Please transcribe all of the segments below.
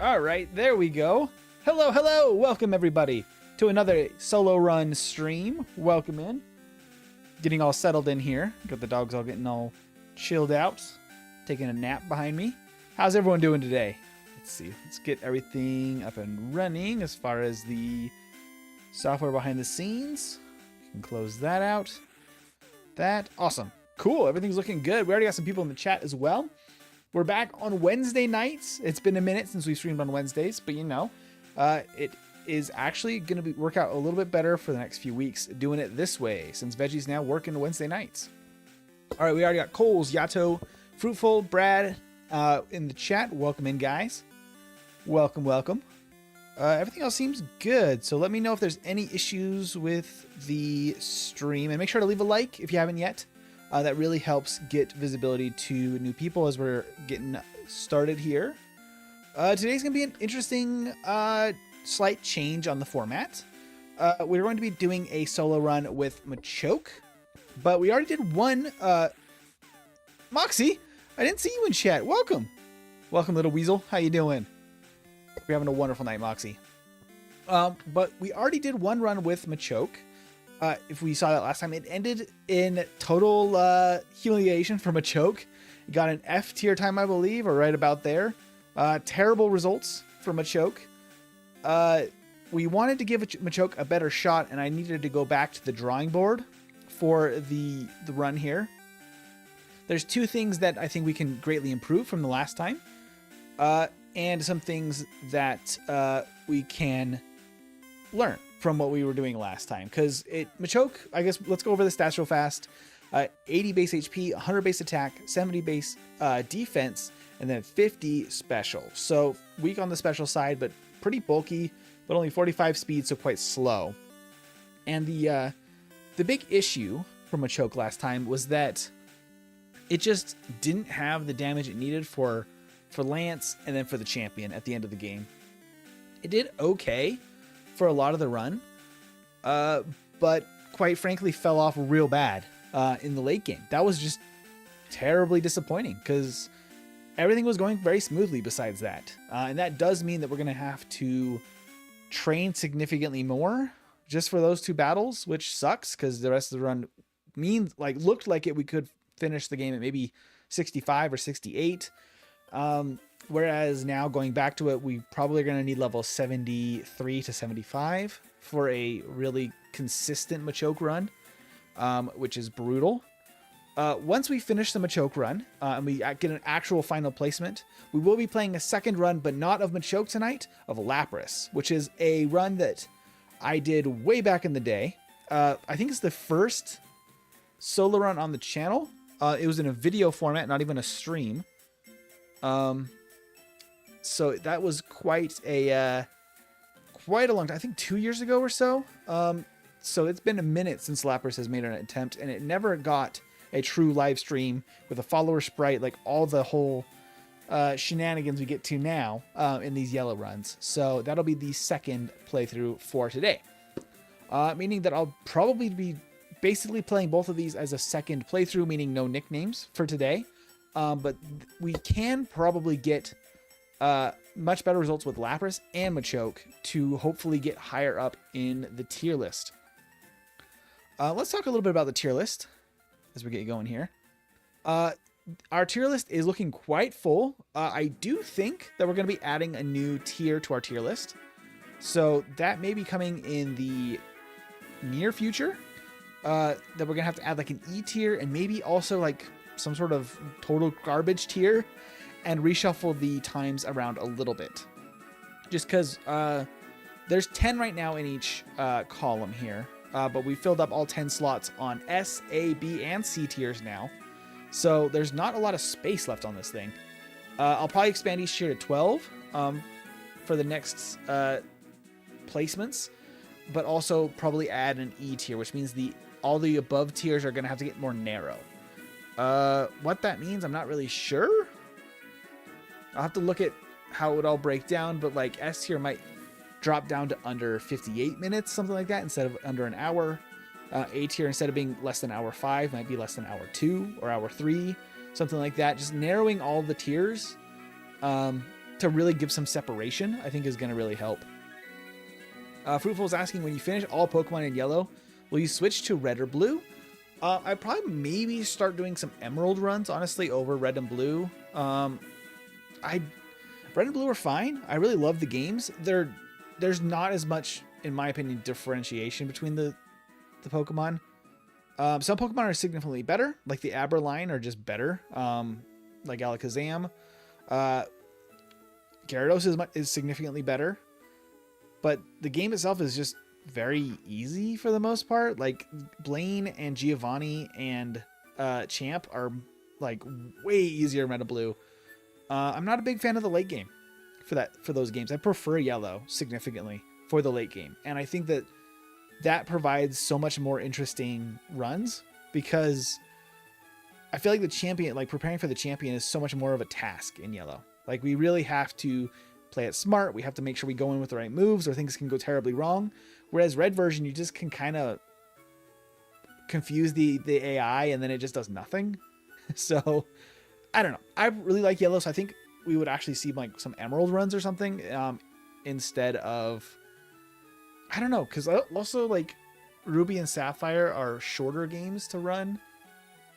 All right, there we go. Hello, hello. Welcome, everybody, to another solo run stream. Welcome in. Getting all settled in here. Got the dogs all getting all chilled out. Taking a nap behind me. How's everyone doing today? Let's see. Let's get everything up and running as far as the software behind the scenes. You can close that out. Awesome. Cool. Everything's looking good. We already got some people in the chat as well. We're back on Wednesday nights. It's been a minute since we streamed on Wednesdays, but it is actually going to work out a little bit better for the next few weeks doing it this way, since Veggie's now working Wednesday nights. All right, we already got Coles, Yato, Fruitful, Brad in the chat. Welcome in, guys. Welcome, welcome. Everything else seems good, so let me know if there's any issues with the stream, and make sure to leave a like if you haven't yet. That really helps get visibility to new people as we're getting started here. Today's going to be an interesting slight change on the format. We're going to be doing a solo run with Machoke, but we already did one. Moxie, I didn't see you in chat. Welcome. Welcome, little weasel. How you doing? We're having a wonderful night, Moxie. But we already did one run with Machoke. If we saw that last time, it ended in total humiliation for Machoke. He got an F tier time, I believe, or right about there. Terrible results for Machoke. We wanted to give Machoke a better shot, and I needed to go back to the drawing board for the run here. There's two things that I think we can greatly improve from the last time, and some things that we can learn from what we were doing last time. Because Machoke, I guess, let's go over the stats real fast. 80 base HP, 100 base attack, 70 base defense, and then 50 special. So weak on the special side, but pretty bulky, but only 45 speed, so quite slow. And the big issue for Machoke last time was that it just didn't have the damage it needed for Lance and then for the champion at the end of the game. It did okay for a lot of the run, but quite frankly fell off real bad in the late game. That was just terribly disappointing because everything was going very smoothly besides that. And that does mean that we're going to have to train significantly more just for those two battles, which sucks because the rest of the run looked like we could finish the game at maybe 65 or 68. Whereas now going back to it, we probably are going to need level 73 to 75 for a really consistent Machoke run, which is brutal. Once we finish the Machoke run and we get an actual final placement, we will be playing a second run, but not of Machoke tonight, of Lapras, which is a run that I did way back in the day. I think it's the first solo run on the channel. It was in a video format, not even a stream. So that was quite a long time. I think 2 years ago or so. So it's been a minute since Lapras has made an attempt, and it never got a true live stream with a follower sprite, like all the whole shenanigans we get to now in these yellow runs. So that'll be the second playthrough for today, meaning that I'll probably be basically playing both of these as a second playthrough, meaning no nicknames for today. But we can probably get much better results with Lapras and Machoke to hopefully get higher up in the tier list. Let's talk a little bit about the tier list as we get going here. Our tier list is looking quite full. I do think that we're going to be adding a new tier to our tier list. So that may be coming in the near future. That we're going to have to add like an E tier and maybe also like some sort of total garbage tier and reshuffle the times around a little bit. Just because there's 10 right now in each column here. But we filled up all 10 slots on S, A, B, and C tiers now. So there's not a lot of space left on this thing. I'll probably expand each tier to 12 for the next placements. But also probably add an E tier, which means all the above tiers are going to have to get more narrow. What that means, I'm not really sure. I'll have to look at how it would all break down, but like S tier might drop down to under 58 minutes, something like that, instead of under an hour. A tier, instead of being less than hour 5, might be less than hour 2 or hour 3, something like that. Just narrowing all the tiers to really give some separation, I think is going to really help. Fruitful is asking, when you finish all Pokemon in yellow, will you switch to red or blue? I'd probably maybe start doing some emerald runs, honestly, over red and blue. Red and blue are fine. I really love the games. There's not as much, in my opinion, differentiation between the Pokemon. Some Pokemon are significantly better, like the Aber line are just better, like Alakazam. Gyarados is significantly better, but the game itself is just very easy for the most part. Like Blaine and Giovanni and Champ are like way easier in red and blue. I'm not a big fan of the late game for those games. I prefer yellow significantly for the late game, and I think that provides so much more interesting runs, because I feel like the champion, like preparing for the champion, is so much more of a task in yellow. Like we really have to play it smart. We have to make sure we go in with the right moves, or things can go terribly wrong. Whereas red version, you just can kind of confuse the AI and then it just does nothing. So I don't know. I really like yellow, so I think we would actually see like some emerald runs or something instead of, I don't know, because also like Ruby and Sapphire are shorter games to run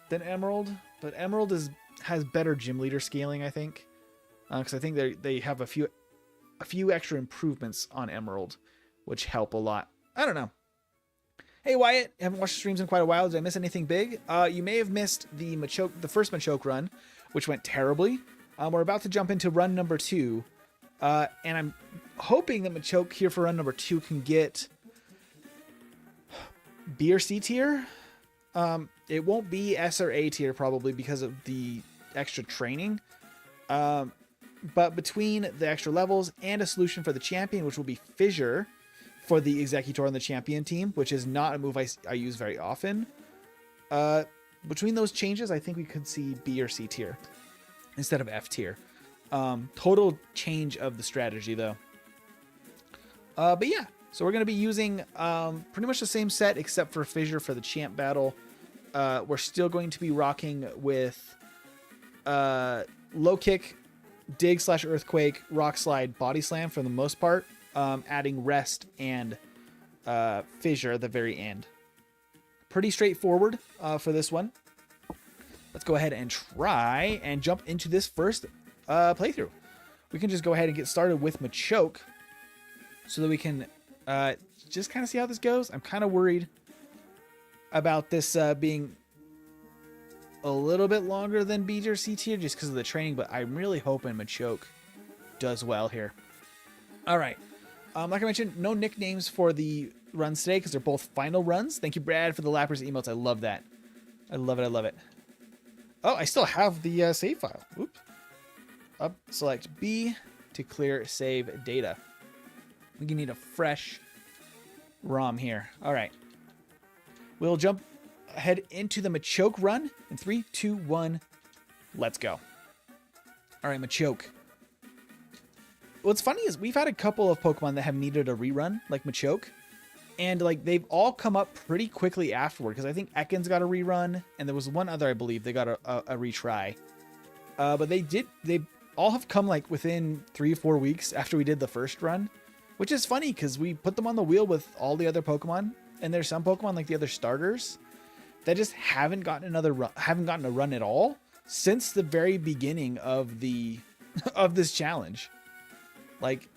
than Emerald, but Emerald has better gym leader scaling, I think, because I think they have a few extra improvements on Emerald, which help a lot. I don't know. Hey Wyatt, haven't watched streams in quite a while. Did I miss anything big? You may have missed the first Machoke run, which went terribly. We're about to jump into run number 2, and I'm hoping that Machoke here for run number 2 can get B or C tier. It won't be S or A tier probably because of the extra training. But between the extra levels and a solution for the champion, which will be Fissure for the Executor on the champion team, which is not a move I use very often. Between those changes, I think we could see B or C tier instead of F tier. Total change of the strategy though. But yeah, so we're going to be using pretty much the same set except for Fissure for the champ battle. We're still going to be rocking with low kick, dig / earthquake, rock slide, body slam for the most part, adding rest and Fissure at the very end. Pretty straightforward for this one. Let's go ahead and try and jump into this first playthrough. We can just go ahead and get started with Machoke so that we can just kind of see how this goes. I'm kind of worried about this being a little bit longer than B or C tier just because of the training, but I'm really hoping Machoke does well here. All right. Like I mentioned, no nicknames for the runs today because they're both final runs. Thank you, Brad, for the Lapras emotes. I love that. I love it. I love it. Oh, I still have the save file. Oops. Up, select B to clear save data. We need a fresh ROM here. All right. We'll jump ahead into the Machoke run in 3, 2, 1. Let's go. All right, Machoke. What's funny is we've had a couple of Pokemon that have needed a rerun, like Machoke, and like they've all come up pretty quickly afterward. Because I think Ekans got a rerun, and there was one other I believe they got a retry. But they all have come like within 3 or 4 weeks after we did the first run, which is funny because we put them on the wheel with all the other Pokemon, and there's some Pokemon like the other starters that just haven't gotten a run at all since the very beginning of the of this challenge. Like,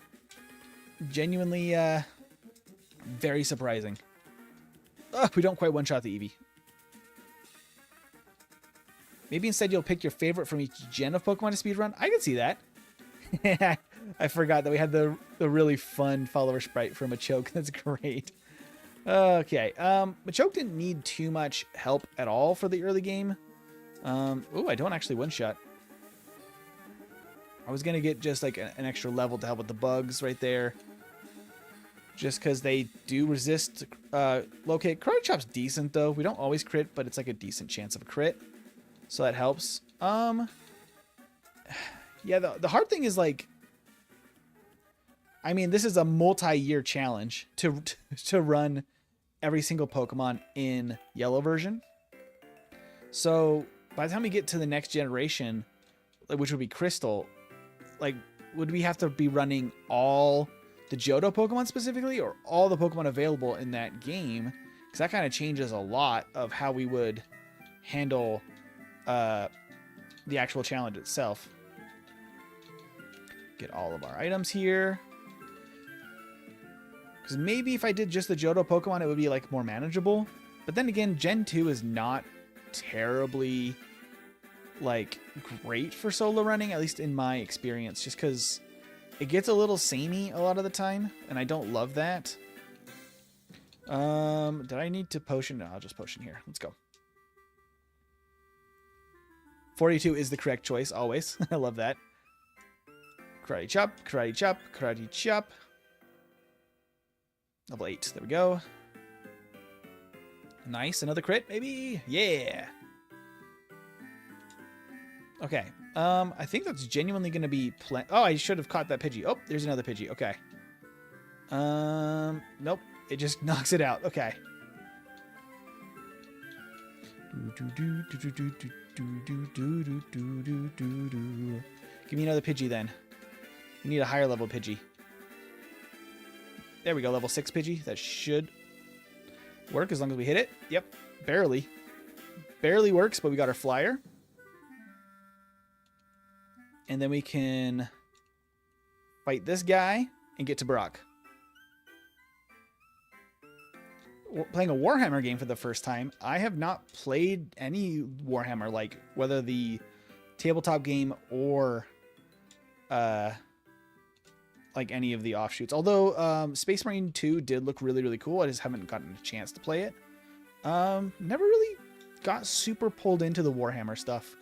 genuinely very surprising. We don't quite one-shot the Eevee. Maybe instead you'll pick your favorite from each gen of Pokemon to speedrun. I can see that. I forgot that we had the really fun follower sprite for Machoke. That's great. Okay. Machoke didn't need too much help at all for the early game. Oh, I don't actually one-shot. I was going to get just like an extra level to help with the bugs right there. Just because they do resist locate. Karate Chop's decent though. We don't always crit, but it's like a decent chance of a crit. So that helps. Yeah, the hard thing is like, I mean, this is a multi-year challenge to run every single Pokemon in yellow version. So by the time we get to the next generation, which would be Crystal, like would we have to be running all the Johto Pokemon specifically, or all the Pokemon available in that game? Because that kind of changes a lot of how we would handle the actual challenge itself. Get all of our items here. Because maybe if I did just the Johto Pokemon, it would be like more manageable. But then again, Gen 2 is not terribly like great for solo running, at least in my experience, just because it gets a little samey a lot of the time, and I don't love that. Did I need to potion? No, I'll just potion here. Let's go. 42 is the correct choice, always. I love that. Karate chop, karate chop, karate chop. Level 8. There we go. Nice. Another crit, maybe? Yeah. Okay. I think that's genuinely going to be... Oh, I should have caught that Pidgey. Oh, there's another Pidgey. Okay. Nope. It just knocks it out. Okay. Give me another Pidgey then. We need a higher level Pidgey. There we go. Level 6 Pidgey. That should work as long as we hit it. Yep. Barely. Barely works, but we got our flyer. And then we can fight this guy and get to Brock. We're playing a Warhammer game for the first time. I have not played any Warhammer, like whether the tabletop game or like any of the offshoots. Although Space Marine 2 did look really, really cool. I just haven't gotten a chance to play it. Never really got super pulled into the Warhammer stuff.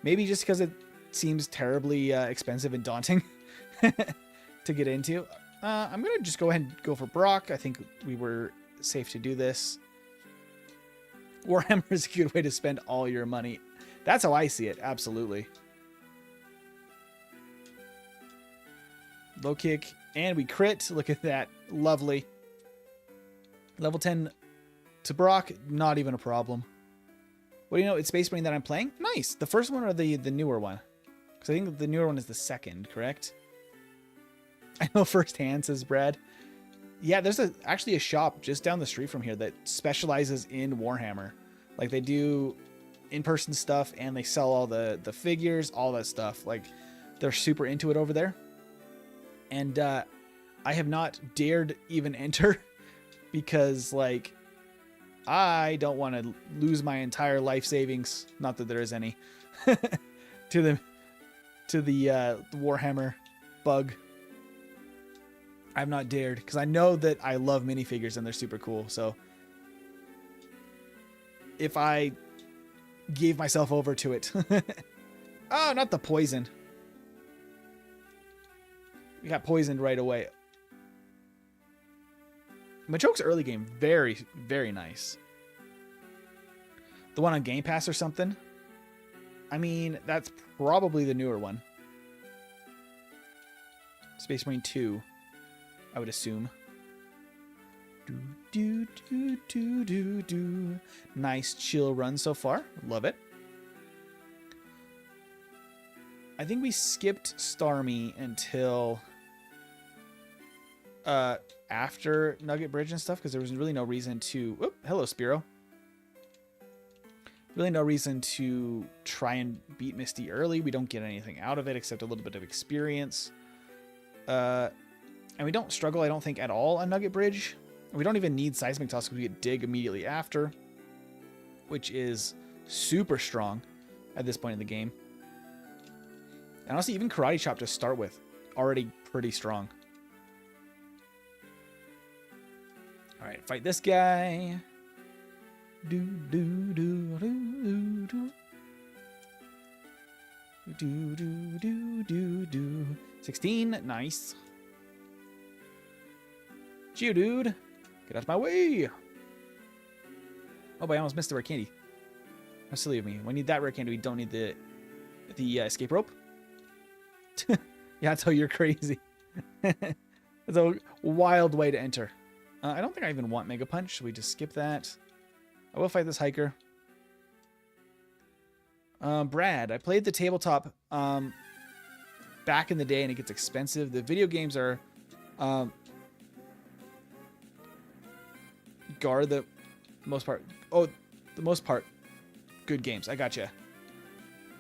Maybe just because it seems terribly expensive and daunting to get into. I'm going to just go ahead and go for Brock. I think we were safe to do this. Warhammer is a good way to spend all your money. That's how I see it. Absolutely. Low kick, and we crit. Look at that. Lovely. Level 10 to Brock, not even a problem. What do you know? It's Space Marine that I'm playing? Nice. The first one or the newer one? Because I think the newer one is the second, correct? I know firsthand, says Brad. Yeah, there's actually a shop just down the street from here that specializes in Warhammer. Like, they do in-person stuff, and they sell all the figures, all that stuff. Like, they're super into it over there. And I have not dared even enter because, like, I don't want to lose my entire life savings. Not that there is any. to the Warhammer bug. I've not dared because I know that I love minifigures and they're super cool. So if I gave myself over to it. Oh, not the poison. We got poisoned right away. Machoke's early game, very, very nice. The one on Game Pass or something? I mean, that's probably the newer one. Space Marine 2, I would assume. Nice chill run so far. Love it. I think we skipped Starmie until after Nugget Bridge and stuff because there was really no reason to... Oop, hello, Spearow. Really no reason to try and beat Misty early. We don't get anything out of it except a little bit of experience. And we don't struggle, I don't think, at all on Nugget Bridge. We don't even need Seismic Toss because we get Dig immediately after, which is super strong at this point in the game. And honestly, even Karate Chop to start with, already pretty strong. All right, fight this guy. 16, nice. Geodude, get out of my way. Oh, but I almost missed the rare candy. How silly of me. We need that rare candy. We don't need the escape rope. Yeah, that's how you're crazy. That's a wild way to enter. I don't think I even want Mega Punch. Should we just skip that? I will fight this hiker. Brad, I played the tabletop back in the day and it gets expensive. The video games are the most part. Oh, the most part, good games. I gotcha.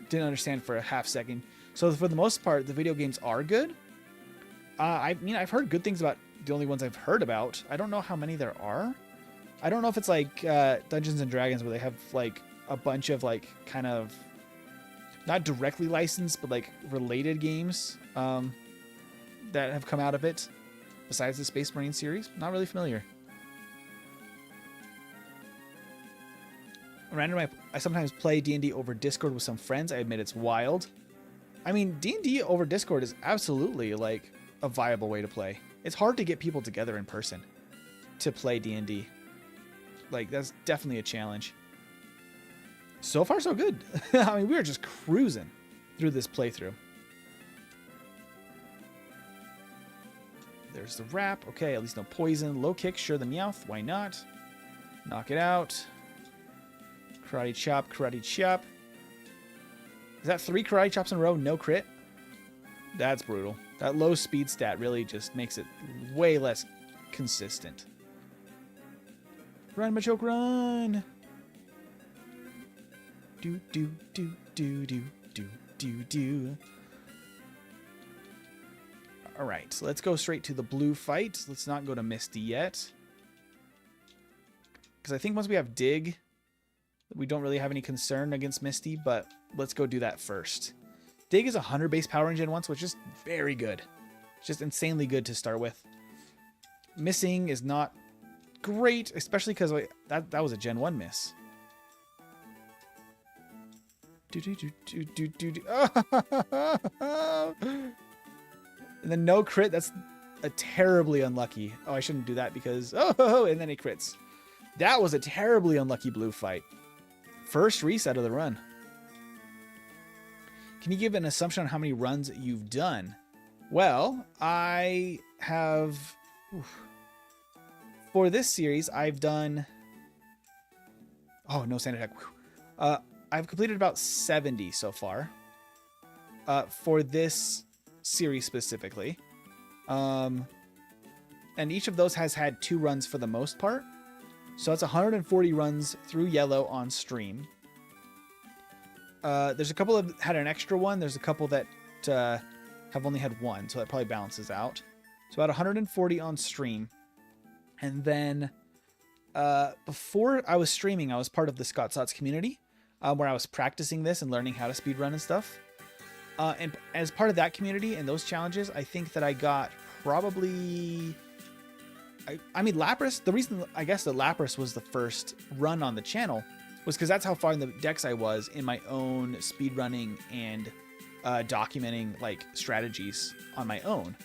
Didn't understand for a half second. So for the most part, the video games are good. I mean, I've heard good things about the only ones I've heard about. I don't know how many there are. I don't know if it's like Dungeons and Dragons where they have like a bunch of like kind of not directly licensed, but like related games that have come out of it besides the Space Marine series. Not really familiar. I sometimes play D&D over Discord with some friends. I admit it's wild. I mean, D&D over Discord is absolutely like a viable way to play. It's hard to get people together in person to play D&D. Like, that's definitely a challenge. So far, so good. I mean, we were just cruising through this playthrough. There's the wrap. Okay, at least no poison. Low kick, sure the Meowth. Why not? Knock it out. Karate chop, karate chop. Is that 3 karate chops in a row? No crit? That's brutal. That low speed stat really just makes it way less consistent. Run, Machoke, run! Do, do, do, do, do, do, do, do. Alright, so let's go straight to the blue fight. Let's not go to Misty yet. Because I think once we have Dig, we don't really have any concern against Misty, but let's go do that first. Dig is 100 base power in Gen 1, so it's just very good. It's just insanely good to start with. Missing is not great, especially because that was a Gen 1 miss. And then no crit, that's a terribly unlucky. Oh, I shouldn't do that because, oh, and then he crits. That was a terribly unlucky blue fight. First reset of the run. Can you give an assumption on how many runs you've done? Well, I have... For this series, I've done... Oh, no sand attack. I've completed about 70 so far. For this series specifically. And each of those has had 2 runs for the most part. So that's 140 runs through yellow on stream. There's a couple that had an extra one. There's a couple that have only had 1, so that probably balances out. So about 140 on stream. And then before I was streaming, I was part of the Scott Sots community where I was practicing this and learning how to speedrun and stuff. And as part of that community and those challenges, I think that I got probably... I mean, Lapras, the reason I guess that Lapras was the first run on the channel was because that's how far in the decks I was in my own speedrunning and documenting like strategies on my own.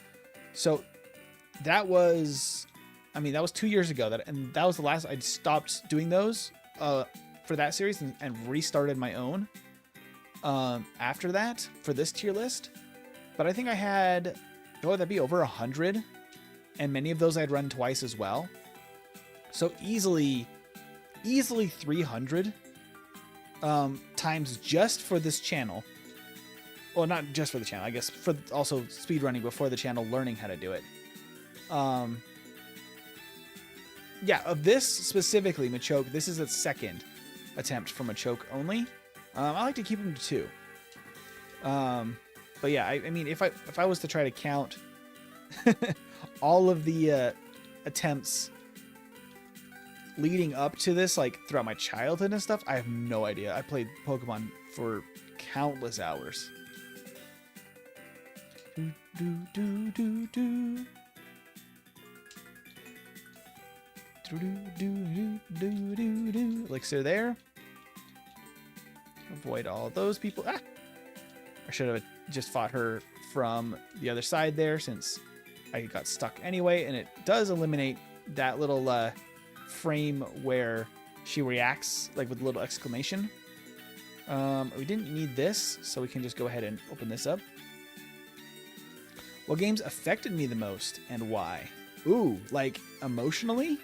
So that was, I mean, that was 2 years ago, and that was the last I'd stopped doing those for that series and restarted my own after that for this tier list. But I think I had, oh, that'd be over 100. And many of those I'd run twice as well. So easily 300 times just for this channel. Well, not just for the channel, I guess for also speedrunning before the channel, learning how to do it. Yeah, of this specifically, Machoke, this is its second attempt for Machoke only. I like to keep them to 2. But yeah, I mean, if I was to try to count all of the attempts leading up to this, like throughout my childhood and stuff, I have no idea. I played Pokemon for countless hours. Elixir there. Avoid all those people. Ah! I should have just fought her from the other side there since I got stuck anyway, and it does eliminate that little frame where she reacts like with a little exclamation. We didn't need this, so we can just go ahead and open this up. What games affected me the most and why? Ooh, like emotionally?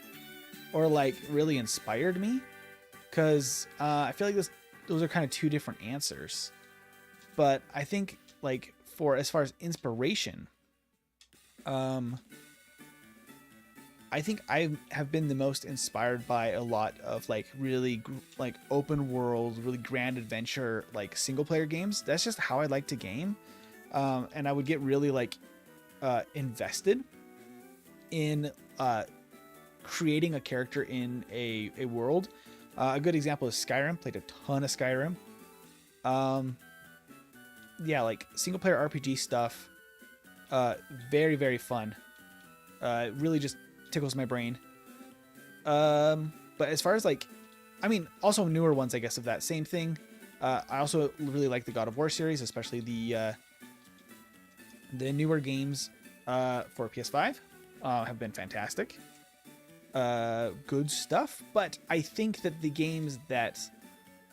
Or like really inspired me? Because I feel like those are kind of 2 different answers. But I think like for as far as inspiration, I think I have been the most inspired by a lot of like really like open world, really grand adventure, like single player games. That's just how I like to game. And I would get really like invested in creating a character in a world. A good example is Skyrim. Played a ton of Skyrim. Yeah, like single player RPG stuff. Very, very fun. It really just tickles my brain. But as far as like, I mean, also newer ones, I guess, of that same thing. I also really like the God of War series, especially the newer games for PS5 have been fantastic. Good stuff. But I think that the games that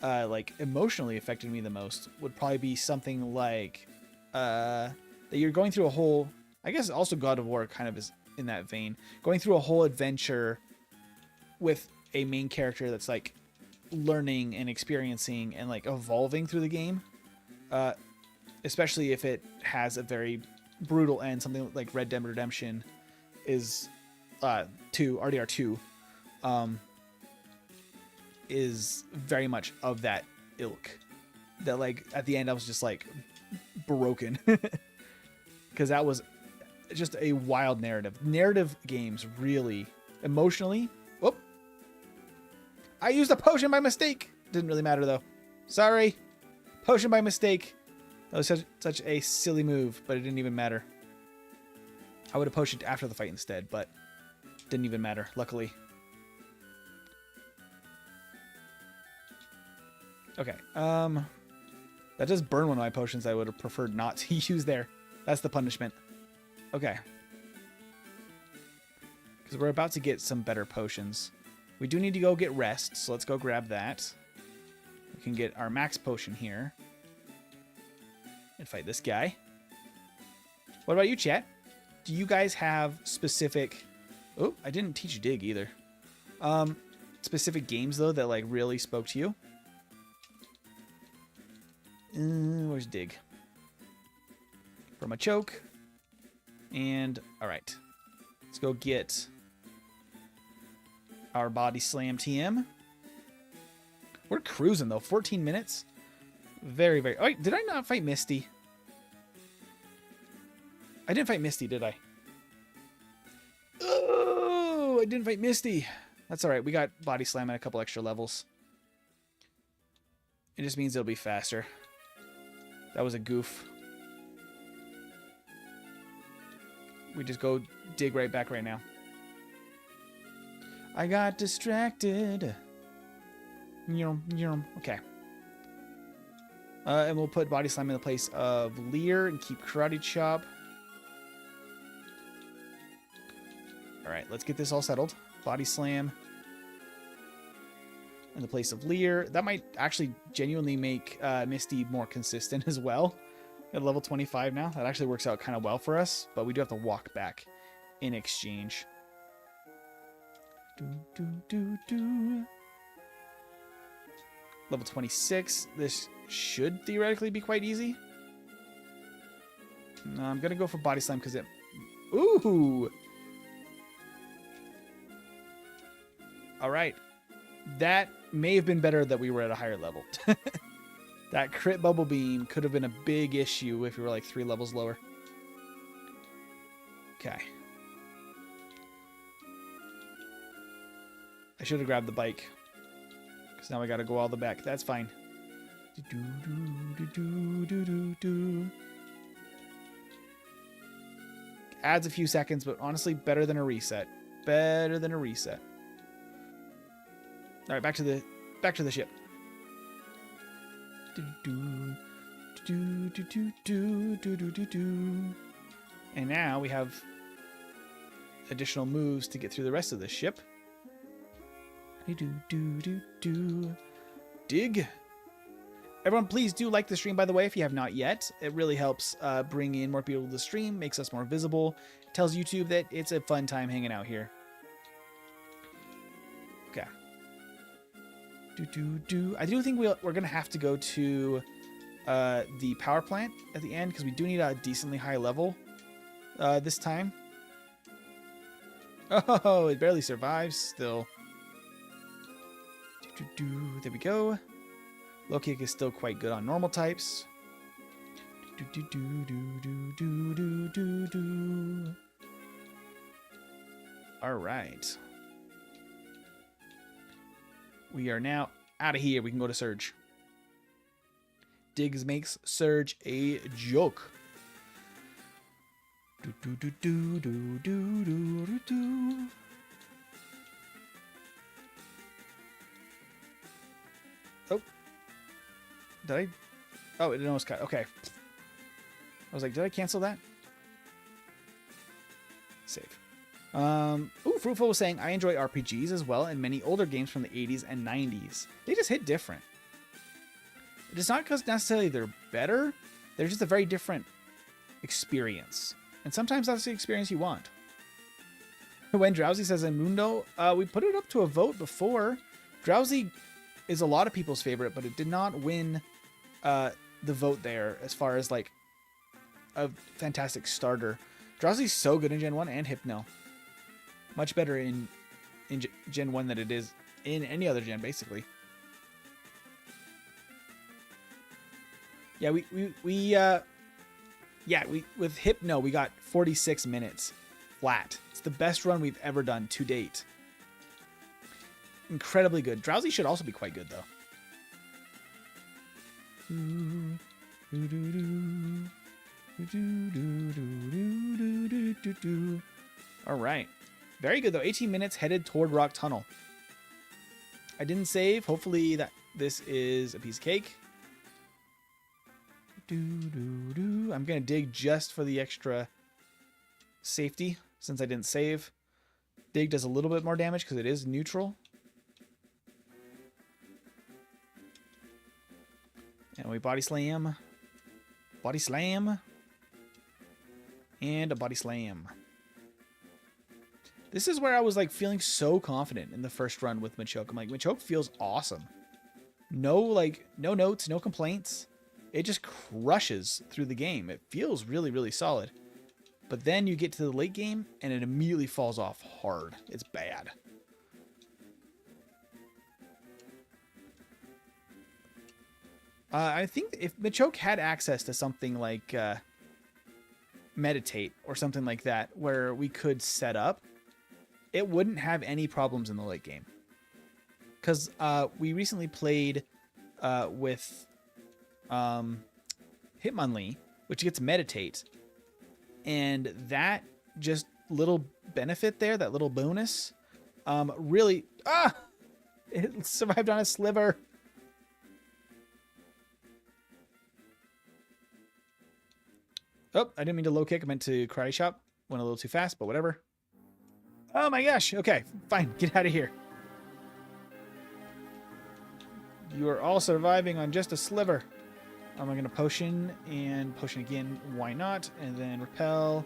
like emotionally affected me the most would probably be something like that you're going through a whole, I guess also God of War kind of is in that vein, going through a whole adventure with a main character that's like learning and experiencing and like evolving through the game, especially if it has a very brutal end, something like Red Dead Redemption is RDR2 is very much of that ilk, that like at the end I was just like broken because that was just a wild narrative games. Really emotionally. Whoop, I used a potion by mistake. Didn't really matter though, sorry. Potion by mistake. That was such a silly move, but it didn't even matter. I would have potioned after the fight instead, but didn't even matter, luckily. Okay, that does burn one of my potions I would have preferred not to use there. That's the punishment. Okay. Because we're about to get some better potions. We do need to go get rest, so let's go grab that. We can get our max potion here. And fight this guy. What about you, chat? Do you guys have specific... Oh, I didn't teach dig either. Specific games, though, that like really spoke to you? Where's dig? For Machoke. And, alright. Let's go get our Body Slam TM. We're cruising, though. 14 minutes. Very, very... Oh, wait, did I not fight Misty? I didn't fight Misty, did I? Oh, I didn't fight Misty. That's alright. We got Body Slam at a couple extra levels. It just means it'll be faster. That was a goof. We just go dig right back right now. I got distracted. Okay. And we'll put Body Slam in the place of Leer and keep Karate Chop. Alright, let's get this all settled. Body Slam in the place of Leer. That might actually genuinely make Misty more consistent as well. At level 25 now. That actually works out kind of well for us, but we do have to walk back in exchange. Level 26. This should theoretically be quite easy. No, I'm going to go for Body Slam because it... Ooh! Alright. That may have been better that we were at a higher level. That crit Bubble Beam could have been a big issue if we were like 3 levels lower. Okay. I should have grabbed the bike. Because now I got to go all the back. That's fine. Adds a few seconds, but honestly, better than a reset. Better than a reset. All right, back to the ship. And now we have additional moves to get through the rest of the ship. Dig. Everyone, please do like the stream, by the way, if you have not yet. It really helps bring in more people to the stream, makes us more visible. It tells YouTube that it's a fun time hanging out here. Okay. I do think we're going to have to go to the power plant at the end because we do need a decently high level this time. Oh, it barely survives still. There we go. Low kick is still quite good on normal types. All right. We are now out of here. We can go to Surge. Diggs makes Surge a joke. Oh. Did I? Oh, it didn't almost cut. Okay. I was like, did I cancel that? Save. Ooh, Fruitful was saying, I enjoy RPGs as well and many older games from the 80s and 90s. They just hit different. It's not because necessarily they're better. They're just a very different experience. And sometimes that's the experience you want. When Drowsy says in Mundo, we put it up to a vote before. Drowsy is a lot of people's favorite, but it did not win the vote there as far as like a fantastic starter. Drowsy's so good in Gen 1 and Hypno. Much better in Gen 1 than it is in any other gen, basically. Yeah, with Hypno, we got 46 minutes flat. It's the best run we've ever done to date. Incredibly good. Drowsy should also be quite good, though. All right. Very good, though. 18 minutes headed toward Rock Tunnel. I didn't save. Hopefully that this is a piece of cake. I'm going to dig just for the extra safety since I didn't save. Dig does a little bit more damage because it is neutral. And we body slam. Body slam. And a body slam. This is where I was like feeling so confident in the first run with Machoke. I'm like, Machoke feels awesome. No notes, no complaints. It just crushes through the game. It feels really, really solid. But then you get to the late game and it immediately falls off hard. It's bad. I think if Machoke had access to something like Meditate or something like that where we could set up, it wouldn't have any problems in the late game. Because we recently played with Hitmonlee, which gets Meditate. And that just little benefit there, that little bonus, really... It survived on a sliver. Oh, I didn't mean to low kick. I meant to karate chop. Went a little too fast, but whatever. Oh my gosh. Okay, fine. Get out of here. You are all surviving on just a sliver. I'm going to potion and potion again. Why not? And then repel.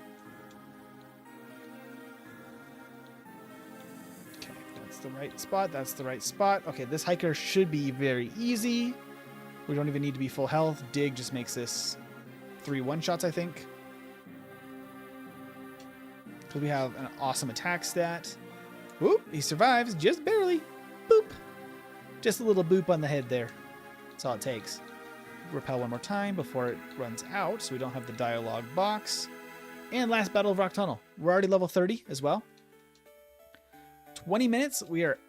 Okay, that's the right spot. That's the right spot. Okay, this hiker should be very easy. We don't even need to be full health. Dig just makes this 3 one-shots, I think. Because we have an awesome attack stat. Whoop, he survives just barely. Boop. Just a little boop on the head there. That's all it takes. Repel one more time before it runs out, so we don't have the dialogue box. And last battle of Rock Tunnel. We're already level 30 as well. 20 minutes, we are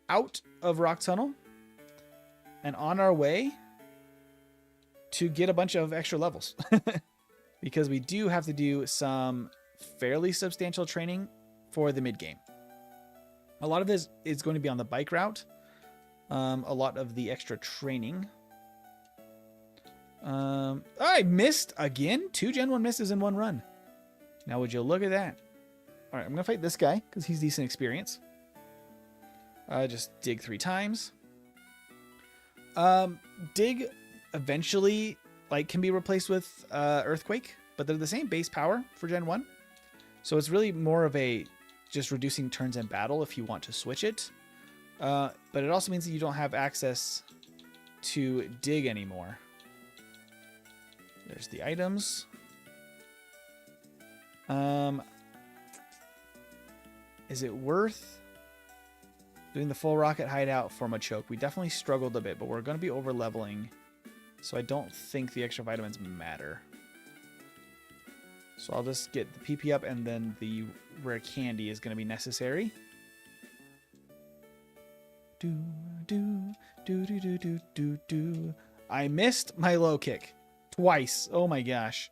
out of Rock Tunnel and on our way to get a bunch of extra levels. Because we do have to do some fairly substantial training for the mid-game. A lot of this is going to be on the bike route. A lot of the extra training. I missed again. 2 Gen 1 misses in one run. Now would you look at that? All right, I'm going to fight this guy because he's decent experience. Just dig 3 times. Dig eventually can be replaced with Earthquake, but they're the same base power for Gen 1. So it's really more of a just reducing turns in battle if you want to switch it. But it also means that you don't have access to dig anymore. There's the items. Is it worth doing the full rocket hideout for Machoke? We definitely struggled a bit, but we're going to be over leveling, so I don't think the extra vitamins matter. So I'll just get the PP up, and then the rare candy is going to be necessary. I missed my low kick twice. Oh my gosh.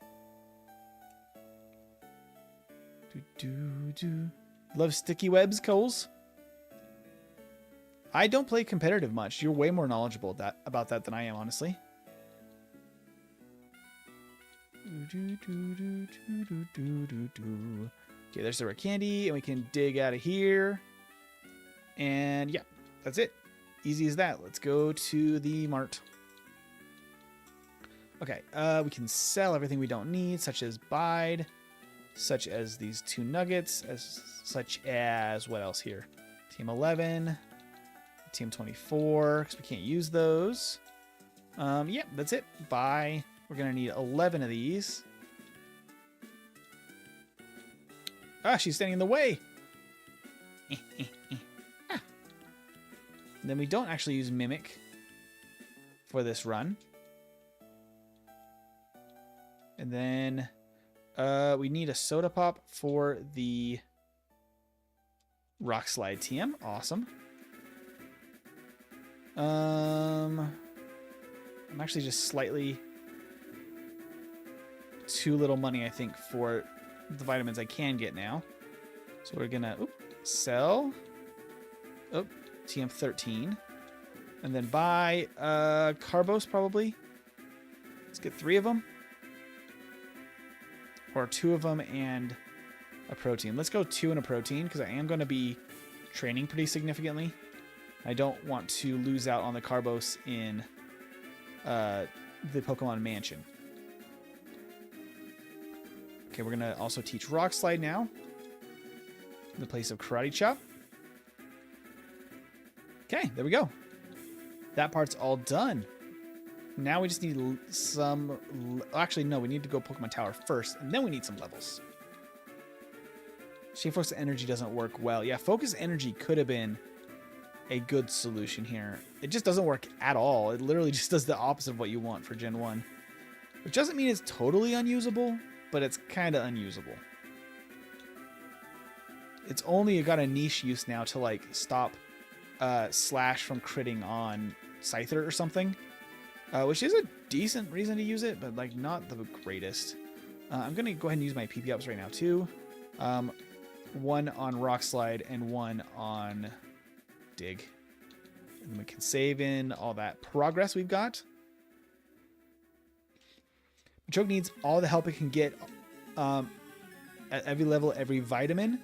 Love sticky webs, Coles. I don't play competitive much. You're way more knowledgeable about that than I am, honestly. Okay, there's the rare candy, and we can dig out of here. And yeah, that's it. Easy as that. Let's go to the mart. Okay, we can sell everything we don't need, such as bide, such as these 2 nuggets, such as what else here? Team 11, Team 24, because we can't use those. Yeah, that's it. Buy. We're going to need 11 of these. Ah, she's standing in the way. Ah. Then we don't actually use Mimic for this run. And then we need a Soda Pop for the Rock Slide TM. Awesome. I'm actually just slightly too little money, I think, for the vitamins I can get now. So we're gonna sell. Oh, TM 13. And then buy Carbos probably. Let's get 3 of them. Or 2 of them and a protein. Let's go 2 and a protein because I am going to be training pretty significantly. I don't want to lose out on the Carbos in the Pokemon Mansion. Okay, we're going to also teach Rock Slide now in the place of Karate Chop. Okay, there we go. That part's all done. Now we just need some... Actually, no, we need to go Pokemon Tower first, and then we need some levels. Shape Focus Energy doesn't work well. Yeah, Focus Energy could have been a good solution here. It just doesn't work at all. It literally just does the opposite of what you want for Gen 1. Which doesn't mean it's totally unusable, but it's kind of unusable. It's only got a niche use now to, like, stop Slash from critting on Scyther or something. Which is a decent reason to use it, but like not the greatest. I'm going to go ahead and use my PP ups right now too. 1 on Rock Slide and 1 on Dig. And then we can save in all that progress we've got. Machoke needs all the help it can get at every level, every vitamin.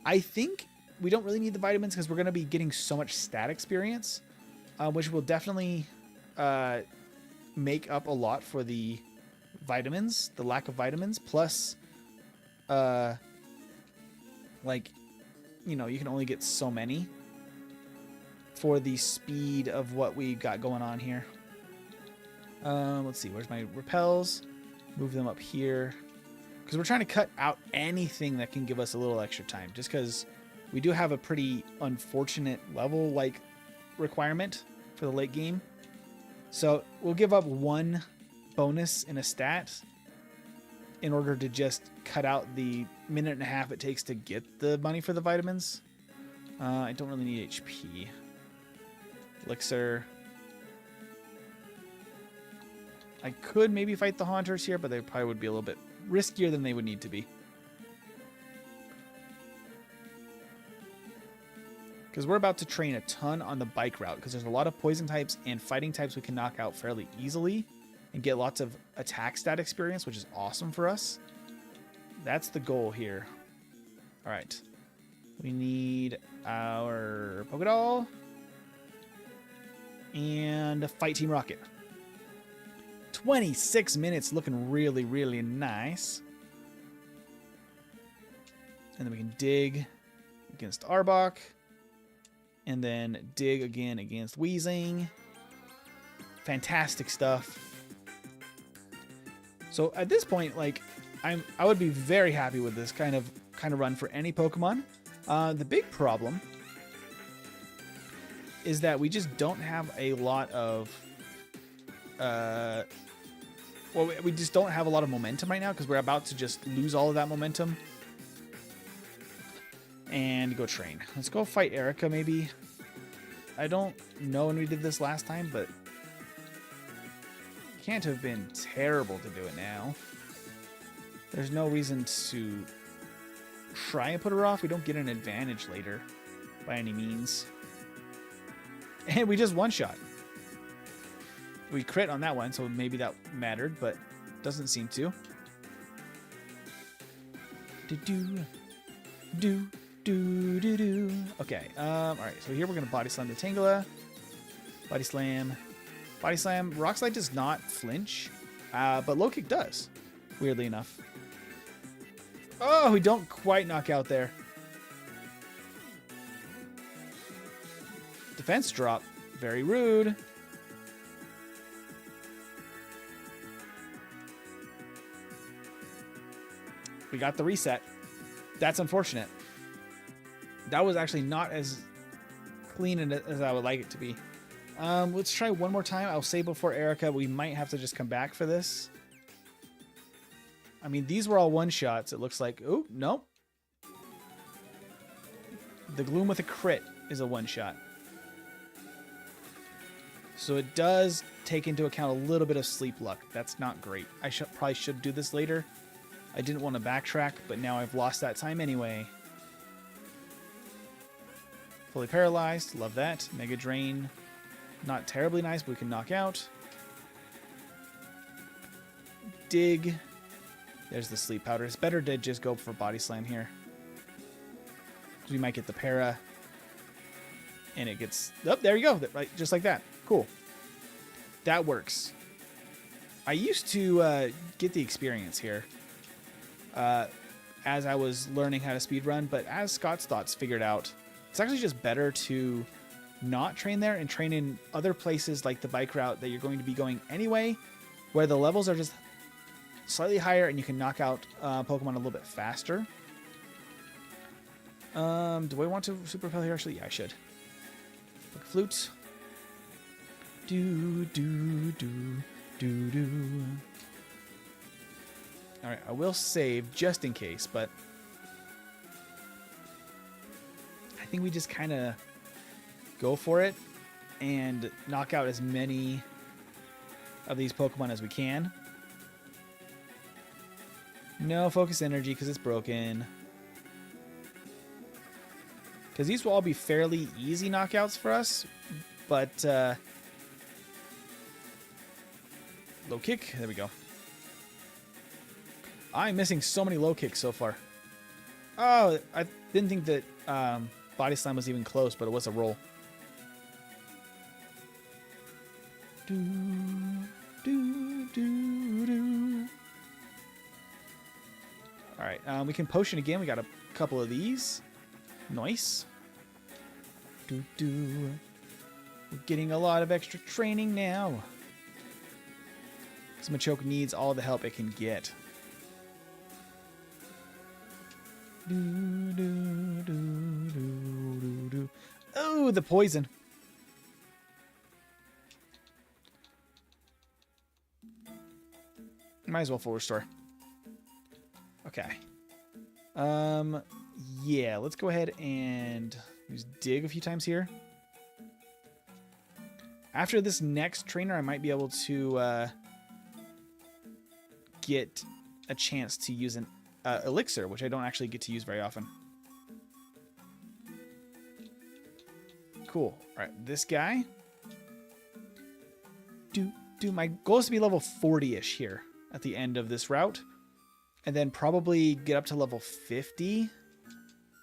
I think we don't really need the vitamins because we're going to be getting so much stat experience, which will definitely... make up a lot for the vitamins, the lack of vitamins, plus like, you know, you can only get so many for the speed of what we got going on here. Let's see, where's my repels? Move them up here because we're trying to cut out anything that can give us a little extra time, just because we do have a pretty unfortunate level like requirement for the late game. So we'll give up 1 bonus in a stat in order to just cut out the 1.5 minutes it takes to get the money for the vitamins. I don't really need HP. Elixir. I could maybe fight the Haunters here, but they probably would be a little bit riskier than they would need to be. Because we're about to train a ton on the bike route, because there's a lot of poison types and fighting types we can knock out fairly easily and get lots of attack stat experience, which is awesome for us. That's the goal here. All right. We need our Pokédoll and Fight Team Rocket. 26 minutes, looking really, really nice. And then we can dig against Arbok. And then dig again against Weezing. Fantastic stuff. So at this point, like, I would be very happy with this kind of run for any Pokemon. The big problem is that we just don't have a lot of well, we just don't have a lot of momentum right now because we're about to just lose all of that momentum and go train. Let's go fight Erica maybe. I don't know when we did this last time, but it can't have been terrible to do it now. There's no reason to try and put her off. We don't get an advantage later by any means. And we just one-shot. We crit on that one, so maybe that mattered, but doesn't seem to. Okay, alright, so here we're going to Body Slam the Tangela. Body Slam. Body Slam. Rock Slide does not flinch, but Low Kick does, weirdly enough. Oh, we don't quite knock out there. Defense drop. Very rude. We got the reset. That's unfortunate. That was actually not as clean as I would like it to be. Let's try one more time. I'll say before Erica, we might have to just come back for this. I mean, these were all one-shots, it looks like. Oh, no. The Gloom with a crit is a one-shot. So it does take into account a little bit of sleep luck. That's not great. I probably should do this later. I didn't want to backtrack, but now I've lost that time anyway. Fully paralyzed. Love that. Mega Drain. Not terribly nice, but we can knock out. Dig. There's the Sleep Powder. It's better to just go for Body Slam here. We might get the para. And it gets... Oh, there you go. Right, just like that. Cool. That works. I used to get the experience here as I was learning how to speedrun, but as Scott's Thoughts figured out, it's actually just better to not train there and train in other places like the bike route that you're going to be going anyway, where the levels are just slightly higher and you can knock out Pokemon a little bit faster. Do I want to Super Repel here? Actually, yeah, I should. Like Flute. Do. Alright, I will save just in case, but I think we just kind of go for it and knock out as many of these Pokemon as we can. No Focus Energy because it's broken. Because these will all be fairly easy knockouts for us, but Low Kick, there we go. I'm missing so many low kicks so far. Oh, I didn't think that Body Slam was even close, but it was a roll. Alright, we can potion again. We got a couple of these. Nice. We're getting a lot of extra training now. Because Machoke needs all the help it can get. Oh, the poison. Might as well full restore. Okay. Yeah, let's go ahead and use Dig a few times here. After this next trainer, I might be able to get a chance to use an Elixir, which I don't actually get to use very often. Cool. All right, this guy. My goal is to be level 40-ish here at the end of this route, and then probably get up to level 50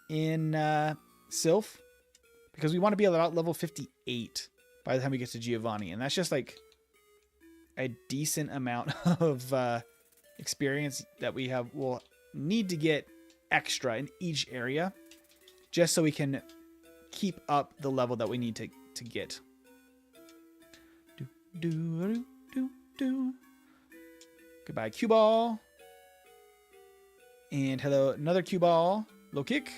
in Sylph, because we want to be about level 58 by the time we get to Giovanni, and that's just a decent amount of experience that we'll need to get extra in each area, just so we can keep up the level that we need to get. Good Goodbye, cue ball. And hello, another cue ball. Low kick.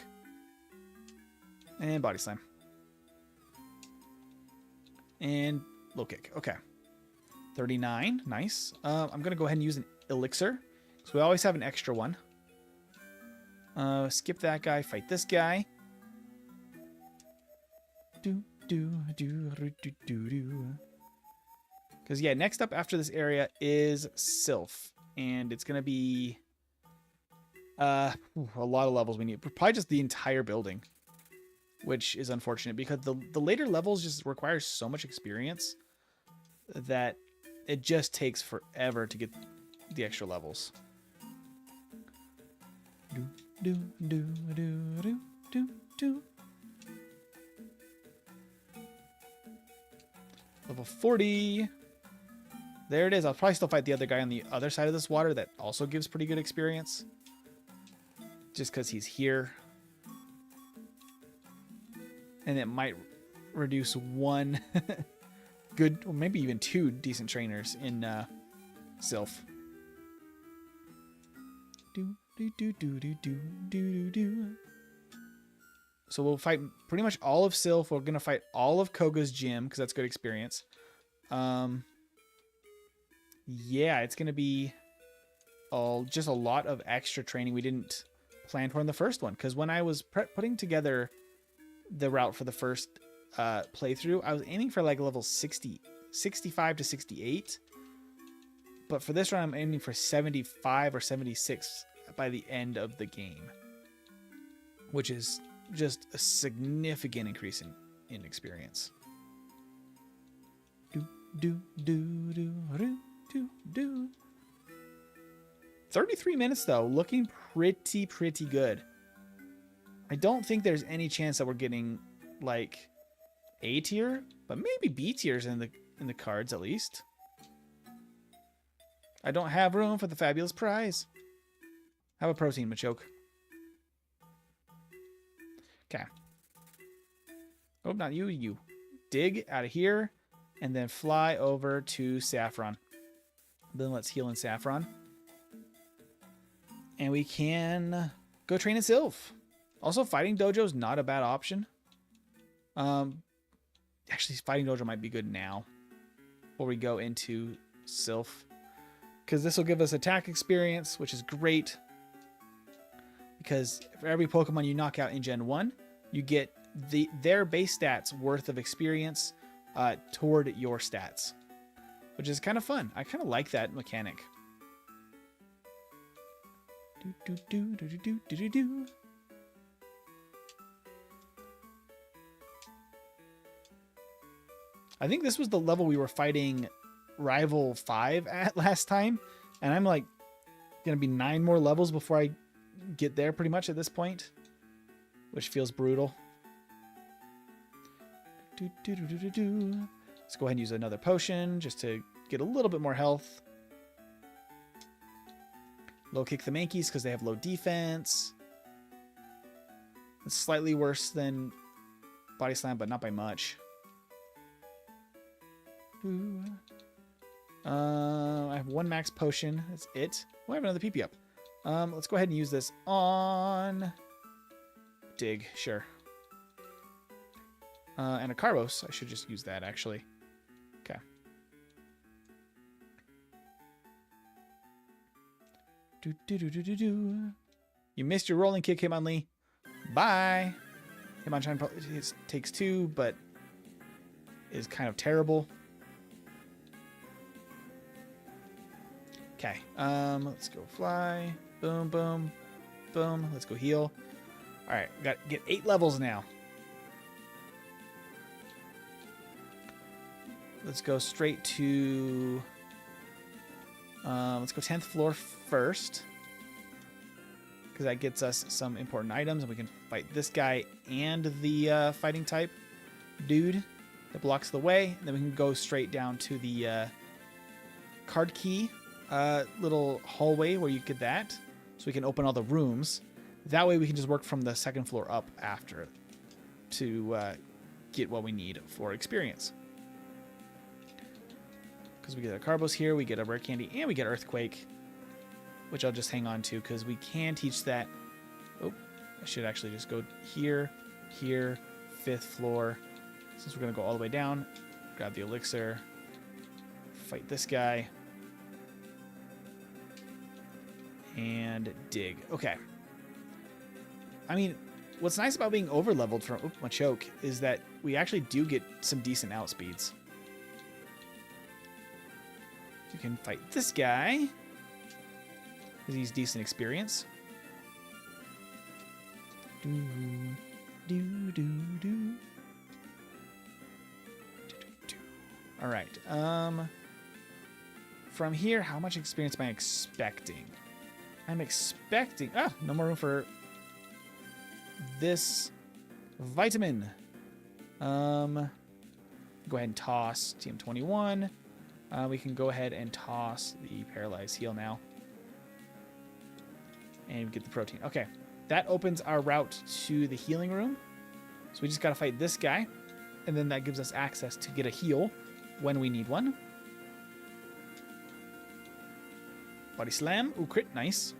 And body slam. And low kick. Okay. 39. Nice. I'm going to go ahead and use an elixir. So we always have an extra one. Skip that guy. Fight this guy. Because, yeah, next up after this area is Sylph. And it's going to be a lot of levels we need. Probably just the entire building. Which is unfortunate because the later levels just require so much experience that it just takes forever to get the extra levels. Level 40. There it is. I'll probably still fight the other guy on the other side of this water that also gives pretty good experience. Just because he's here. And it might reduce one good, or maybe even two decent trainers in Sylph. So we'll fight pretty much all of Sylph. We're going to fight all of Koga's gym because that's good experience. Yeah, it's going to be just a lot of extra training we didn't plan for in the first one. Because when I was putting together the route for the first playthrough, I was aiming for like level 65 to 68. But for this run, I'm aiming for 75 or 76 by the end of the game. Which is just a significant increase in experience. 33 minutes though, looking pretty good. I don't think there's any chance that we're getting like A tier, but maybe B tiers in the cards at least. I don't have room for the fabulous prize. Have a protein, Machoke. Okay. Oh, not you, you. Dig out of here and then fly over to Saffron. Then let's heal in Saffron. And we can go train in Sylph. Also, Fighting Dojo is not a bad option. Actually, Fighting Dojo might be good now. Before we go into Sylph. Because this will give us attack experience, which is great. Because for every Pokemon you knock out in Gen 1, you get their base stats worth of experience toward your stats. Which is kind of fun. I kind of like that mechanic. I think this was the level we were fighting Rival 5 at last time. And I'm like going to be 9 more levels before I get there pretty much at this point. Which feels brutal. Let's go ahead and use another potion just to get a little bit more health. Low kick the Mankeys because they have low defense. It's slightly worse than Body Slam, but not by much. I have 1 max potion. That's it. Oh, I have another PP up. Let's go ahead and use this on Dig. Sure. And a Carbos. I should just use that, actually. Okay. You missed your rolling kick, Hitmonlee. Bye. Hitmonchan probably takes 2, but is kind of terrible. Okay. Let's go fly. Boom, boom, boom. Let's go heal. All right, get 8 levels now. Let's go straight to. Let's go 10th floor first, because that gets us some important items, and we can fight this guy and the fighting type dude that blocks the way. And then we can go straight down to the card key little hallway where you get that, so we can open all the rooms. That way we can just work from the 2nd floor up after to get what we need for experience. Because we get a Carbos here, we get a Rare Candy, and we get Earthquake. which I'll just hang on to because we can teach that. Oh, I should actually just go here, here, 5th floor. Since we're going to go all the way down, grab the elixir, fight this guy, and dig. Okay. I mean, what's nice about being over-leveled from Machoke is that we actually do get some decent outspeeds. You can fight this guy because he's decent experience. All right. From here, how much experience am I expecting? I'm expecting... no more room for this vitamin. Go ahead and toss TM21. We can go ahead and toss the paralyzed heal now. And get the protein. Okay. That opens our route to the healing room. So we just got to fight this guy. And then that gives us access to get a heal when we need one. Body slam. Ooh, crit. Nice.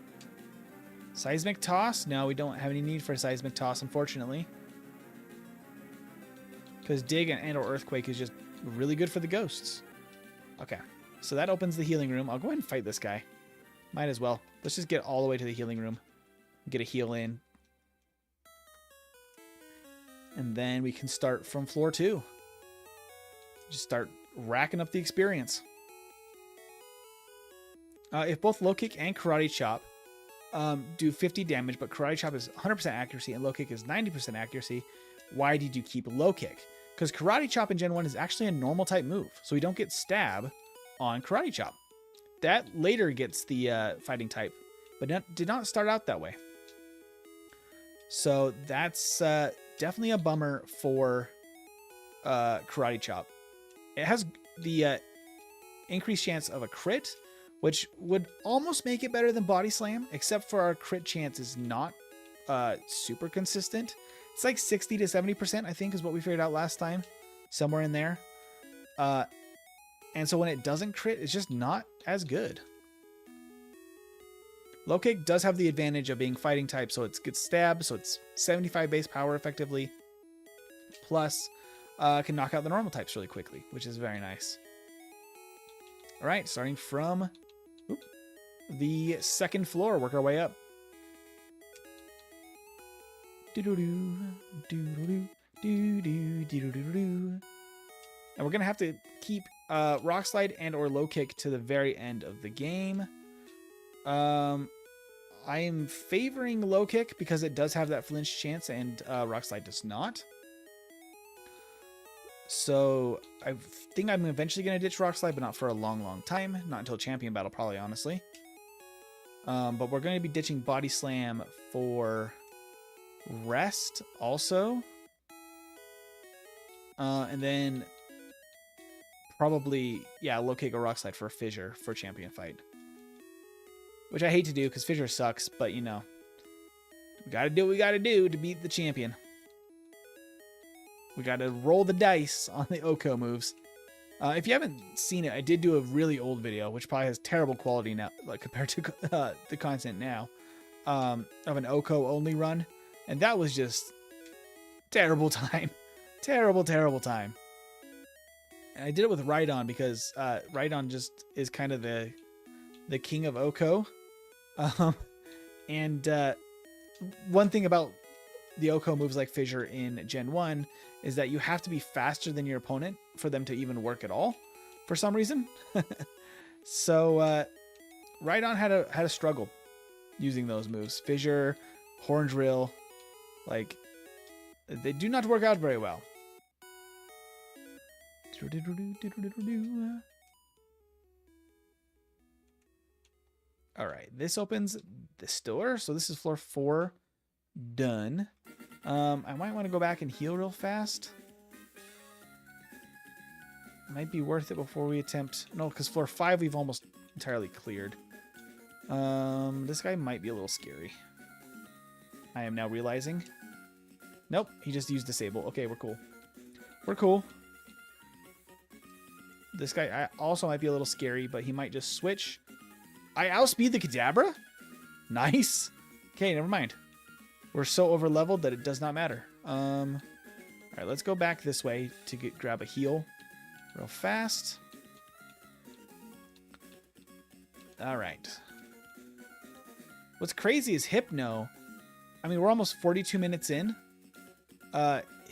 Seismic toss. No, we don't have any need for a seismic toss, unfortunately. Because dig and or earthquake is just really good for the ghosts. Okay. So that opens the healing room. I'll go ahead and fight this guy. Might as well. Let's just get all the way to the healing room. Get a heal in. And then we can start from floor 2. Just start racking up the experience. If both low kick and karate chop do 50 damage, but karate chop is 100% accuracy and low kick is 90% accuracy, why did you keep low kick? Because karate chop in Gen 1 is actually a normal type move, so we don't get stab on karate chop. That later gets the fighting type, but did not start out that way. So that's definitely a bummer for karate chop. It has the increased chance of a crit, which would almost make it better than body slam, except for our crit chance is not super consistent. It's like 60 to 70%, I think, is what we figured out last time. Somewhere in there. And so when it doesn't crit, it's just not as good. Low kick does have the advantage of being fighting type, so it gets stabbed, so it's 75 base power effectively. Plus, can knock out the normal types really quickly, which is very nice. All right, starting from the 2nd floor, work our way up. And we're gonna have to keep rock slide and or low kick to the very end of the game. I am favoring low kick because it does have that flinch chance and rock slide does not. So I think I'm eventually going to ditch rock slide, but not for a long time. Not until champion battle, probably, honestly. But we're going to be ditching body slam for rest also. And then probably, yeah, low kick or rock slide for fissure for champion fight. Which I hate to do because fissure sucks, but you know, we got to do what we got to do to beat the champion. We got to roll the dice on the Oko moves. If you haven't seen it, I did do a really old video, which probably has terrible quality now, like compared to the content now, of an Oko only run. And that was just terrible time. Terrible time. And I did it with Rhydon because Rhydon just is kind of the king of Oko. One thing about the Oko moves like Fissure in Gen 1 is that you have to be faster than your opponent for them to even work at all for some reason. So Rhydon had a struggle using those moves. Fissure, Horn Drill, like they do not work out very well. All right, this opens this door. So this is floor 4 done. I might want to go back and heal real fast. Might be worth it before we attempt... No, because floor 5 we've almost entirely cleared. This guy might be a little scary. I am now realizing. Nope, he just used disable. Okay, we're cool. We're cool. This guy also might be a little scary, but he might just switch. I outspeed the Kadabra? Nice. Okay, never mind. We're so over leveled that it does not matter. All right, let's go back this way to grab a heal real fast. All right. What's crazy is Hypno. I mean, we're almost 42 minutes in.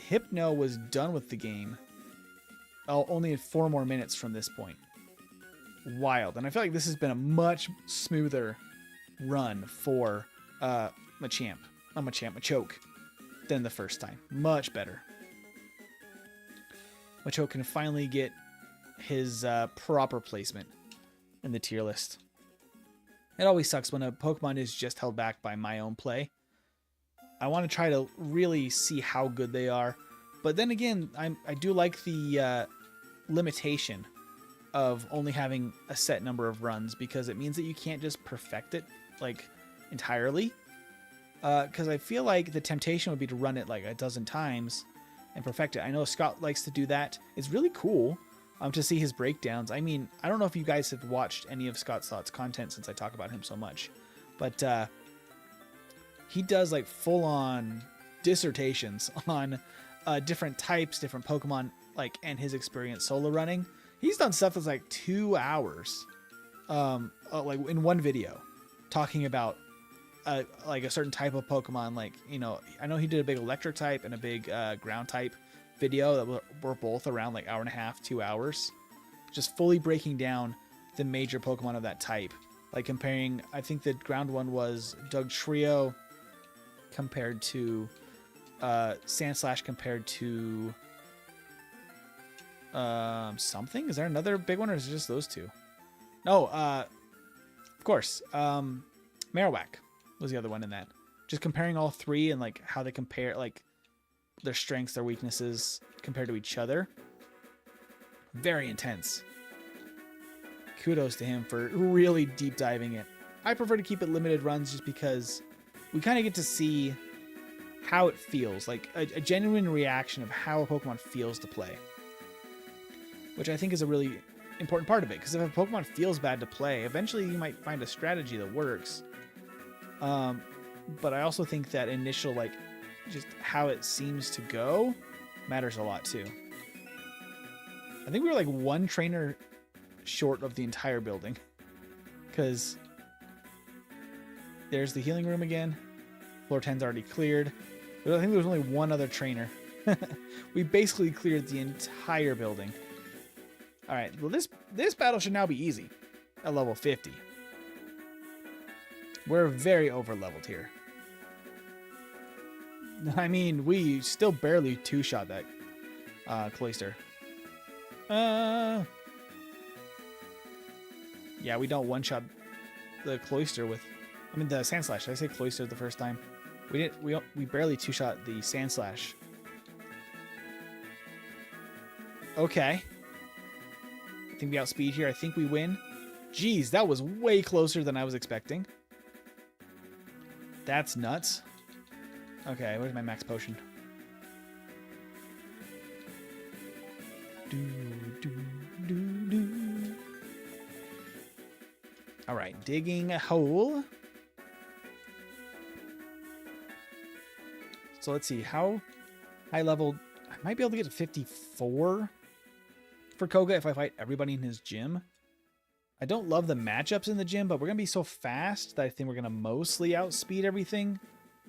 Hypno was done with the game. Only 4 more minutes from this point. Wild. And I feel like this has been a much smoother run for Machoke than the first time. Much better. Machoke can finally get his proper placement in the tier list. It always sucks when a Pokemon is just held back by my own play. I want to try to really see how good they are. But then again, I do like the limitation of only having a set number of runs, because it means that you can't just perfect it like entirely. Because I feel like the temptation would be to run it like a dozen times and perfect it. I know Scott likes to do that. It's really cool to see his breakdowns. I mean, I don't know if you guys have watched any of Scott Slott's content since I talk about him so much, but he does like full-on dissertations on different types, different Pokemon, like, and his experience solo running. He's done stuff that's like 2 hours, like in one video, talking about like a certain type of Pokemon. Like, you know, I know he did a big electric type and a big ground type video that were both around like 1.5 hours, 2 hours, just fully breaking down the major Pokemon of that type. Like comparing, I think the ground one was Dugtrio compared to Sandslash compared to something. Is there another big one, or is it just those two? No, of course. Marowak was the other one in that. Just comparing all three and like how they compare, like their strengths, their weaknesses compared to each other. Very intense. Kudos to him for really deep diving it. I prefer to keep it limited runs just because we kind of get to see how it feels, like a genuine reaction of how a Pokemon feels to play, which I think is a really important part of it. Because if a Pokemon feels bad to play, eventually you might find a strategy that works. But I also think that initial, like, just how it seems to go matters a lot too. I think we were like 1 trainer short of the entire building, because there's the healing room again. Floor 10's already cleared. But I think there was only 1 other trainer. We basically cleared the entire building. All right, well, this battle should now be easy at level 50. We're very over-leveled here. I mean, we still barely 2-shot that Cloyster. Yeah, we don't 1-shot the Cloyster with... I mean, the Sandslash. Did I say Cloyster the first time? We barely 2-shot the Sandslash. Okay. I think we outspeed here. I think we win. Jeez, that was way closer than I was expecting. That's nuts. Okay, where's my max potion? All right, digging a hole. So let's see, how high level... I might be able to get to 54 for Koga if I fight everybody in his gym. I don't love the matchups in the gym, but we're going to be so fast that I think we're going to mostly outspeed everything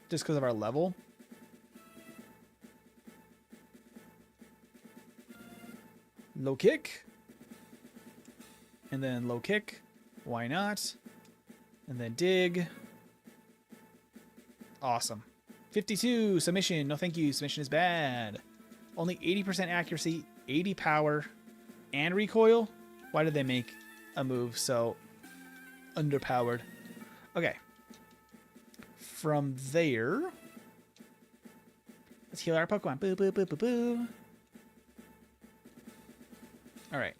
just because of our level. Low kick. And then low kick. Why not? And then dig. Awesome. 52, submission. No thank you, submission is bad. Only 80% accuracy, 80 power, and recoil? Why did they make a move so underpowered? Okay. From there, let's heal our Pokemon. Boo, boo, boo, boo, boo. Alright,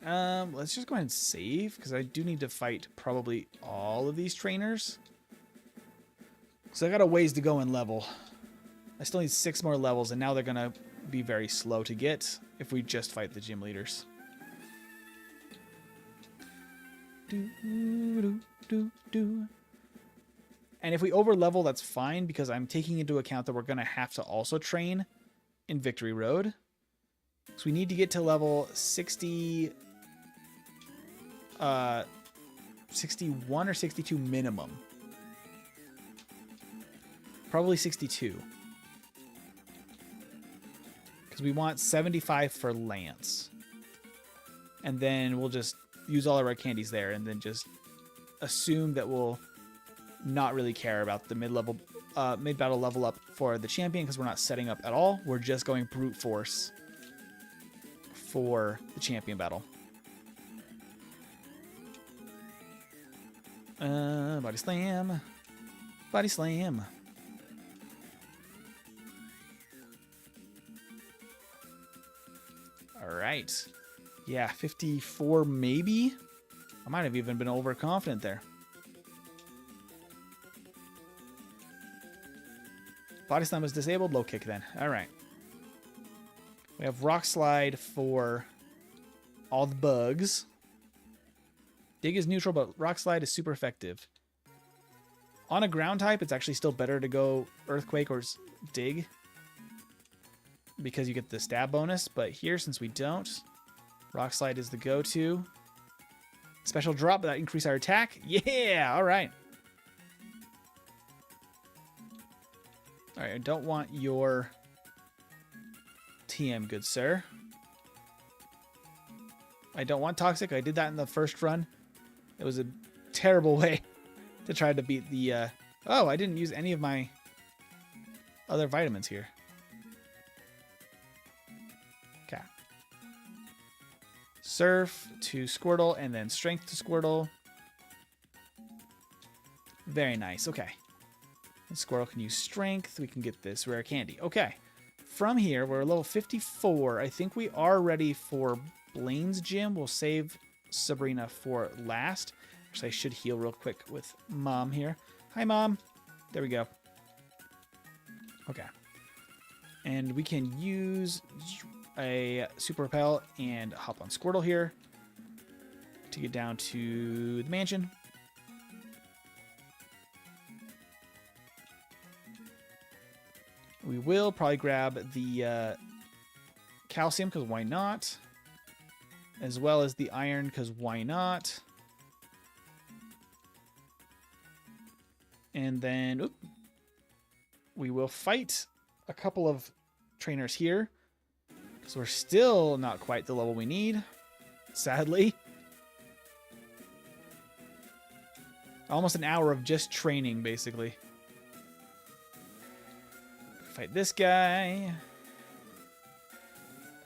let's just go ahead and save, because I do need to fight probably all of these trainers. So I got a ways to go in level. I still need 6 more levels, and now they're going to be very slow to get if we just fight the gym leaders. And if we over level, that's fine because I'm taking into account that we're going to have to also train in Victory Road. So we need to get to level 60, 61 or 62 minimum. Probably 62. Because we want 75 for Lance. And then we'll just use all of our candies there and then just assume that we'll not really care about the mid-battle level up for the champion because we're not setting up at all. We're just going brute force for the champion battle. Body slam. Body slam. All right. Yeah, 54 maybe? I might have even been overconfident there. Body slam is disabled. Low kick then. All right. We have rock slide for all the bugs. Dig is neutral, but rock slide is super effective. On a ground type, it's actually still better to go earthquake or dig because you get the stab bonus. But here, since we don't, rock slide is the go-to. Special drop, but that increase our attack. Yeah, all right. All right, I don't want your TM, good sir. I don't want toxic. I did that in the first run. It was a terrible way to try to beat the... Oh, I didn't use any of my other vitamins here. Okay. Surf to Squirtle, and then Strength to Squirtle. Very nice. Okay. And Squirtle can use Strength. We can get this rare candy. Okay. From here, we're level 54. I think we are ready for Blaine's gym. We'll save Sabrina for last. Actually, I should heal real quick with Mom here. Hi, Mom. There we go. Okay. And we can use a Super Repel and hop on Squirtle here to get down to the mansion. We will probably grab the calcium, because why not? As well as the iron, because why not? And then we will fight a couple of trainers here, because we're still not quite the level we need, sadly. Almost an hour of just training, basically. Fight this guy.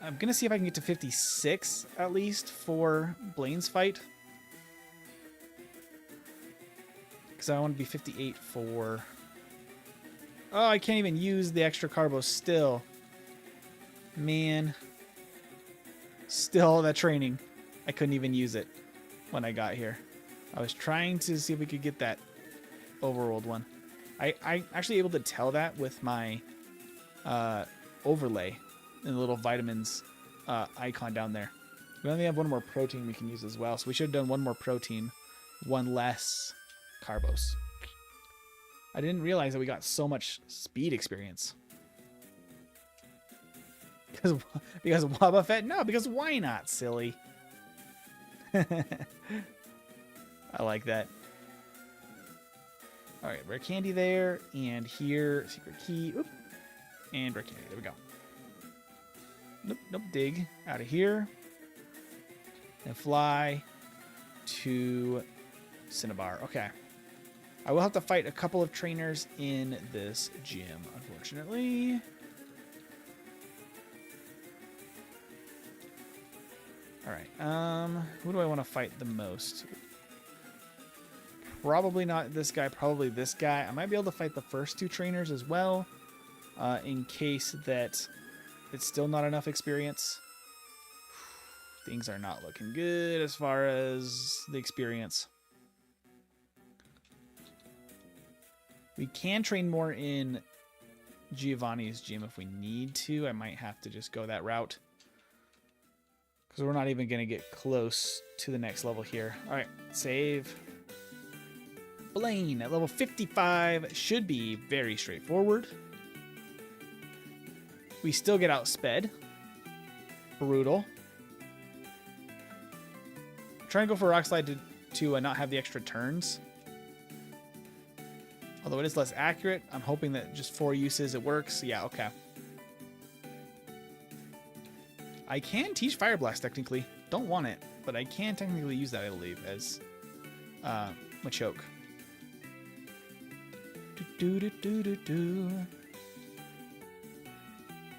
I'm going to see if I can get to 56 at least for Blaine's fight. Because I want to be 58 for... Oh, I can't even use the extra carbo still. Man. Still that training. I couldn't even use it when I got here. I was trying to see if we could get that overworld one. I actually able to tell that with my overlay and the little vitamins icon down there. We only have one more protein we can use as well, so we should have done one more protein, one less carbos. I didn't realize that we got so much speed experience. Because Wobba Fett? No, because why not, silly? I like that. All right, rare candy there, and here, secret key. Oop. And rare candy. There we go. Nope, nope. Dig out of here. And fly to Cinnabar. Okay. I will have to fight a couple of trainers in this gym, unfortunately. All right. Who do I want to fight the most? Probably not this guy. Probably this guy. I might be able to fight the first two trainers as well. In case that it's still not enough experience. Things are not looking good as far as the experience. We can train more in Giovanni's gym if we need to. I might have to just go that route. Because we're not even going to get close to the next level here. All right, save. Blaine at level 55 should be very straightforward. We still get outsped. Brutal. I'm trying to go for Rock Slide to not have the extra turns. Although it is less accurate, I'm hoping that just 4 uses it works. Yeah, okay. I can teach Fire Blast technically. Don't want it, but I can technically use that, I believe, as Machoke.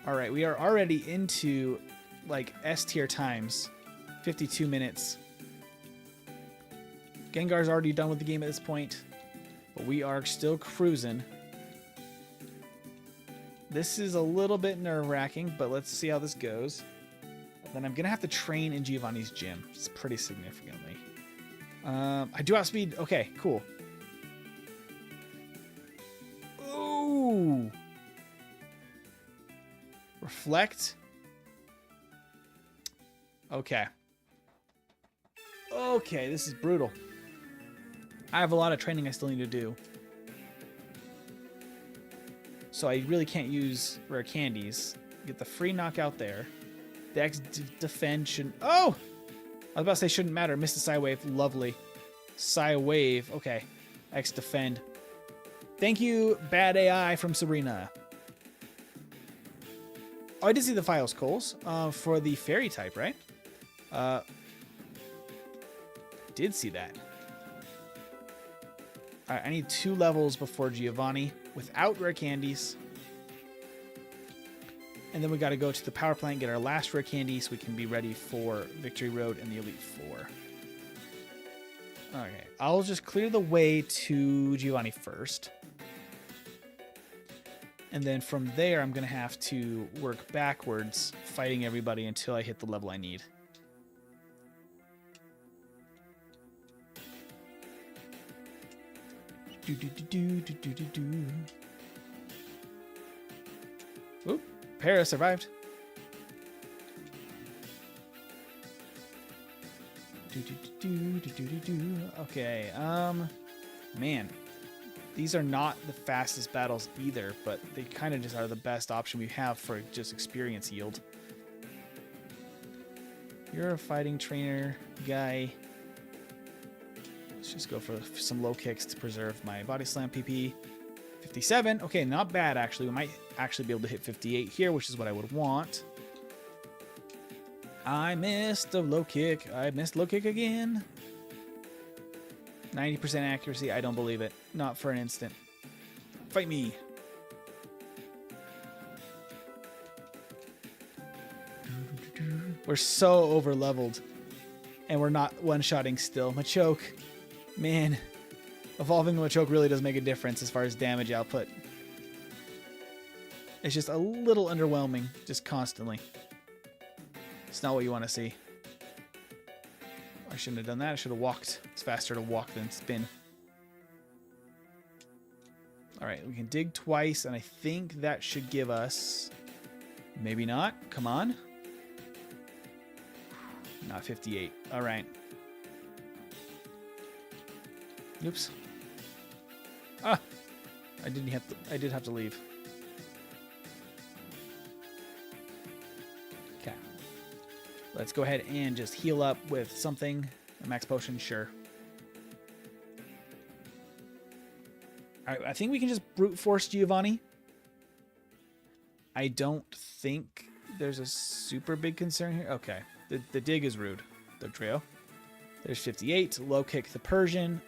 Alright, we are already into like S tier times. 52 minutes. Gengar's already done with the game at this point, but we are still cruising. This is a little bit nerve-wracking, but let's see how this goes. Then I'm going to have to train in Giovanni's gym. It's pretty significantly. I do outspeed. Okay, cool. Ooh. Reflect. Okay. Okay, this is brutal. I have a lot of training I still need to do. So I really can't use rare candies. Get the free knockout there. The X defend shouldn't... Oh! I was about to say shouldn't matter. Missed the Psy Wave. Lovely. Psy Wave. Okay. X defend. Thank you, bad AI from Sabrina. Oh, I did see the Files Coals for the Fairy type, right? Did see that. All right, I need 2 levels before Giovanni without rare candies. And then we got to go to the power plant, get our last rare candy so we can be ready for Victory Road and the Elite Four. Okay, I'll just clear the way to Giovanni first. And then from there, I'm going to have to work backwards, fighting everybody until I hit the level I need. Oop. Para survived. Okay, man. These are not the fastest battles either, but they kind of just are the best option we have for just experience yield. You're a fighting trainer guy. Let's just go for some low kicks to preserve my body slam PP. 57. Okay, not bad, actually. We might actually be able to hit 58 here, which is what I would want. I missed a low kick. I missed low kick again. 90% accuracy. I don't believe it. Not for an instant. Fight me. We're so over-leveled. And we're not one-shotting still. Machoke. Man. Evolving Machoke really does make a difference as far as damage output. It's just a little underwhelming, just constantly. It's not what you want to see. I shouldn't have done that. I should have walked. It's faster to walk than spin. Alright, we can dig twice, and I think that should give us... Maybe not. Come on. Not 58. Alright. Oops. Ah! I did have to leave. Okay. Let's go ahead and just heal up with something. A max potion, sure. Alright, I think we can just brute force Giovanni. I don't think there's a super big concern here. Okay. The dig is rude. The trio. There's 58. Low kick the Persian.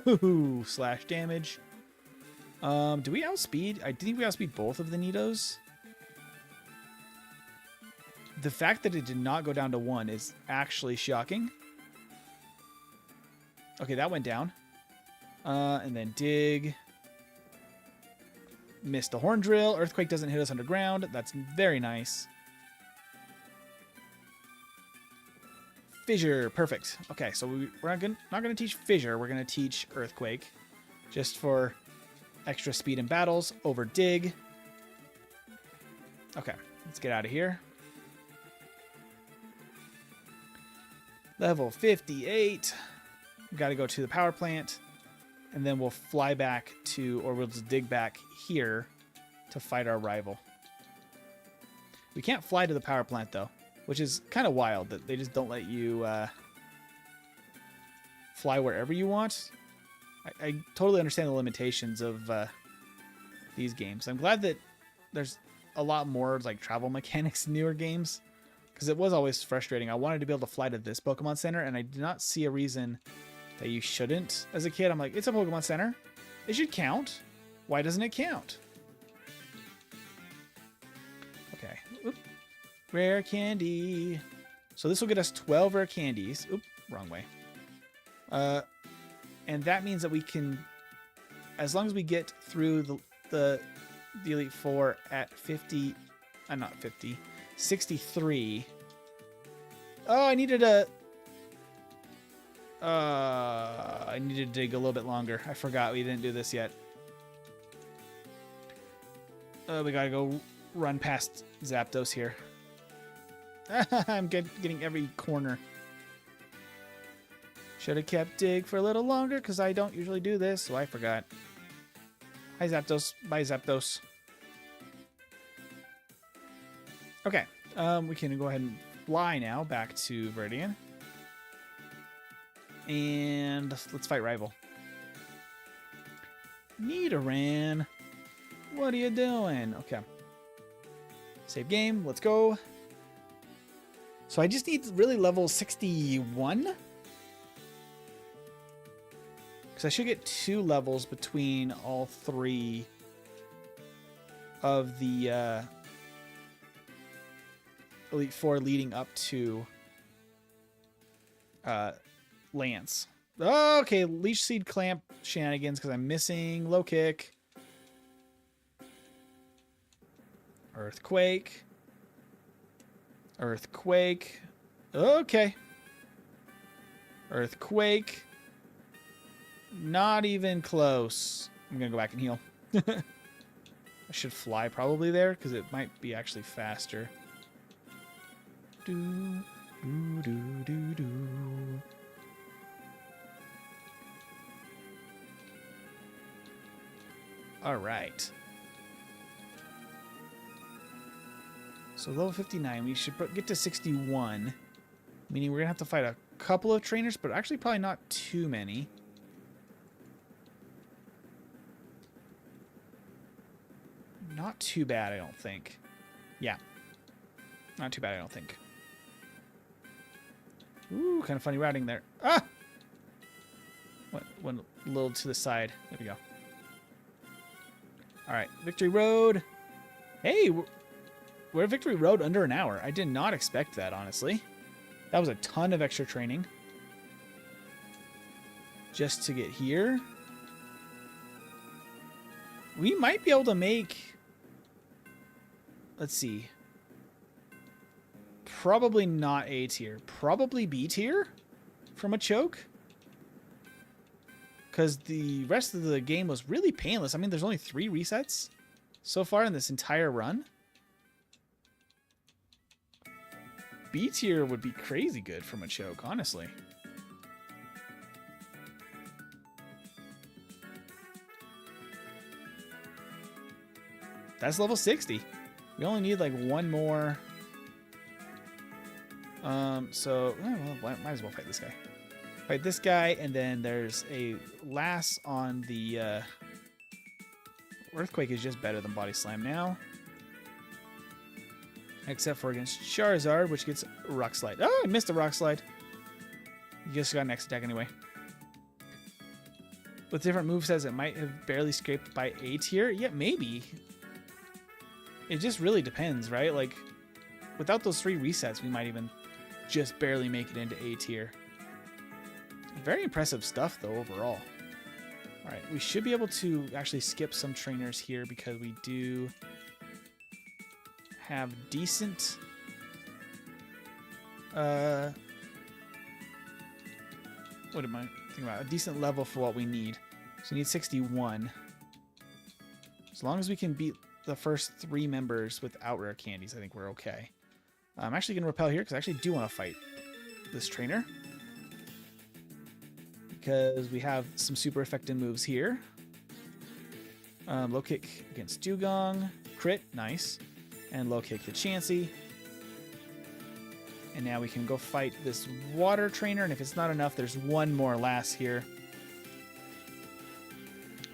Ooh, slash damage. Do we outspeed? I think we outspeed both of the Nidos. The fact that it did not go down to 1 is actually shocking. Okay, that went down. And then dig. Missed a horn drill. Earthquake doesn't hit us underground. That's very nice. Fissure, perfect. Okay, so we're not gonna teach Fissure. We're gonna teach Earthquake, just for extra speed in battles. Over dig. Okay, let's get out of here. Level 58. Got to go to the power plant. and then we'll fly back to, or we'll just dig back here to fight our rival. We can't fly to the power plant, though, which is kind of wild that they just don't let you fly wherever you want. I totally understand the limitations of these games. I'm glad that there's a lot more like travel mechanics in newer games, because it was always frustrating. I wanted to be able to fly to this Pokemon Center, and I did not see a reason that you shouldn't. As a kid, I'm like, it's a Pokemon Center. It should count. Why doesn't it count? Okay. Oop. Rare candy. So this will get us 12 rare candies. Oop, wrong way. And that means that we can, as long as we get through the Elite Four at 50, not 50, 63. Oh, I needed to dig a little bit longer. I forgot we didn't do this yet. We gotta go run past Zapdos here. I'm getting every corner. Should have kept dig for a little longer, because I don't usually do this, so I forgot. Hi, Zapdos. Bye, Zapdos. Okay, we can go ahead and fly now back to Viridian. And let's fight rival. Nidoran. What are you doing? Okay. Save game. Let's go. So I just need really level 61. Because I should get 2 levels between all 3 of the Elite Four leading up to Lance. Oh, okay, Leech Seed Clamp shenanigans because I'm missing Low Kick. Earthquake. Earthquake. Okay. Earthquake. Not even close. I'm going to go back and heal. I should fly probably there because it might be actually faster. Do, do, do, do, do. All right. So level 59, we should get to 61, meaning we're going to have to fight a couple of trainers, but actually probably not too many. Not too bad, I don't think. Yeah. Not too bad, I don't think. Ooh, kind of funny routing there. Ah! Went a little to the side. There we go. All right, Victory Road. Hey, we're at Victory Road under an hour. I did not expect that, honestly. That was a ton of extra training. Just to get here. We might be able to make... Let's see. Probably not A tier. Probably B tier from Machoke. Because the rest of the game was really painless. I mean, there's only 3 resets so far in this entire run. B tier would be crazy good for Machoke, honestly. That's level 60. We only need like 1 more. So, well, might as well fight this guy. Fight this guy, and then there's a Lass on the Earthquake is just better than Body Slam now. Except for against Charizard, which gets Rock Slide. Oh, I missed a Rock Slide. You just got an X attack anyway. With different movesets, it might have barely scraped by A tier. Yeah, maybe. It just really depends, right? Like, without those 3 resets, we might even just barely make it into A tier. Very impressive stuff, though, overall. All right, we should be able to actually skip some trainers here because we do have decent... what am I thinking about? A decent level for what we need. So we need 61. As long as we can beat the first 3 members without rare candies, I think we're okay. I'm actually going to repel here because I actually do want to fight this trainer. because we have some super effective moves here. Low kick against Dugong. Crit, nice. And low kick to Chansey. And now we can go fight this water trainer, and if it's not enough, there's one more last here.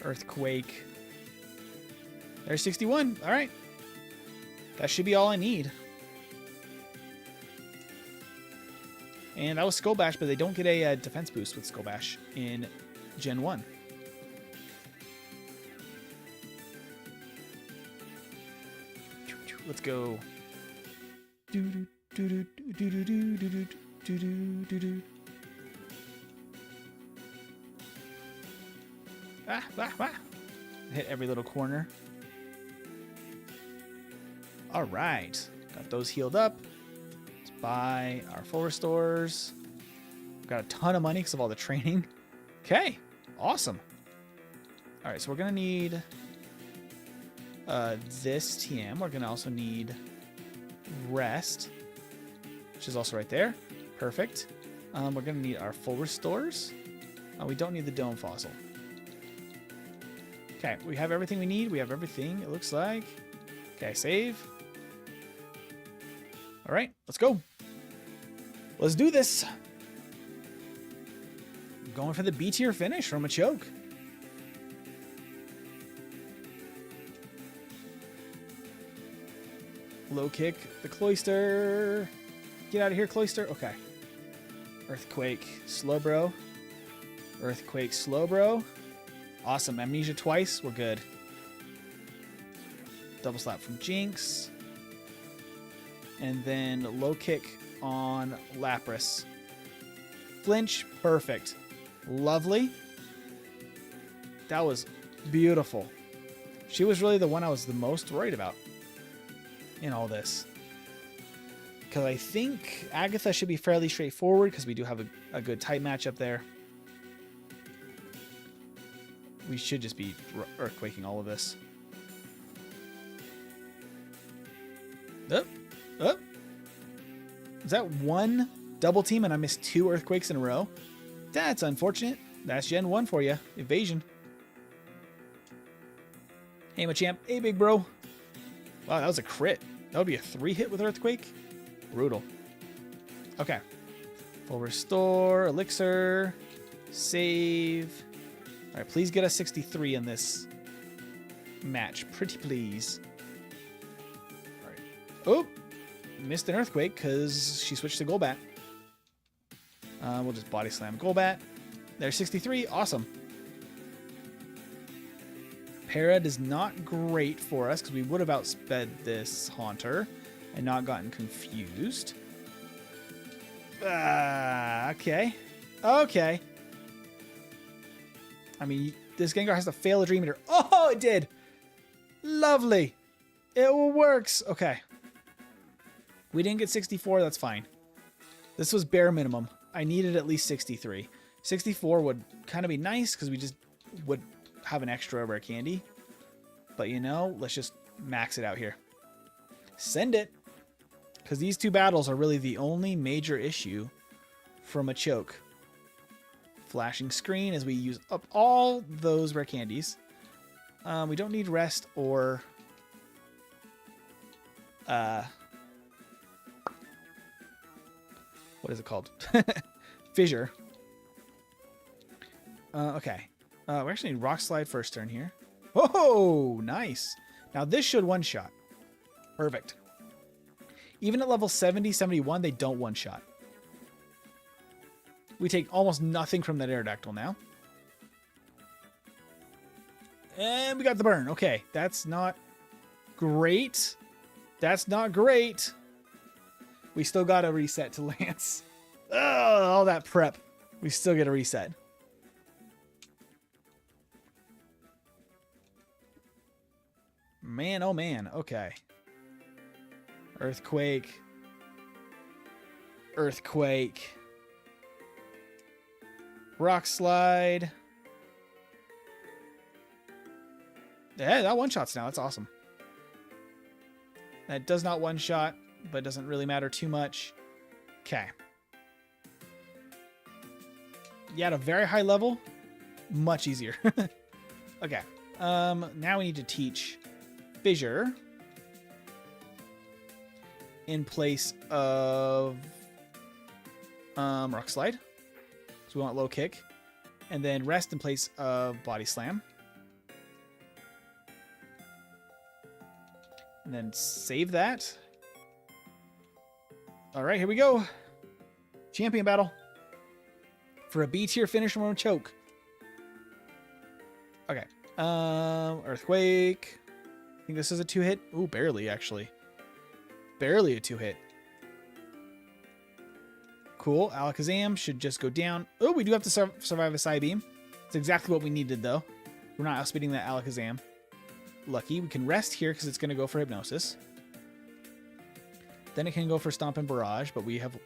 Earthquake. There's 61. All right. That should be all I need. And that was Skull Bash, but they don't get a defense boost with Skull Bash in Gen 1. Let's go. Hit every little corner. All right. Got those healed up. Let's buy our full restores. Got a ton of money because of all the training. Okay. Awesome. All right. So we're going to need this TM. We're going to also need rest, which is also right there. Perfect. We're going to need our full restores. We don't need the dome fossil. Okay, we have everything we need. We have everything, it looks like. Okay, save. All right, let's go. Let's do this. Going for the B tier finish from Machoke. Low kick the Cloyster. Get out of here, Cloyster. Okay. Earthquake, Slowbro. Earthquake, Slowbro. Awesome. Amnesia twice. We're good. Double slap from Jinx. And then low kick on Lapras. Flinch. Perfect. Lovely. That was beautiful. She was really the one I was the most worried about in all this. Because I think Agatha should be fairly straightforward because we do have a good type matchup there. We should just be earthquaking all of this. Up. Is that one double team and I missed 2 earthquakes in a row? That's unfortunate. That's Gen 1 for you. Evasion. Hey, Machamp. Hey, big bro. Wow, that was a crit. That would be a 3 hit with earthquake. Brutal. Okay. Full restore. Elixir. Save. All right, please get a 63 in this match. Pretty please. All right. Oh, missed an earthquake because she switched to Golbat. We'll just body slam Golbat. There's 63. Awesome. Para is not great for us because we would have outsped this Haunter and not gotten confused. Okay. Okay. I mean, this Gengar has to fail a Dream Eater. Oh, it did. Lovely. It works. Okay. We didn't get 64. That's fine. This was bare minimum. I needed at least 63. 64 would kind of be nice because we just would have an extra rare candy. But, you know, let's just max it out here. Send it. Because these 2 battles are really the only major issue from Machoke. Flashing screen as we use up all those rare candies. We don't need rest or what is it called? Fissure. Okay. We actually need Rock Slide first turn here. Whoa, nice. Now this should one-shot. Perfect. Even at level 70, 71, they don't one-shot. We take almost nothing from that Aerodactyl now. And we got the burn. Okay, that's not great. That's not great. We still got to reset to Lance. Ugh, all that prep. We still get a reset. Man, oh man. Okay. Earthquake. Earthquake. Rock Slide. Yeah, that one-shots now. That's awesome. That does not one-shot, but doesn't really matter too much. Okay. Yeah, at a very high level, much easier. Okay. Now we need to teach Fissure in place of Rock Slide. So we want Low Kick. And then Rest in place of Body Slam. And then save that. All right, here we go. Champion battle. For a B tier finish from Machoke. Okay. Earthquake. I think this is a 2-hit. Ooh, barely, actually. Barely a 2-hit. Cool. Alakazam should just go down. Oh, we do have to survive a Psybeam. It's exactly what we needed, though. We're not outspeeding that Alakazam. Lucky. We can rest here because it's going to go for Hypnosis. Then it can go for Stomp and Barrage, but we have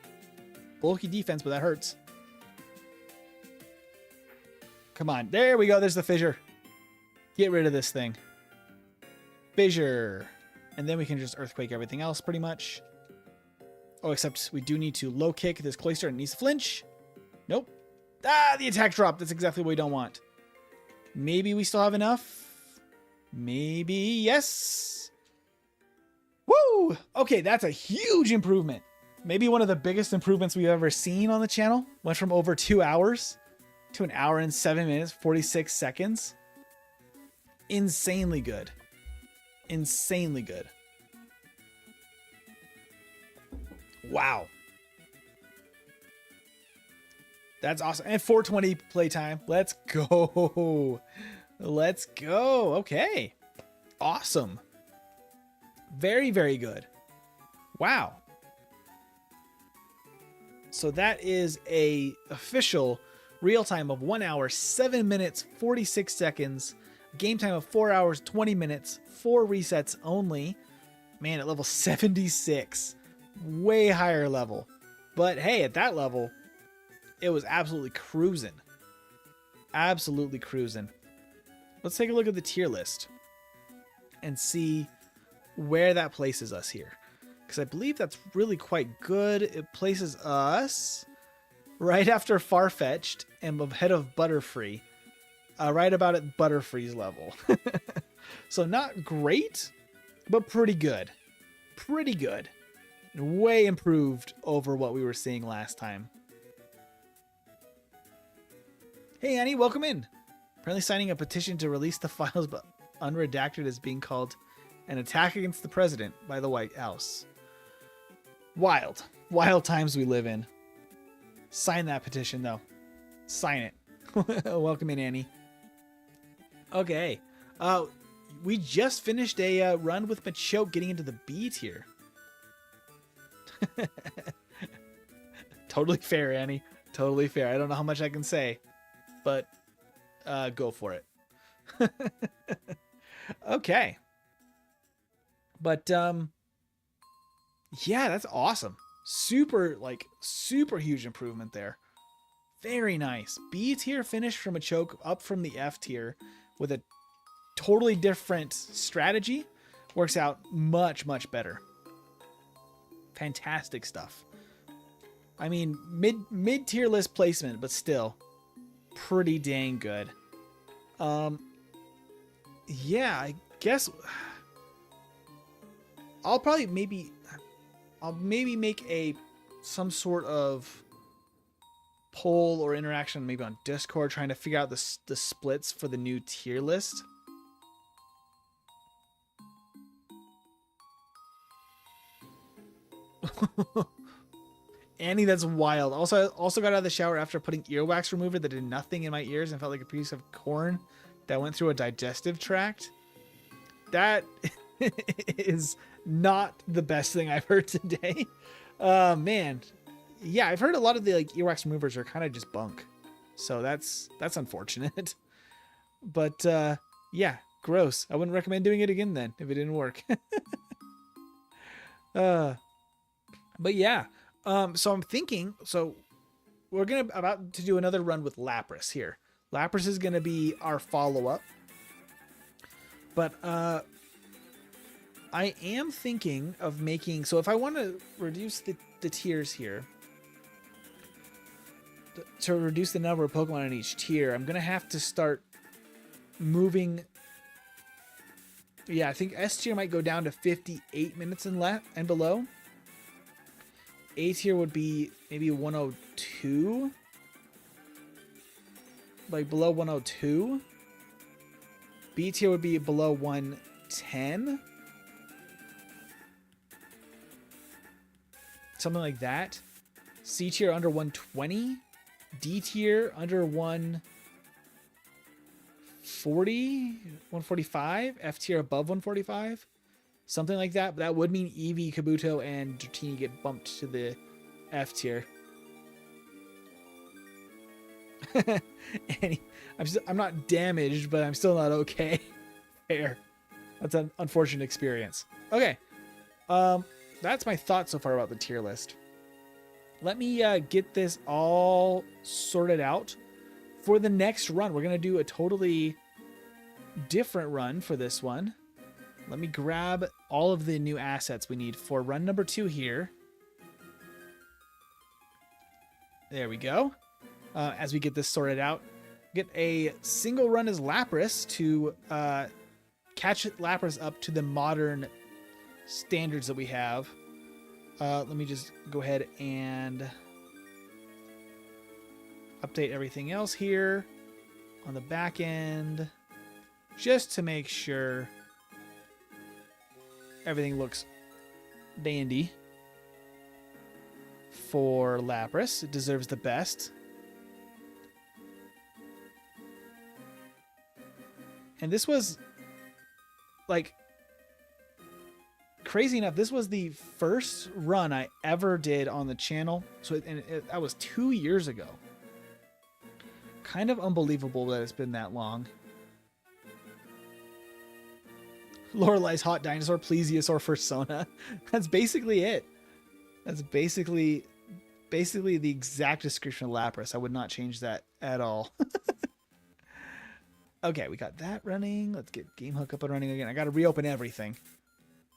bulky defense, but that hurts. Come on. There we go. There's the Fissure. Get rid of this thing. Fissure. And then we can just Earthquake everything else pretty much. Oh, except we do need to Low Kick this Cloyster and it needs to flinch. Nope. Ah, the attack drop. That's exactly what we don't want. Maybe we still have enough. Maybe yes. Woo! Okay, that's a huge improvement. Maybe one of the biggest improvements we've ever seen on the channel. Went from over 2 hours to 1 hour and 7 minutes, 46 seconds. Insanely good. Insanely good. Wow. That's awesome. And 420 playtime. Let's go. Let's go. Okay. Awesome. Very, very good. Wow. So that is a official real time of 1 hour, 7 minutes, 46 seconds. Game time of 4 hours, 20 minutes. 4 resets only. Man, at level 76. Way higher level. But hey, at that level, it was absolutely cruising. Absolutely cruising. Let's take a look at the tier list and see where that places us here. Because I believe that's really quite good. It places us right after Farfetch'd and ahead of Butterfree. Right about at Butterfree's level. So not great, but pretty good. Pretty good. Way improved over what we were seeing last time. Hey Annie, welcome in. Apparently signing a petition to release the files but unredacted is being called an attack against the president by the White House. Wild. Wild times we live in. Sign that petition though. Sign it. Welcome in, Annie. Okay. We just finished a run with Machoke getting into the B tier. Totally fair, Annie. Totally fair. I don't know how much I can say, but go for it. Okay. But yeah, that's awesome. Super huge improvement there. Very nice. B tier finish from Machoke up from the F tier with a totally different strategy. Works out much, much better. Fantastic stuff. I mean, mid tier list placement, but still pretty dang good. Yeah, I guess I'll maybe make some sort of poll or interaction maybe on Discord trying to figure out the splits for the new tier list. Annie, that's wild. I also got out of the shower after putting earwax remover that did nothing in my ears and felt like a piece of corn that went through a digestive tract. That is not the best thing I've heard today. Man. Yeah, I've heard a lot of the earwax removers are kind of just bunk. So that's unfortunate. But yeah, gross. I wouldn't recommend doing it again then if it didn't work. But yeah. So I'm thinking, we're about to do another run with Lapras here. Lapras is gonna be our follow-up. But I am thinking of making, so if I want to reduce the tiers here, to reduce the number of Pokemon in each tier, I'm going to have to start moving. Yeah, I think S tier might go down to 58 minutes and below. A tier would be maybe 102. Like below 102. B tier would be below 110. Something like that. C tier under 120. D tier under 140, 145. F tier above 145. Something like that. But that would mean Eevee, Kabuto, and Dratini get bumped to the F tier. I'm not damaged, but I'm still not okay. Fair. That's an unfortunate experience. Okay. That's my thoughts so far about the tier list. Let me get this all sorted out. For the next run, we're going to do a totally different run for this one. Let me grab all of the new assets we need for run number 2 here. There we go. As we get this sorted out, get a single run as Lapras to catch Lapras up to the modern standards that we have. Let me just go ahead and update everything else here on the back end, just to make sure everything looks dandy for Lapras. It deserves the best. And this was, like, crazy enough, this was the first run I ever did on the channel. So that was 2 years ago. Kind of unbelievable that it's been that long. Lorelei's hot dinosaur, plesiosaur persona. That's basically it. That's basically the exact description of Lapras. I would not change that at all. Okay, we got that running. Let's get GameHook up and running again. I got to reopen everything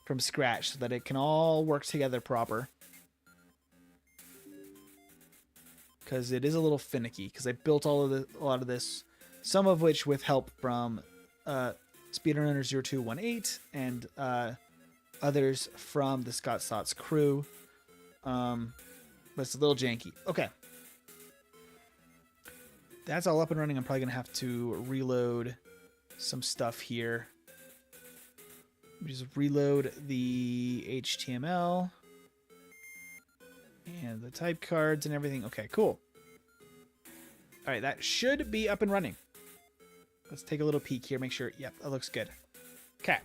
from scratch so that it can all work together proper. Because it is a little finicky. Because I built a lot of this, some of which with help from Speedrunner0218 and others from the Scott Stotts crew. But it's a little janky. Okay. That's all up and running. I'm probably going to have to reload some stuff here. Just reload the HTML and the type cards and everything. Okay, cool. All right, that should be up and running. Let's take a little peek here. Make sure. Yep, that looks good. Okay.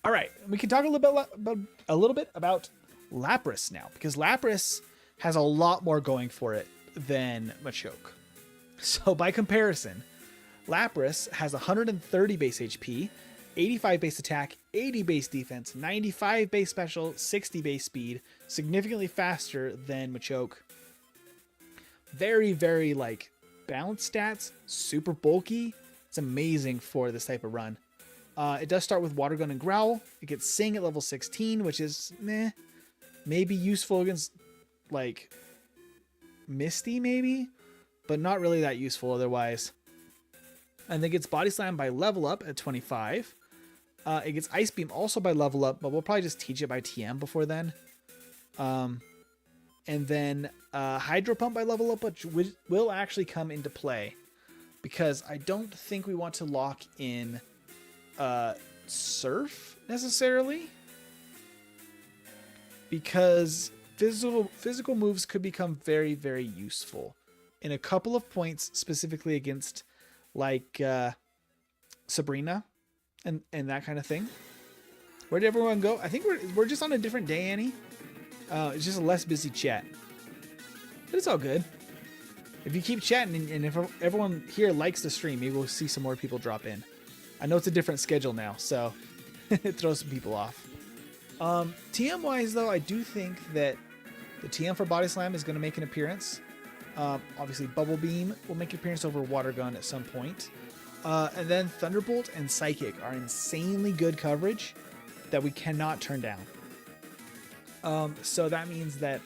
All right, we can talk a little bit about Lapras now, because Lapras has a lot more going for it than Machoke. So by comparison, Lapras has 130 base HP, 85 base attack, 80 base defense, 95 base special, 60 base speed, significantly faster than Machoke. Very, very like balanced stats, super bulky. It's amazing for this type of run. It does start with Water Gun and Growl. It gets Sing at level 16, which is maybe useful against like Misty maybe, but not really that useful otherwise. And then gets Body Slam by level up at 25. It gets Ice Beam also by level up, but we'll probably just teach it by TM before then. And then Hydro Pump by level up, which will actually come into play, because I don't think we want to lock in Surf necessarily, because physical moves could become very, very useful in a couple of points, specifically against like Sabrina and that kind of thing. Where did everyone go? I think we're just on a different day, Annie. It's just a less busy chat, but it's all good. If you keep chatting and if everyone here likes the stream, maybe we'll see some more people drop in. I know it's a different schedule now, so it throws some people off. TM wise though, I do think that the TM for Body Slam is going to make an appearance. Obviously Bubble Beam will make an appearance over Water Gun at some point. And then Thunderbolt and Psychic are insanely good coverage that we cannot turn down. So that means that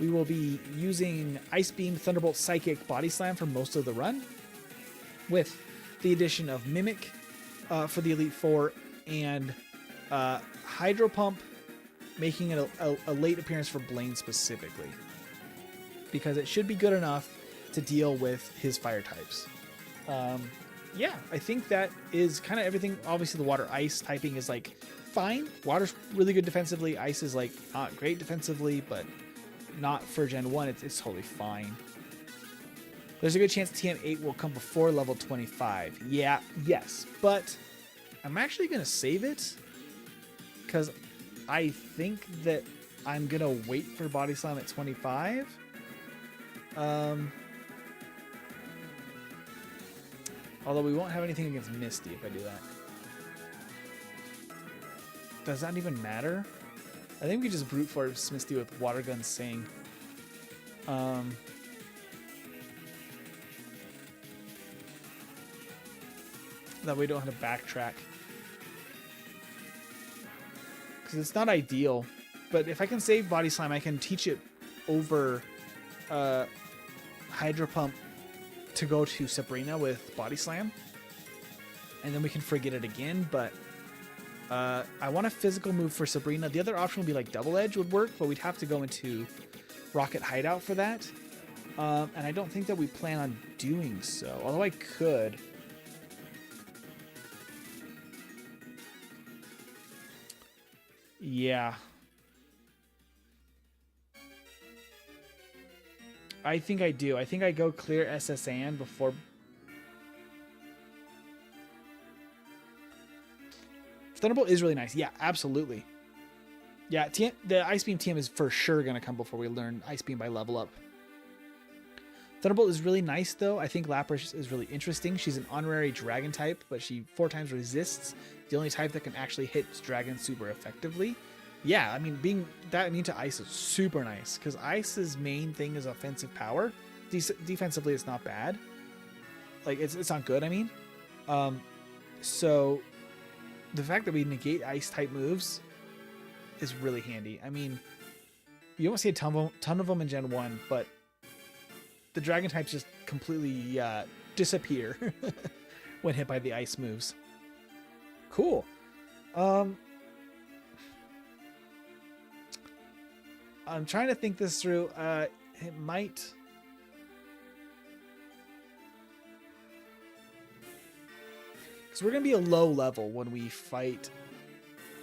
We will be using Ice Beam, Thunderbolt, Psychic, Body Slam for most of the run, with the addition of Mimic for the Elite Four, and Hydro Pump making it a late appearance for Blaine specifically, because it should be good enough to deal with his fire types. Yeah, I think that is kind of everything. Obviously, the water ice typing is like fine. Water's really good defensively. Ice is like not great defensively, but not for Gen 1. It's totally fine. There's a good chance TM8 will come before level 25. Yeah, yes, but I'm actually going to save it because I think that I'm going to wait for Body Slam at 25. Although we won't have anything against Misty if I do that. Does that even matter? I think we just brute force Misty with Water Gun Sing. That way we don't have to backtrack. Because it's not ideal. But if I can save Body Slam, I can teach it over Hydro Pump to go to Sabrina with Body Slam. And then we can forget it again, but I want a physical move for Sabrina. The other option would be like Double Edge would work, but we'd have to go into Rocket Hideout for that. And I don't think that we plan on doing so, although I could. Yeah. I think I do. I think I go clear SSN before... Thunderbolt is really nice. Yeah, absolutely. Yeah, the Ice Beam TM is for sure going to come before we learn Ice Beam by level up. Thunderbolt is really nice, though. I think Lapras is really interesting. She's an honorary dragon type, but she 4 times resists. The only type that can actually hit dragon super effectively. Yeah, I mean, being that immune to ice is super nice, because ice's main thing is offensive power. Defensively, it's not bad. Like, it's not good, I mean. So, the fact that we negate ice-type moves is really handy. I mean, you don't see a ton of them in Gen 1, but the dragon types just completely disappear when hit by the ice moves. Cool. I'm trying to think this through. It might... Because we're going to be a low level when we fight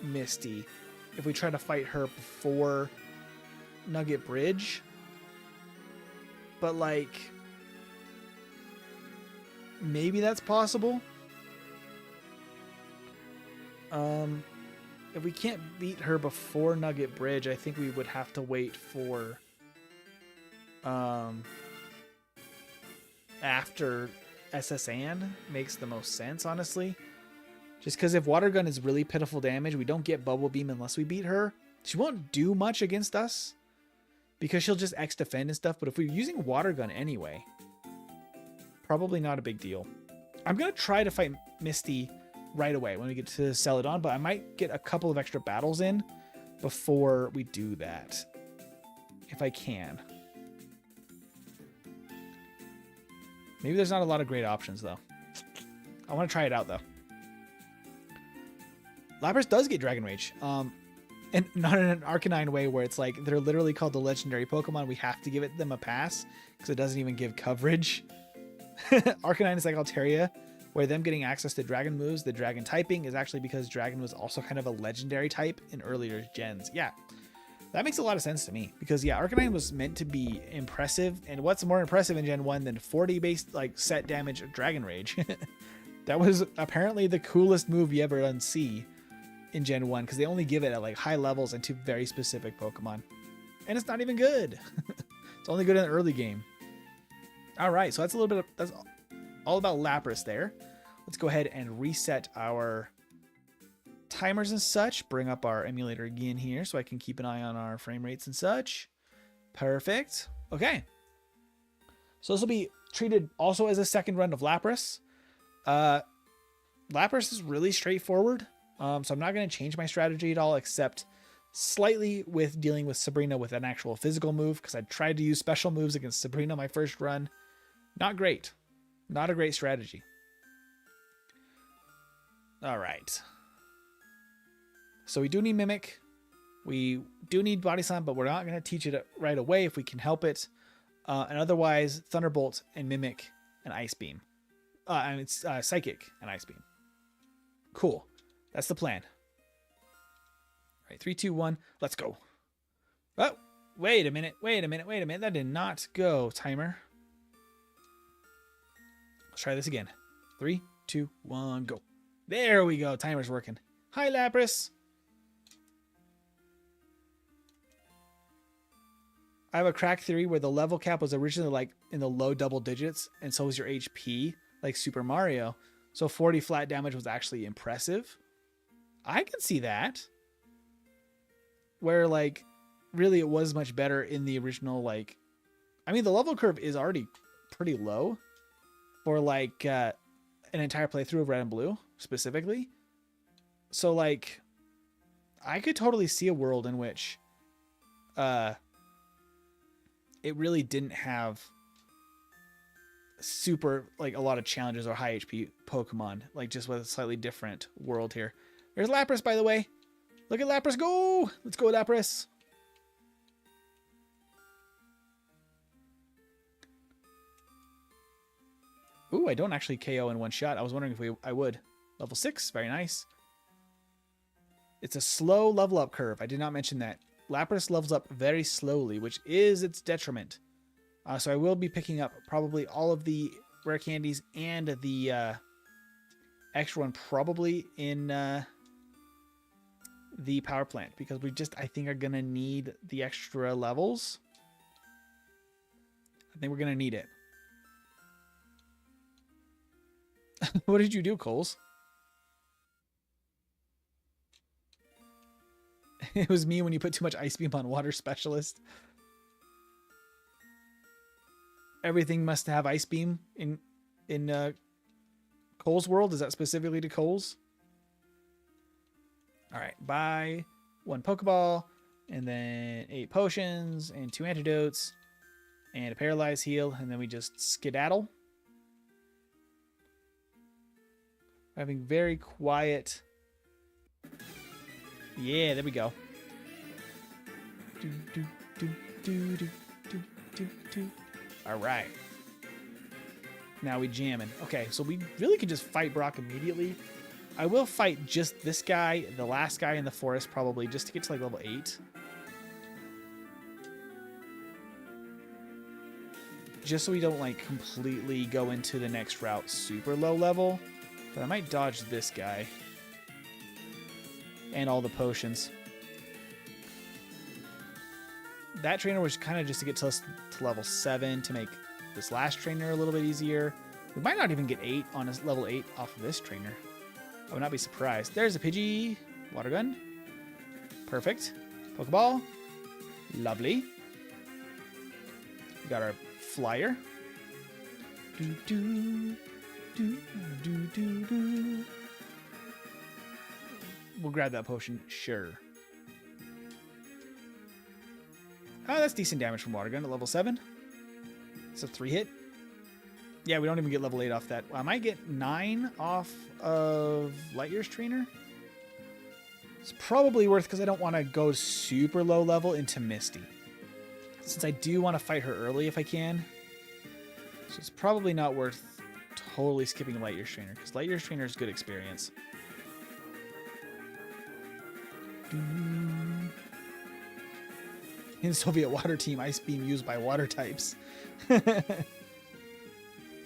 Misty. If we try to fight her before Nugget Bridge. But, like... maybe that's possible. If we can't beat her before Nugget Bridge, I think we would have to wait for after SSN makes the most sense, honestly. Just because if Water Gun is really pitiful damage, we don't get Bubble Beam unless we beat her. She won't do much against us because she'll just X defend and stuff. But if we're using Water Gun anyway, probably not a big deal. I'm going to try to fight Misty right away when we get to Celadon, but I might get a couple of extra battles in before we do that, if I can. Maybe there's not a lot of great options, though. I want to try it out, though. Lapras does get Dragon Rage, and not in an Arcanine way where it's like they're literally called the legendary Pokemon. We have to give them a pass because it doesn't even give coverage. Arcanine is like Altaria, where them getting access to dragon moves, the dragon typing, is actually because dragon was also kind of a legendary type in earlier gens. Yeah, that makes a lot of sense to me because, yeah, Arcanine was meant to be impressive. And what's more impressive in Gen 1 than 40 based like set damage of Dragon Rage? That was apparently the coolest move you ever see in Gen 1 because they only give it at like high levels and to very specific Pokemon. And it's not even good. It's only good in the early game. All right, so that's a little bit of... that's all about Lapras there. Let's go ahead and reset our timers and such. Bring up our emulator again here so I can keep an eye on our frame rates and such. Perfect. Okay. So this will be treated also as a second run of Lapras. Lapras is really straightforward. So I'm not going to change my strategy at all, except slightly with dealing with Sabrina with an actual physical move, because I tried to use special moves against Sabrina my first run. Not great. Not a great strategy. All right. So we do need Mimic. We do need Body Slam, but we're not going to teach it right away if we can help it. And otherwise, Thunderbolt and Mimic and Ice Beam. And it's Psychic and Ice Beam. Cool. That's the plan. All right, 3, 2, 1. Let's go. Oh, wait a minute. Wait a minute. Wait a minute. That did not go, timer. Let's try this again. 3, 2, 1, go. There we go. Timer's working. Hi, Lapras. I have a crack theory where the level cap was originally like in the low double digits, and so was your HP, like Super Mario. So 40 flat damage was actually impressive. I can see that. Where like really it was much better in the original, like, I mean, the level curve is already pretty low for like an entire playthrough of Red and Blue specifically. So like I could totally see a world in which it really didn't have super, like, a lot of challenges or high HP Pokemon, like just with a slightly different world here. There's Lapras, by the way. Look at Lapras go! Let's go, Lapras. Ooh, I don't actually KO in one shot. I was wondering if I would. Level 6, very nice. It's a slow level up curve. I did not mention that. Lapras levels up very slowly, which is its detriment. So I will be picking up probably all of the rare candies and the extra one probably in the power plant, because we just, I think, are going to need the extra levels. I think we're going to need it. What did you do, Coles? It was me when you put too much Ice Beam on Water Specialist. Everything must have Ice Beam in Cole's world. Is that specifically to Cole's? All right, buy 1 Pokeball, and then 8 potions, and 2 antidotes, and a paralyze heal, and then we just skedaddle. Having very quiet. Yeah, there we go. All right. Now we jamming. Okay, so we really could just fight Brock immediately. I will fight just this guy, the last guy in the forest, probably, just to get to like level 8. Just so we don't like completely go into the next route super low level. But I might dodge this guy. And all the potions. That trainer was kind of just to get to us to level 7 to make this last trainer a little bit easier. We might not even get 8 on a level 8 off of this trainer. I would not be surprised. There's a Pidgey. Water gun. Perfect. Pokeball. Lovely. We got our flyer. Do, do, do, do, do, do. We'll grab that potion, sure. Oh, that's decent damage from Water Gun at level 7. It's a 3-hit. Yeah, we don't even get level 8 off that. I might get 9 off of Lightyear's trainer. It's probably worth, because I don't want to go super low level into Misty. Since I do want to fight her early if I can. So it's probably not worth totally skipping Lightyear's trainer, because Lightyear's trainer is good experience. In Soviet water team, Ice Beam used by water types.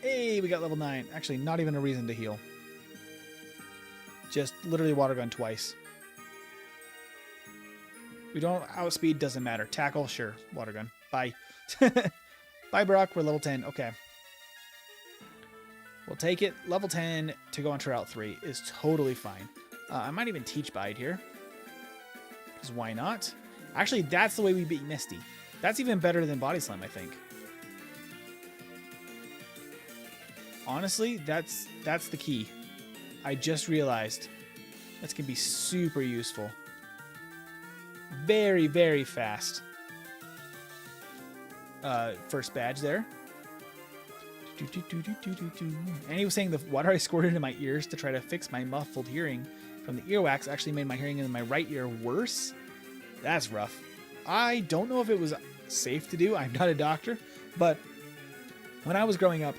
Hey, we got level 9. Actually, not even a reason to heal. Just literally Water Gun twice. We don't outspeed, doesn't matter. Tackle, sure. Water Gun. Bye. Bye, Brock. We're level 10. Okay. We'll take it. Level 10 to go on to Route 3 is totally fine. I might even teach Bide here. Because why not? Actually, that's the way we beat Misty. That's even better than Body Slam, I think. Honestly, that's the key. I just realized that's going to be super useful. Very, very fast. First badge there. And he was saying the water I squirted into my ears to try to fix my muffled hearing from the earwax actually made my hearing in my right ear worse. That's rough. I don't know if it was safe to do. I'm not a doctor, but when I was growing up,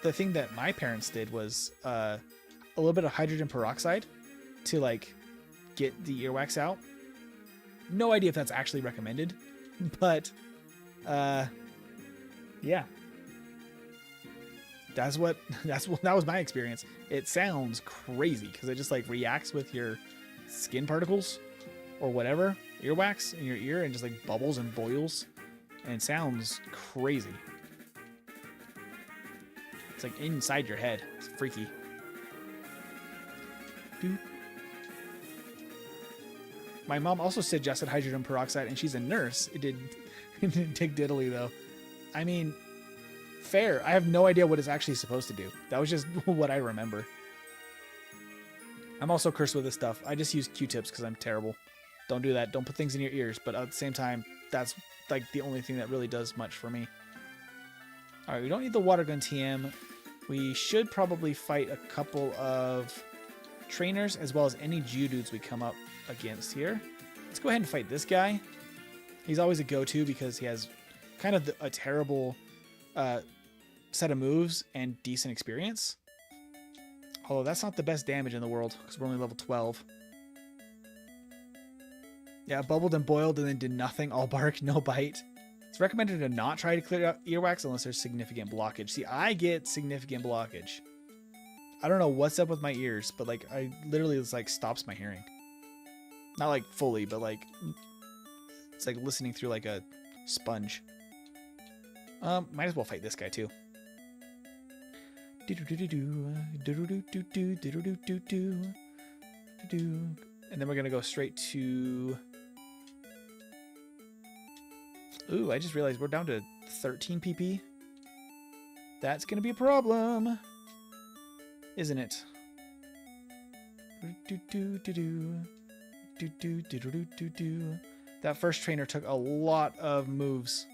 the thing that my parents did was a little bit of hydrogen peroxide to like get the earwax out. No idea if that's actually recommended, but yeah. That was my experience. It sounds crazy because it just like reacts with your skin particles or whatever, earwax in your ear, and just like bubbles and boils, and it sounds crazy. It's like inside your head. It's freaky. Dude. My mom also suggested hydrogen peroxide, and she's a nurse. It didn't take diddly though. I mean, fair. I have no idea what it's actually supposed to do. That was just what I remember. I'm also cursed with this stuff. I just use Q-tips because I'm terrible. Don't do that. Don't put things in your ears. But at the same time, that's like the only thing that really does much for me. All right, we don't need the water gun TM. We should probably fight a couple of trainers as well as any Geodudes we come up against here. Let's go ahead and fight this guy. He's always a go-to because he has kind of a terrible set of moves and decent experience. Although that's not the best damage in the world because we're only level 12. Yeah, bubbled and boiled and then did nothing. All bark, no bite. It's recommended to not try to clear out earwax unless there's significant blockage. See, I get significant blockage. I don't know what's up with my ears, but like I literally it's like stops my hearing. Not like fully, but like it's like listening through like a sponge. Might as well fight this guy too. And then we're gonna go straight to. Ooh, I just realized we're down to 13 PP. That's gonna be a problem, isn't it? That first trainer took a lot of moves.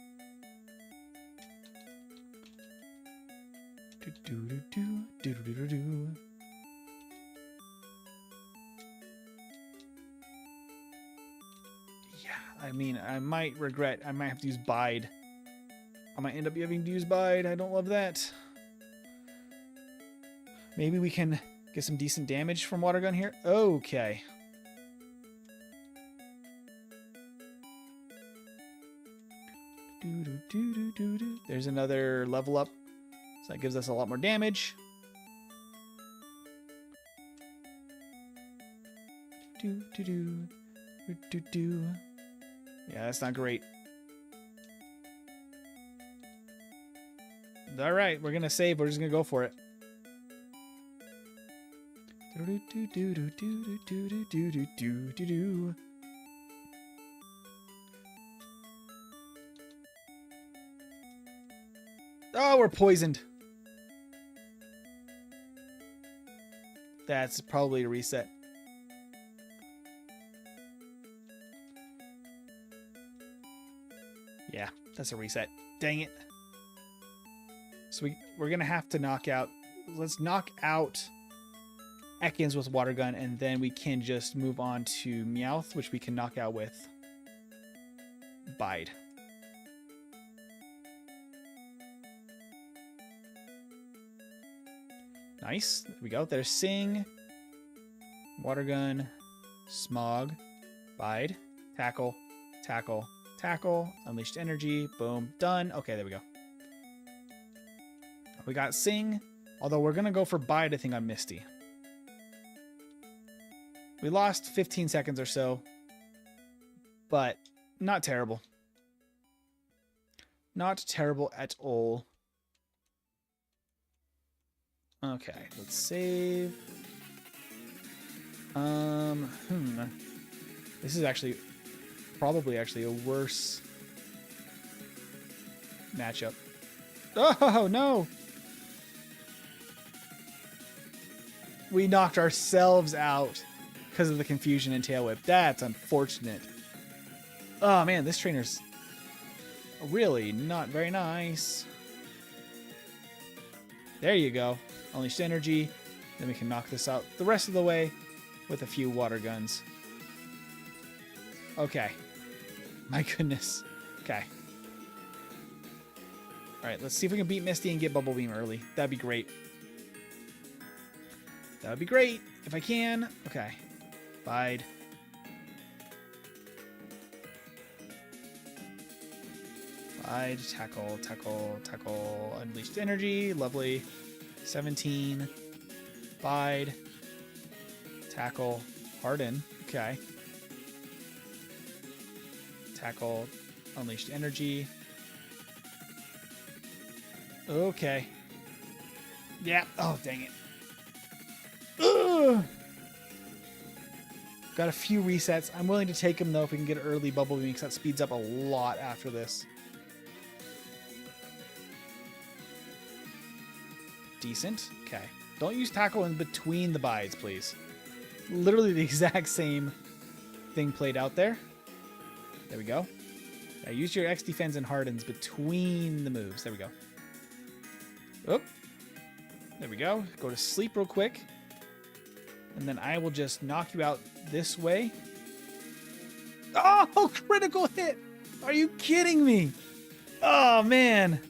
Yeah, I mean, I might have to use Bide. I might end up having to use Bide. I don't love that. Maybe we can get some decent damage from Water Gun here. Okay. There's another level up. So that gives us a lot more damage. Yeah, that's not great. All right, we're gonna save. We're just gonna go for it. Oh, we're poisoned. That's probably a reset. Yeah, that's a reset. Dang it. So we're gonna have to knock out. Let's knock out Ekans with Water Gun, and then we can just move on to Meowth, which we can knock out with Bide. Nice. There we go. There's Sing, Water Gun, Smog, Bide, Tackle, Tackle, Tackle, Unleashed Energy, boom, done. Okay, there we go. We got Sing, although we're going to go for Bide, I think, on Misty. We lost 15 seconds or so, but not terrible. Not terrible at all. Okay, let's save. This is actually probably a worse matchup. Oh no! We knocked ourselves out because of the confusion in Tail Whip. That's unfortunate. Oh man, this trainer's really not very nice. There you go. Unleashed energy. Then we can knock this out the rest of the way with a few water guns. Okay. My goodness. Okay. Alright, let's see if we can beat Misty and get Bubble Beam early. That'd be great. That would be great if I can. Okay. Bide. Bide. Tackle. Tackle. Tackle. Unleashed energy. Lovely. 17. Bide. Tackle. Harden. Okay. Tackle. Unleashed energy. Okay. Yeah. Oh, dang it. Ugh. Got a few resets. I'm willing to take them, though, if we can get early Bubble Beam, because that speeds up a lot after this. Decent. Okay. Don't use Tackle in between the bides, please. Literally the exact same thing played out there. There we go. Yeah, use your X defense and hardens between the moves. There we go. Oop. There we go. Go to sleep real quick. And then I will just knock you out this way. Oh, critical hit! Are you kidding me? Oh, man.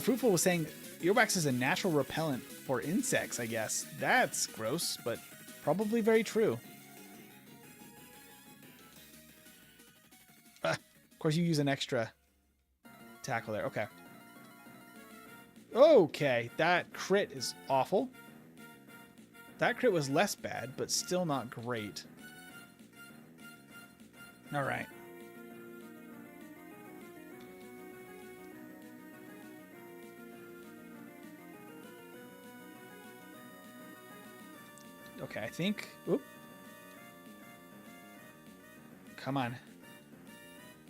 Fruitful was saying earwax is a natural repellent for insects, I guess. That's gross, but probably very true. Of course, you use an extra tackle there. Okay. Okay, that crit is awful. That crit was less bad, but still not great. All right. Okay, I think... Oop. Come on.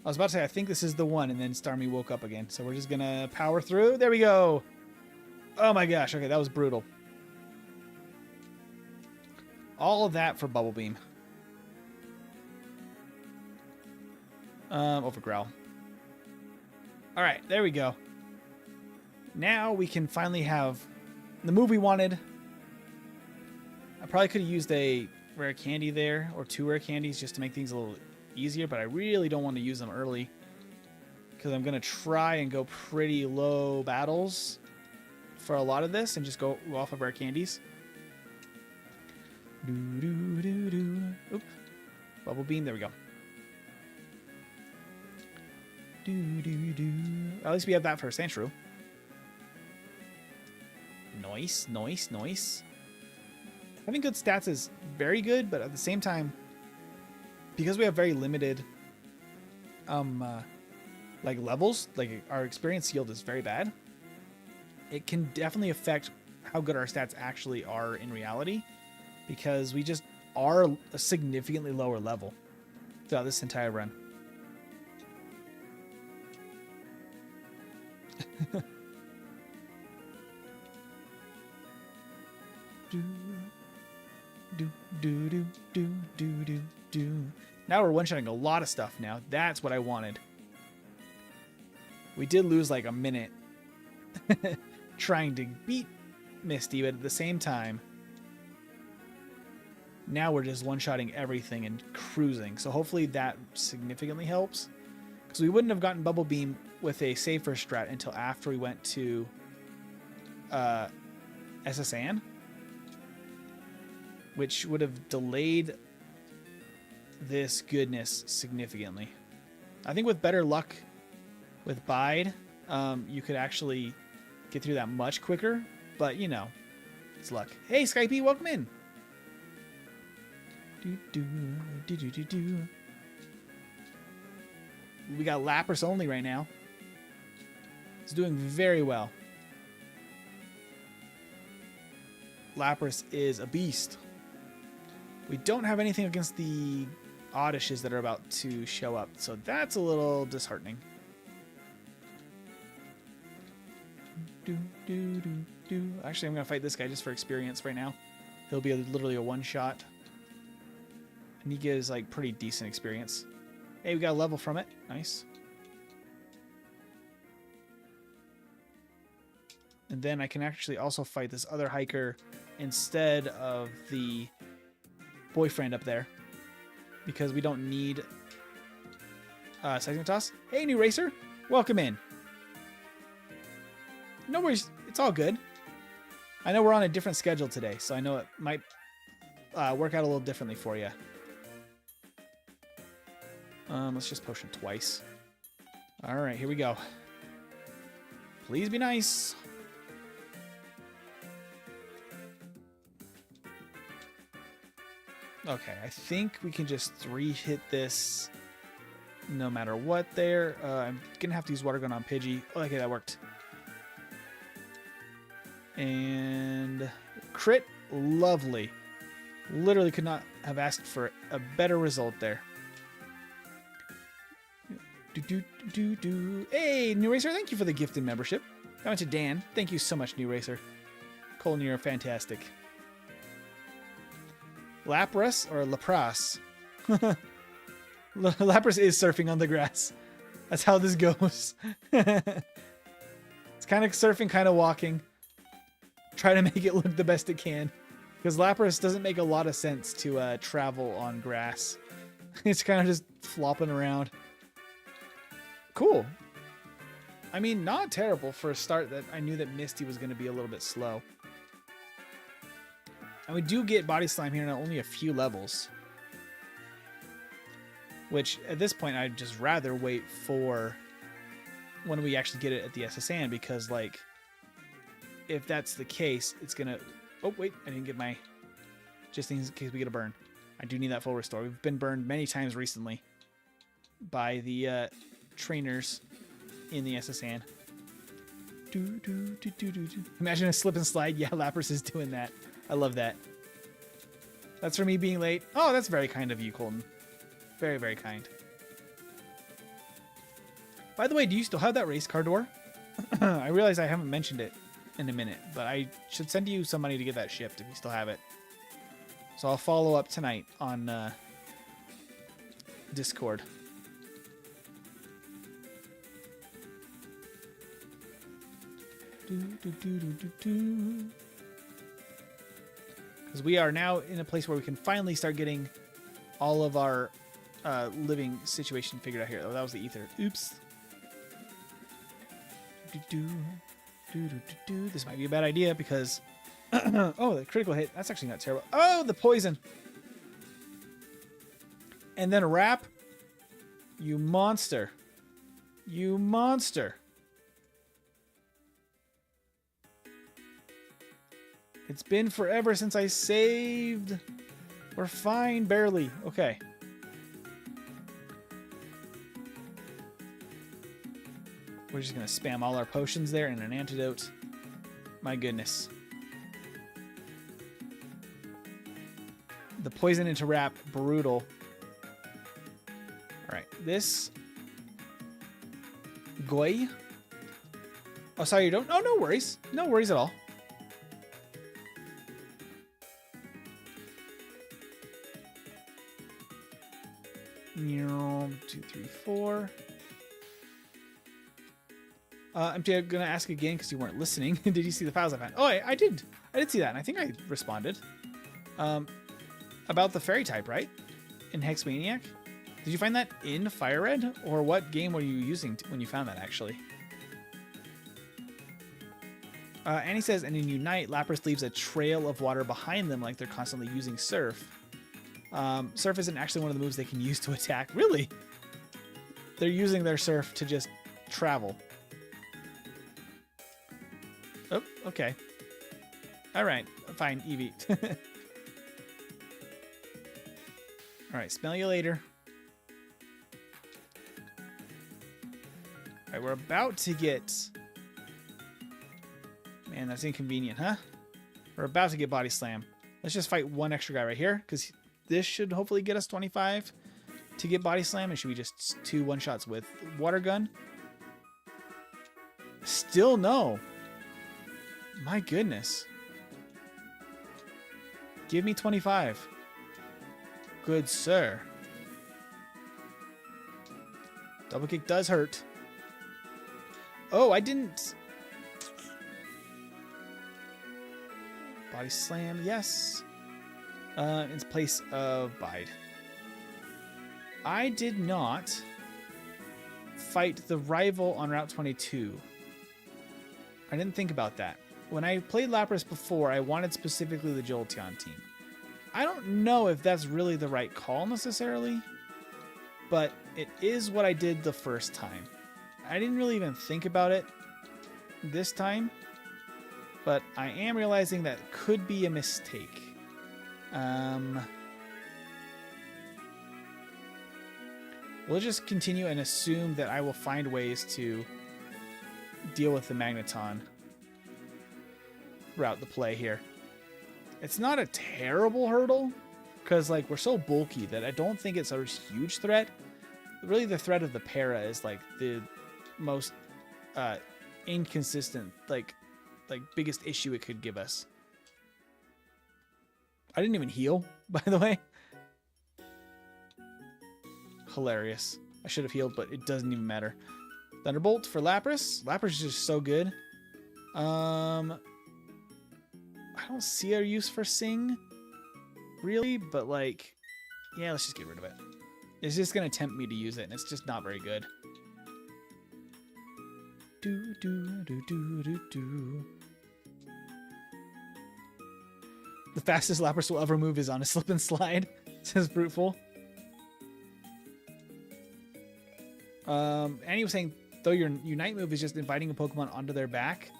I was about to say, I think this is the one, and then Starmie woke up again. So we're just going to power through. There we go. Oh my gosh. Okay, that was brutal. All of that for Bubble Beam. Overgrowl. All right, there we go. Now we can finally have the move we wanted. I probably could have used a rare candy there, or 2 rare candies, just to make things a little easier, but I really don't want to use them early because I'm going to try and go pretty low battles for a lot of this and just go off of rare candies. Oop. Bubble Beam, there we go. At least we have that for Sandshrew. Nice, nice, nice. Having good stats is very good, but at the same time, because we have very limited like levels, like our experience yield is very bad, it can definitely affect how good our stats actually are in reality, because we just are a significantly lower level throughout this entire run. Now we're one-shotting a lot of stuff now. That's what I wanted. We did lose like a minute trying to beat Misty, but at the same time, now we're just one-shotting everything and cruising. So hopefully that significantly helps, because we wouldn't have gotten Bubble Beam with a safer strat until after we went to SSN, which would have delayed this goodness significantly. I think with better luck with Bide, you could actually get through that much quicker, but you know, it's luck. Hey, Skypey, welcome in. We got Lapras only right now. It's doing very well. Lapras is a beast. We don't have anything against the Oddishes that are about to show up, so that's a little disheartening. Actually, I'm going to fight this guy just for experience right now. He'll be literally a one-shot. And he gives like pretty decent experience. Hey, we got a level from it. Nice. And then I can actually also fight this other hiker instead of the boyfriend up there. Because we don't need Seismic. Hey, new racer. Welcome in. No worries. It's all good. I know we're on a different schedule today, so I know it might work out a little differently for you. Let's just potion twice. All right, here we go. Please be nice. Okay, I think we can just 3-hit this no matter what there. I'm going to have to use Water Gun on Pidgey. Oh, okay, that worked. And crit, lovely. Literally could not have asked for a better result there. Hey, New Racer, thank you for the gifted membership. That went to Dan. Thank you so much, New Racer. Colin, you're fantastic. Lapras or Lapras? Lapras is surfing on the grass. That's how this goes. It's kind of surfing, kind of walking. Try to make it look the best it can. Because Lapras doesn't make a lot of sense to travel on grass. It's kind of just flopping around. Cool. I mean, not terrible for a start that I knew that Misty was going to be a little bit slow. And we do get Body Slime here in only a few levels. Which, at this point, I'd just rather wait for when we actually get it at the SSN. Because, like, if that's the case, it's going to... Oh, wait, I didn't get my... Just in case we get a burn. I do need that full restore. We've been burned many times recently by the trainers in the SSN. Imagine a slip and slide. Yeah, Lapras is doing that. I love that. That's for me being late. Oh, that's very kind of you, Colton. Very, very kind. By the way, do you still have that race car door? I realize I haven't mentioned it in a minute, but I should send you some money to get that shipped if you still have it. So I'll follow up tonight on Discord. Because we are now in a place where we can finally start getting all of our living situation figured out here. Oh, that was the ether. Oops. This might be a bad idea because... oh, the critical hit. That's actually not terrible. Oh, the poison. And then a wrap. You monster. You monster. It's been forever since I saved. We're fine, barely. Okay. We're just going to spam all our potions there and an antidote. My goodness. The poison into wrap, brutal. All right, this Goy. Oh, sorry, you don't. Oh, no worries. No worries at all. Two, three, four. I'm going to ask again because you weren't listening. Did you see the files I found? Oh, I did. I did see that, and I think I responded. About the fairy type, right? In Hexmaniac? Did you find that in Fire Red? Or what game were you using when you found that, actually? Annie says, and in Unite, Lapras leaves a trail of water behind them like they're constantly using Surf. Surf isn't actually one of the moves they can use to attack. Really? They're using their Surf to just travel. Oh, okay. Alright, fine, Eevee. Alright, smell you later. Alright, we're about to get... Man, that's inconvenient, huh? We're about to get Body Slam. Let's just fight one extra guy right here, because this should hopefully get us 25 to get Body Slam, and should be just 2 one-shots with Water Gun. Still no. My goodness. Give me 25. good sir. Double kick does hurt. Oh, I didn't. Body slam, yes. In place of bide. I did not fight the rival on Route 22. I didn't think about that. When I played Lapras before, I wanted specifically the Jolteon team. I don't know if that's really the right call necessarily, but it is what I did the first time. I didn't really even think about it this time, but I am realizing that could be a mistake. We'll just continue and assume that I will find ways to deal with the Magneton route the play here. It's not a terrible hurdle because like we're so bulky that I don't think it's a huge threat. Really the threat of the para is like the most inconsistent like biggest issue it could give us. I didn't even heal, by the way. Hilarious. I should have healed, but it doesn't even matter. Thunderbolt for Lapras. Lapras is just so good. I don't see our use for Sing, really, but like, yeah, let's just get rid of it. It's just gonna tempt me to use it, and it's just not very good. Do do do do do do. The fastest Lapras will ever move is on a slip and slide, says Bruteful. Annie was saying, though your Unite move is just inviting a Pokemon onto their back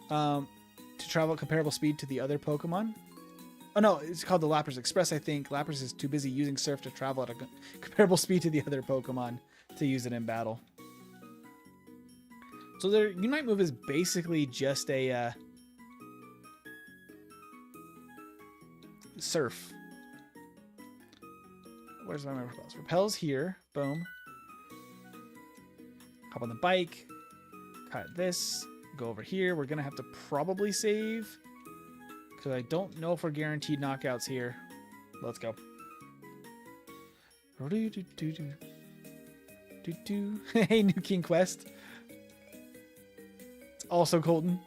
to travel at comparable speed to the other Pokemon. Oh no, it's called the Lapras Express, I think. Lapras is too busy using Surf to travel at a comparable speed to the other Pokemon to use it in battle. So their Unite move is basically just a Surf. Where's my repels? Repels here. Boom. Hop on the bike. Cut this. Go over here. We're going to have to probably save, because I don't know if we're guaranteed knockouts here. Let's go. Hey, New King Quest. It's also Colton.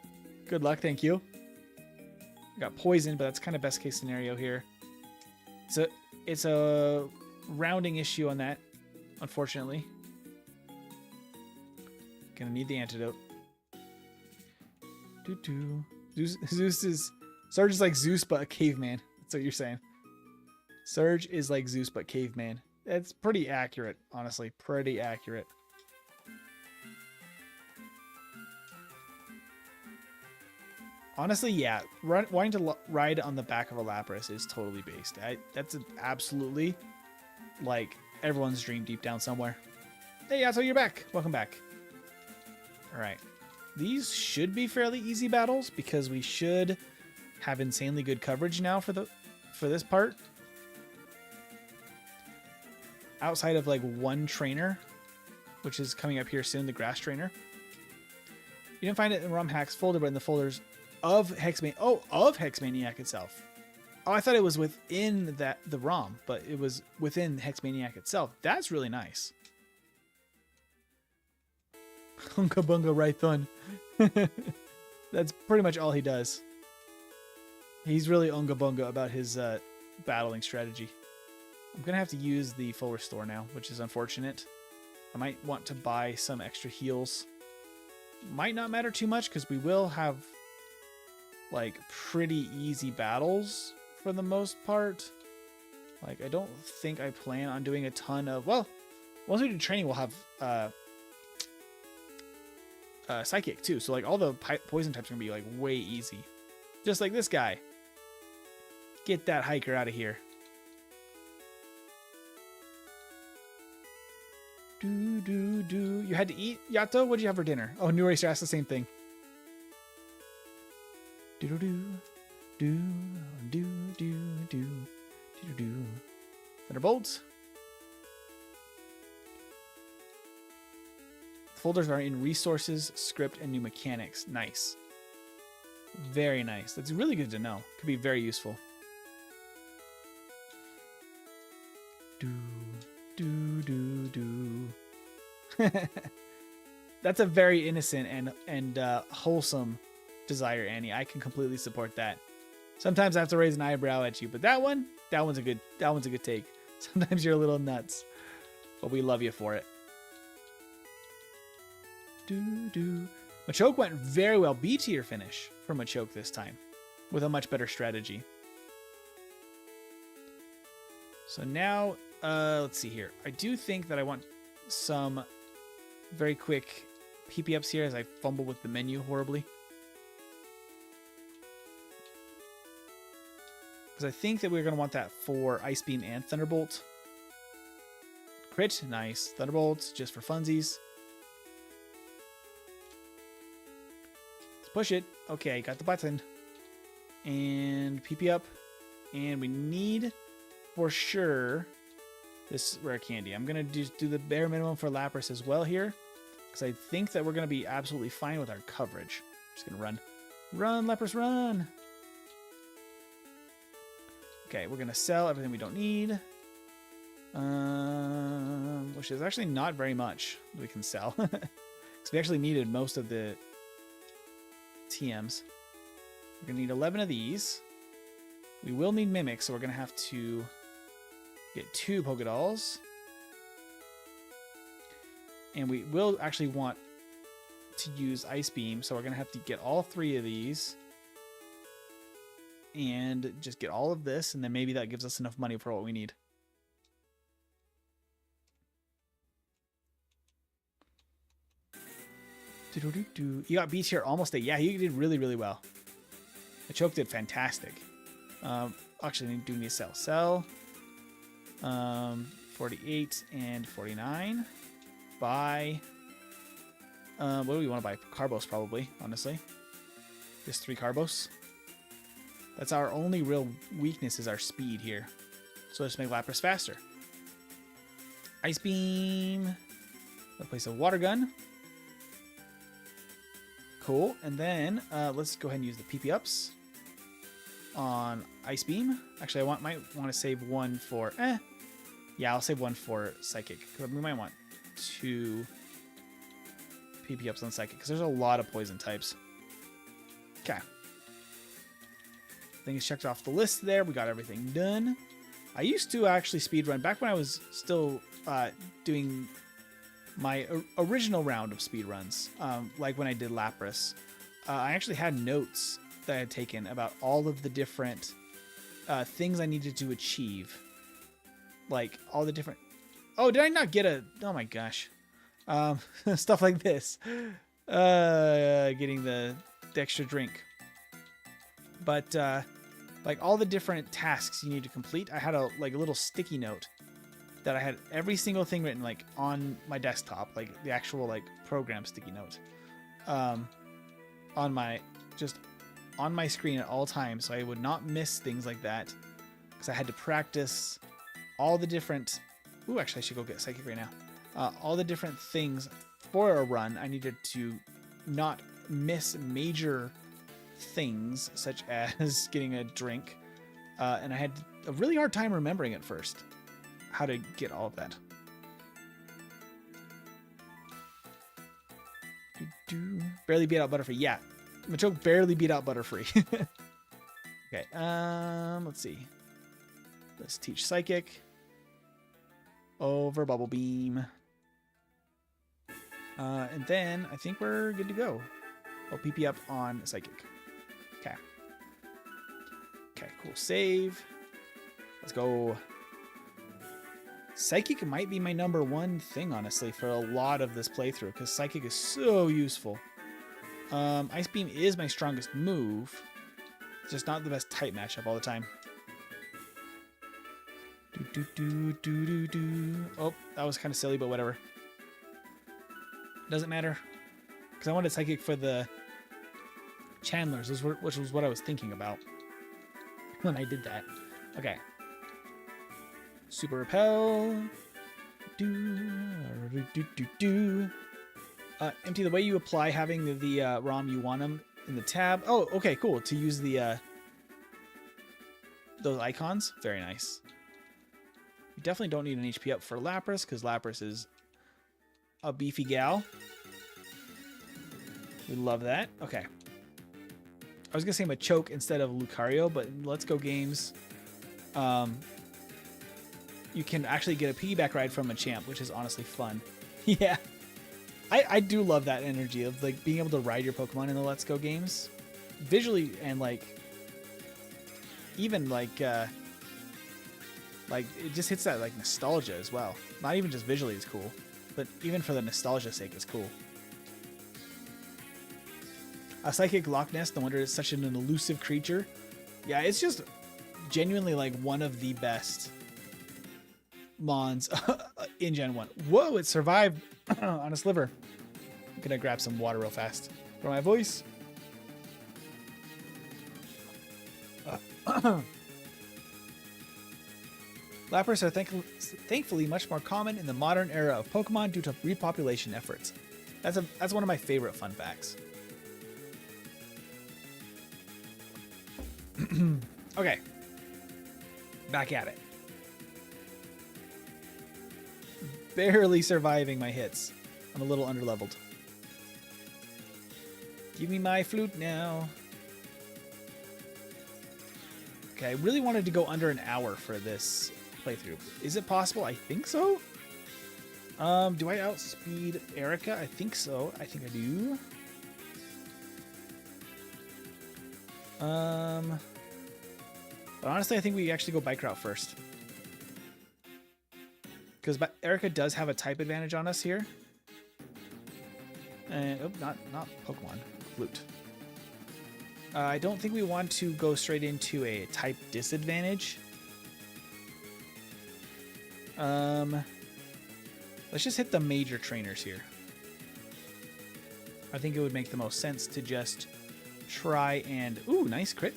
Good luck. Thank you. We got poison, but that's kind of best case scenario here. It's a rounding issue on that, unfortunately. Gonna need the antidote. Zeus is... Surge is like Zeus, but a caveman. That's what you're saying. Surge is like Zeus, but caveman. That's pretty accurate, honestly. Pretty accurate. Honestly, yeah. Wanting to ride on the back of a Lapras is totally based. That's absolutely like everyone's dream deep down somewhere. Hey, Yato, you're back. Welcome back. All right. These should be fairly easy battles because we should have insanely good coverage now for this part. Outside of like one trainer, which is coming up here soon, the grass trainer. You didn't find it in ROM hacks folder, but in the folders of Hexmaniac itself. Oh, I thought it was within the ROM, but it was within Hexmaniac itself. That's really nice. Hunka Bunga right thun. That's pretty much all he does. He's really Unga Bunga about his battling strategy. I'm going to have to use the full restore now, which is unfortunate. I might want to buy some extra heals. Might not matter too much because we will have like pretty easy battles for the most part. Like, I don't think I plan on doing a ton of... Well, once we do training, we'll have Psychic too. So like all the poison types are going to be like way easy. Just like this guy. Get that hiker out of here. You had to eat, Yato? What'd you have for dinner? Oh, New Racer asked the same thing. Thunderbolts. Folders are in resources, script, and new mechanics. Nice. Very nice. That's really good to know. Could be very useful. That's a very innocent and wholesome desire, Annie. I can completely support that. Sometimes I have to raise an eyebrow at you, but that one's a good take. Sometimes you're a little nuts, but we love you for it. Machoke went very well. B tier finish for Machoke this time with a much better strategy. So now, let's see here. I do think that I want some very quick PP ups here as I fumble with the menu horribly. Because I think that we're going to want that for Ice Beam and Thunderbolt. Crit, nice. Thunderbolt, just for funsies. Let's push it. Okay, got the button. And PP up. And we need, for sure, this rare candy. I'm going to just do the bare minimum for Lapras as well here. Because I think that we're going to be absolutely fine with our coverage. Just going to run. Run, Lapras, run! Okay, we're going to sell everything we don't need. Which is actually not very much we can sell. Because we actually needed most of the TMs. We're going to need 11 of these. We will need Mimics, so we're going to have to get 2 Pokédolls. And we will actually want to use Ice Beam, so we're going to have to get all 3 of these. And just get all of this, and then maybe that gives us enough money for what we need. You got B tier almost 8. Yeah, he did really, really well. Machoke did fantastic. Actually, I do need to sell. Sell. 48 and 49. Buy. What do we want to buy? Carbos, probably, honestly. Just 3 Carbos. That's our only real weakness is our speed here. So let's make Lapras faster. Ice Beam. Replace a Water Gun. Cool. And then let's go ahead and use the PP ups on Ice Beam. Actually, I might want to save 1 for... Yeah, I'll save 1 for Psychic. Because we might want 2 PP ups on Psychic. Because there's a lot of poison types. Okay. Things checked off the list there. We got everything done. I used to actually speedrun back when I was still doing my original round of speedruns, like when I did Lapras. I actually had notes that I had taken about all of the different things I needed to achieve. Like all the different... Oh, did I not get a... Oh my gosh. Stuff like this. Getting the extra drink. But like all the different tasks you need to complete, I had a little sticky note that I had every single thing written like on my desktop, like the actual like program sticky note, on my screen at all times, so I would not miss things like that, because I had to practice all the different. Ooh, actually, I should go get Psychic right now. All the different things for a run. I needed to not miss major things such as getting a drink, and I had a really hard time remembering at first how to get all of that. Barely beat out Butterfree. Yeah, Machoke barely beat out Butterfree. Okay, let's see. Let's teach Psychic over Bubble Beam. And then I think we're good to go. I'll PP up on Psychic. Okay. Okay, cool. Save. Let's go. Psychic might be my #1 thing, honestly, for a lot of this playthrough, because Psychic is so useful. Ice Beam is my strongest move. It's just not the best type matchup all the time. Oh, that was kind of silly, but whatever. Doesn't matter. Because I wanted Psychic for the Chandlers, which was what I was thinking about when I did that. Okay. Super Repel. Empty, the way you apply having the ROM, you want them in the tab. Oh, okay, cool. To use the those icons. Very nice. You definitely don't need an HP up for Lapras, because Lapras is a beefy gal. We love that. Okay. I was going to say Machoke instead of Lucario, but in Let's Go games, you can actually get a piggyback ride from a champ, which is honestly fun. Yeah. I do love that energy of like being able to ride your Pokemon in the Let's Go games. Visually and like even like it just hits that like nostalgia as well. Not even just visually is cool, but even for the nostalgia's sake it's cool. A Psychic Loch Ness, no wonder it's such an elusive creature. Yeah, it's just genuinely like one of the best Mons in Gen 1. Whoa, it survived on a sliver. I'm gonna grab some water real fast for my voice. Lapras are thankfully much more common in the modern era of Pokemon due to repopulation efforts. That's one of my favorite fun facts. Okay. Back at it. Barely surviving my hits. I'm a little underleveled. Give me my flute now. Okay, I really wanted to go under an hour for this playthrough. Is it possible? I think so. Do I outspeed Erica? I think so. I think I do. But honestly, I think we actually go bike route first. Because Erica does have a type advantage on us here. And, oh, not Pokemon. Flute. I don't think we want to go straight into a type disadvantage. Let's just hit the major trainers here. I think it would make the most sense to just try and... Ooh, nice crit.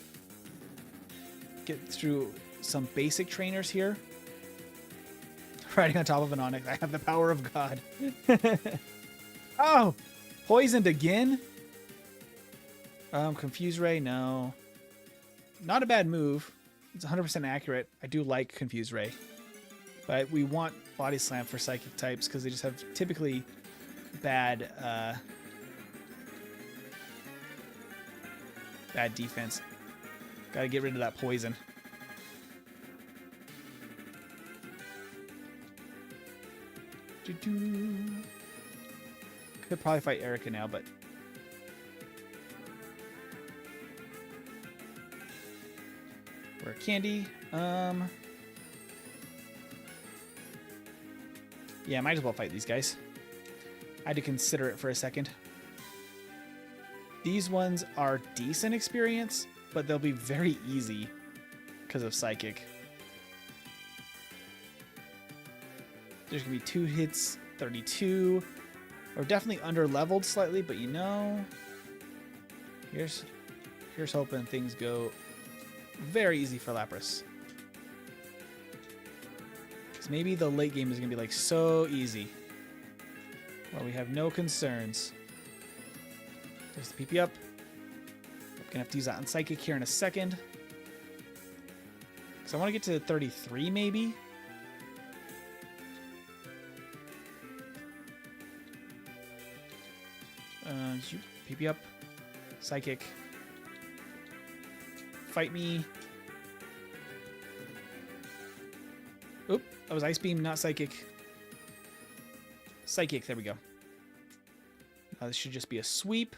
Get through some basic trainers here. Riding on top of an Onyx. I have the power of God. Oh! Poisoned again? Confuse Ray, no. Not a bad move. It's 100% accurate. I do like Confuse Ray. But we want Body Slam for Psychic types because they just have typically bad bad defense. Gotta get rid of that poison. Could probably fight Erica now, but... We're Candy. Yeah, might as well fight these guys. I had to consider it for a second. These ones are decent experience, but they'll be very easy because of Psychic. There's going to be 2 hits, 32. We're definitely under-leveled slightly, but you know... Here's hoping things go very easy for Lapras. Because maybe the late game is going to be like so easy. Well, we have no concerns. There's the PP up. I'm going to have to use that on Psychic here in a second. Because I want to get to 33 maybe. PP up. Psychic. Fight me. Oop, that was Ice Beam, not Psychic. Psychic, there we go. Now this should just be a sweep.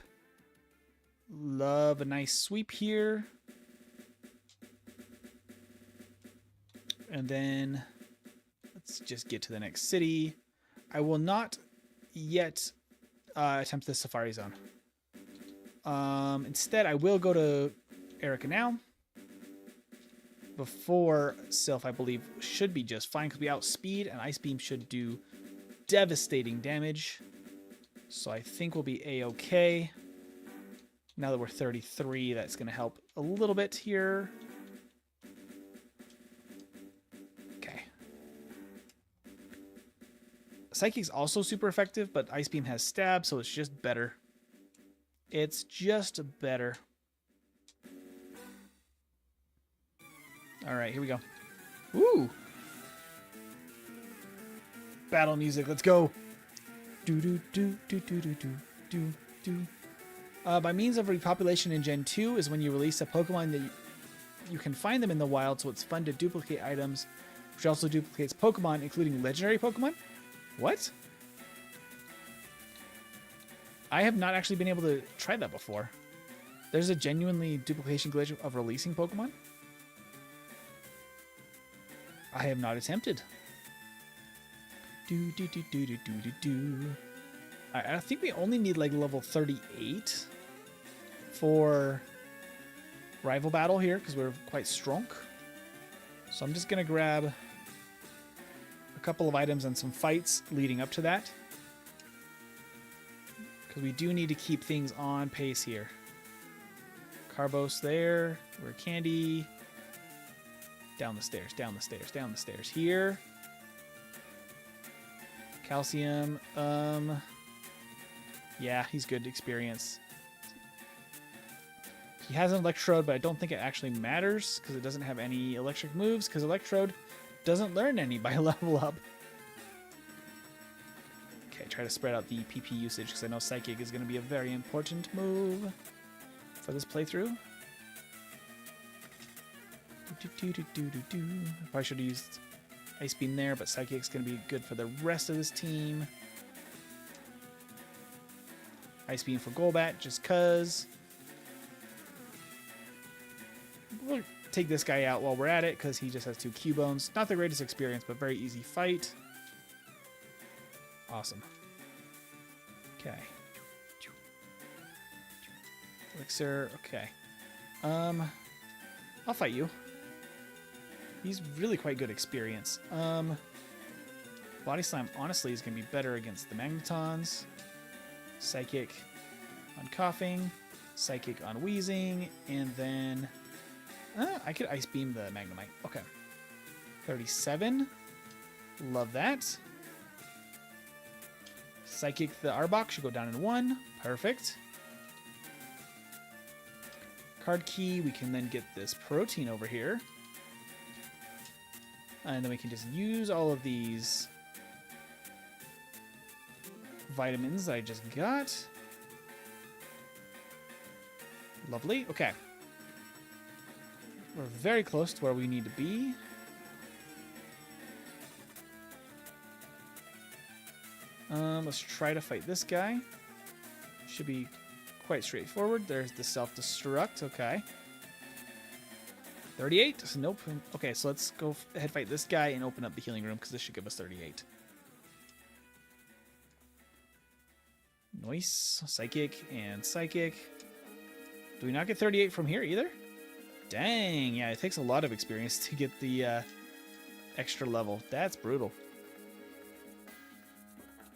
Love a nice sweep here. And then let's just get to the next city. I will not yet attempt the Safari Zone. Instead, I will go to Erica now. Before Sylph, I believe, should be just fine because we outspeed and Ice Beam should do devastating damage. So I think we'll be A-okay. Now that we're 33, that's going to help a little bit here. Okay. Psychic's also super effective, but Ice Beam has stab, so it's just better. It's just better. All right, here we go. Woo! Battle music, let's go. By means of repopulation in Gen 2 is when you release a Pokemon that you can find them in the wild, so it's fun to duplicate items, which also duplicates Pokemon, including legendary Pokemon. What? I have not actually been able to try that before. There's a genuinely duplication glitch of releasing Pokemon? I have not attempted. I think we only need like level 38 for rival battle here because we're quite strong. So I'm just going to grab a couple of items and some fights leading up to that. Because we do need to keep things on pace here. Carbos there. We're Candy. Down the stairs, down the stairs, down the stairs. Here. Calcium. Yeah, he's good experience. He has an Electrode, but I don't think it actually matters because it doesn't have any electric moves because Electrode doesn't learn any by level up. Okay, try to spread out the PP usage because I know Psychic is going to be a very important move for this playthrough. Probably should have used Ice Beam there, but Psychic's going to be good for the rest of this team. Ice Beam for Golbat, just cuz. We'll take this guy out while we're at it, because he just has 2 Cubone. Not the greatest experience, but very easy fight. Awesome. Okay. Elixir, okay. I'll fight you. He's really quite good experience. Body Slam, honestly, is going to be better against the Magnetons. Psychic on Coughing. Psychic on Wheezing. And then... I could Ice Beam the Magnemite. Okay. 37. Love that. Psychic the Arbok should go down in 1. Perfect. Card Key. We can then get this Protein over here. And then we can just use all of these vitamins that I just got. Lovely. Okay. We're very close to where we need to be. Let's try to fight this guy. Should be quite straightforward. There's the self-destruct. Okay. 38? Nope. Okay, so let's go ahead fight this guy and open up the healing room because this should give us 38. Nice. Psychic and Psychic. Do we not get 38 from here either? Dang, yeah, it takes a lot of experience to get the extra level. That's brutal.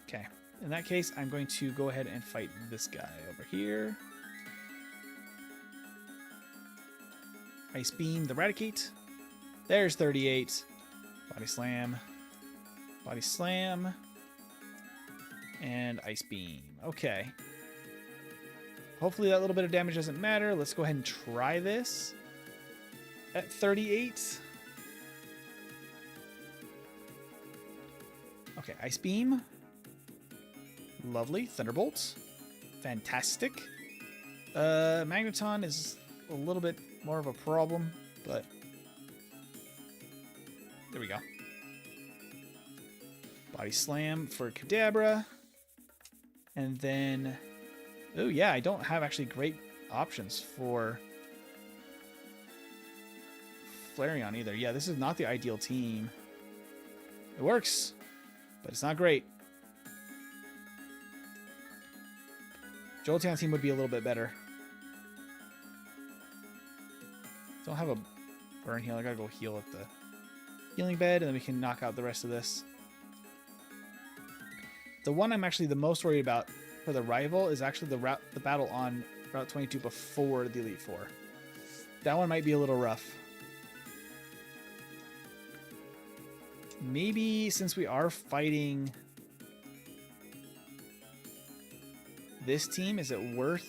Okay, in that case, I'm going to go ahead and fight this guy over here. Ice Beam, the Eradicate. There's 38. Body Slam. Body Slam. And Ice Beam. Okay. Hopefully that little bit of damage doesn't matter. Let's go ahead and try this. At 38. Okay, Ice Beam. Lovely. Thunderbolt. Fantastic. Magneton is a little bit more of a problem, but there we go. Body Slam for Kadabra. And then, oh yeah, I don't have actually great options for Flareon either. Yeah, this is not the ideal team. It works, but it's not great. Jolteon team would be a little bit better. Don't have a burn heal. I gotta go heal at the healing bed, and then we can knock out the rest of this. The one I'm actually the most worried about for the rival is actually the battle on Route 22 before the Elite Four. That one might be a little rough. Maybe since we are fighting this team, is it worth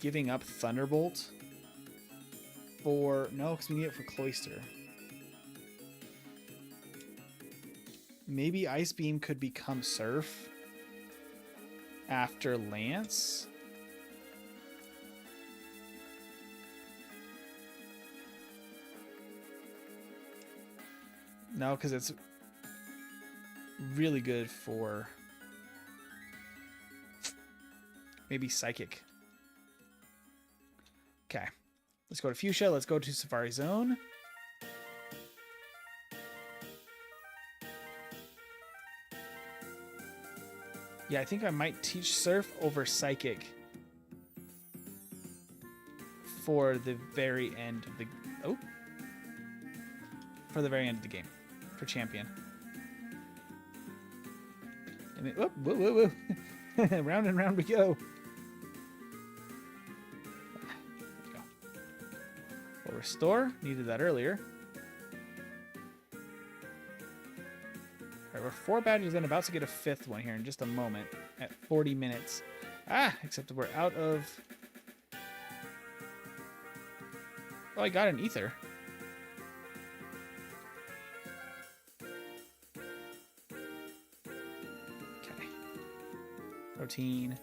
giving up Thunderbolt for... No, because we need it for Cloyster. maybe Ice Beam could become Surf after Lance. No, because it's really good for maybe Psychic. Okay. Let's go to Fuchsia. Let's go to Safari Zone. Yeah, I think I might teach Surf over Psychic for the very end of the... Oh. For the very end of the game. For Champion. And then, whoop, whoa, whoa, whoa. Round and round we go. There we go. We'll restore. Needed that earlier. Alright, we're 4 badges in, about to get a 5th one here in just a moment at 40 minutes. Ah, except we're out of... Oh, I got an Ether. Okay. Routine.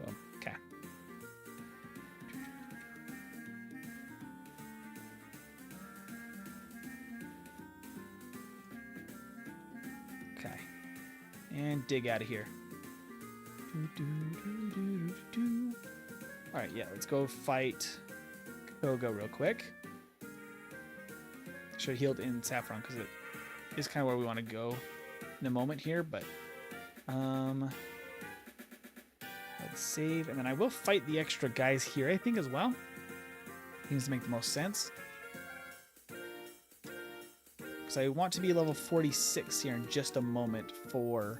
Boom. Okay. Okay. And dig out of here. Alright, yeah, let's go fight Koga real quick. Should have healed in Saffron because it is kind of where we want to go in a moment here, but let's save, and then I will fight the extra guys here, I think, as well. Seems to make the most sense. Because I want to be level 46 here in just a moment for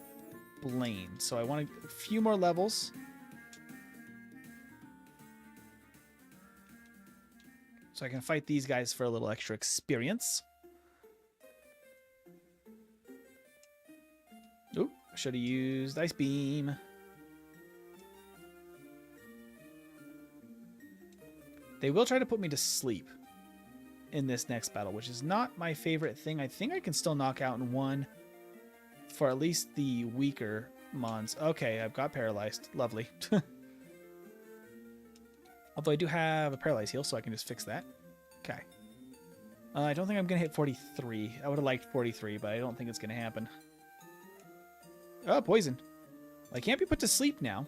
Blaine. So I want a few more levels. So I can fight these guys for a little extra experience. Oop, should have used Ice Beam. They will try to put me to sleep in this next battle, which is not my favorite thing. I think I can still knock out in one for at least the weaker mons. Okay, I've got paralyzed. Lovely. Although I do have a paralyzed heal, so I can just fix that. Okay. I don't think I'm going to hit 43. I would have liked 43, but I don't think it's going to happen. Oh, poison. Well, I can't be put to sleep now.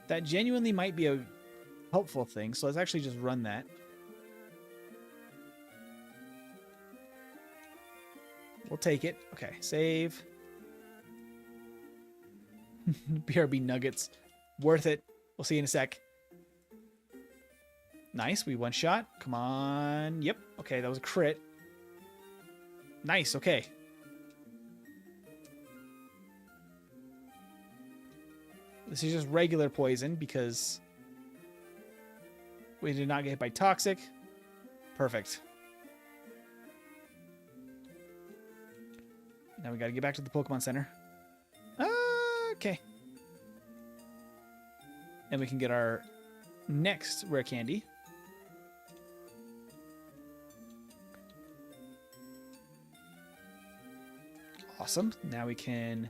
That genuinely might be a helpful thing, so let's actually just run that. We'll take it. Okay, save. BRB nuggets. Worth it. We'll see you in a sec. Nice, we one shot. Come on. Yep. Okay, that was a crit. Nice, okay. This is just regular poison because we did not get hit by toxic. Perfect. Now we gotta get back to the Pokemon Center. Okay. And we can get our next rare candy. Awesome. Now we can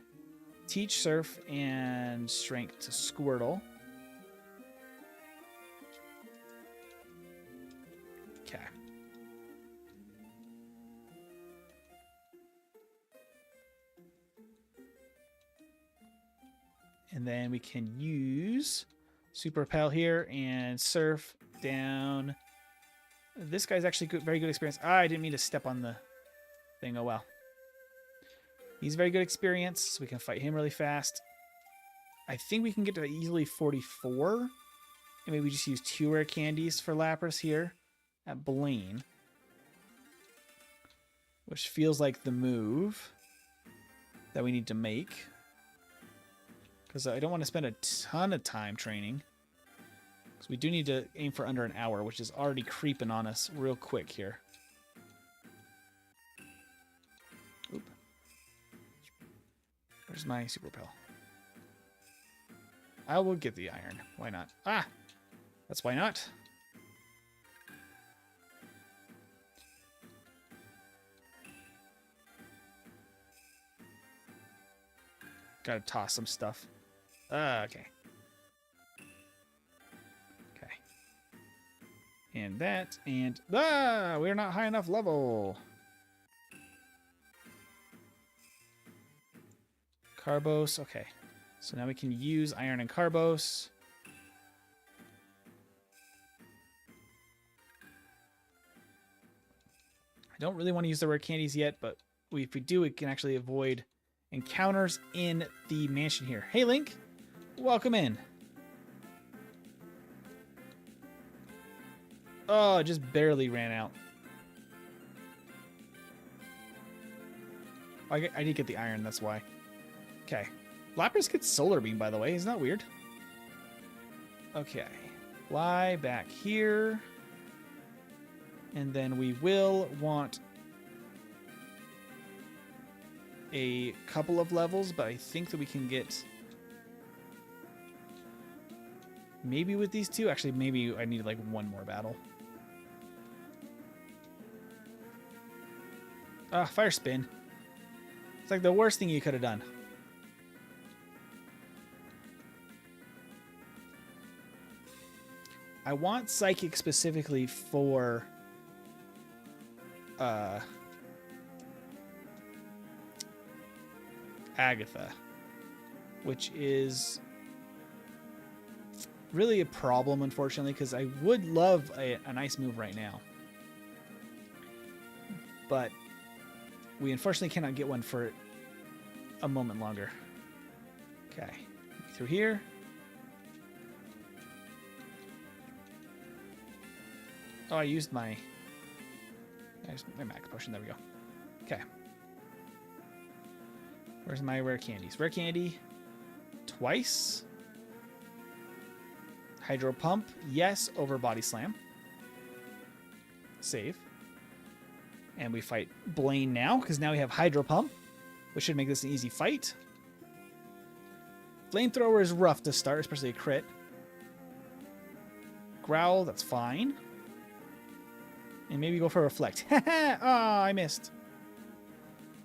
teach Surf and Strength to Squirtle. Okay. And then we can use Super Repel here and Surf down. This guy's actually good, very good experience. Ah, I didn't mean to step on the thing. Oh, well. He's very good experience, so we can fight him really fast. I think we can get to easily 44. And maybe we just use 2 rare candies for Lapras here at Blaine. Which feels like the move that we need to make. Because I don't want to spend a ton of time training. Because we do need to aim for under an hour, which is already creeping on us real quick here. Oop. Where's my Super Repel? I will get the iron. Why not? Ah! That's why not. Gotta toss some stuff. Okay. Okay. And that, and... we're not high enough level. Carbos, okay. So now we can use iron and carbos. I don't really want to use the rare candies yet, but if we do, we can actually avoid encounters in the mansion here. Hey, Link. Welcome in. Oh, it just barely ran out. I did get the iron, that's why. Okay. Lapras gets Solar Beam, by the way. Isn't that weird? Okay. Fly back here. And then we will want a couple of levels, but I think that we can get maybe with these two. Actually, maybe I need like one more battle. Fire Spin. It's like the worst thing you could have done. I want Psychic specifically for Agatha, which is really a problem, unfortunately, because I would love a nice move right now. But we unfortunately cannot get one for a moment longer. Okay, through here. Oh, I used my max potion. There we go. Okay. Where's my rare candies? Rare candy twice. Hydro Pump, yes, over Body Slam. Save. And we fight Blaine now, because now we have Hydro Pump, which should make this an easy fight. Flamethrower is rough to start, especially a crit. Growl, that's fine. And maybe go for Reflect. Oh, I missed.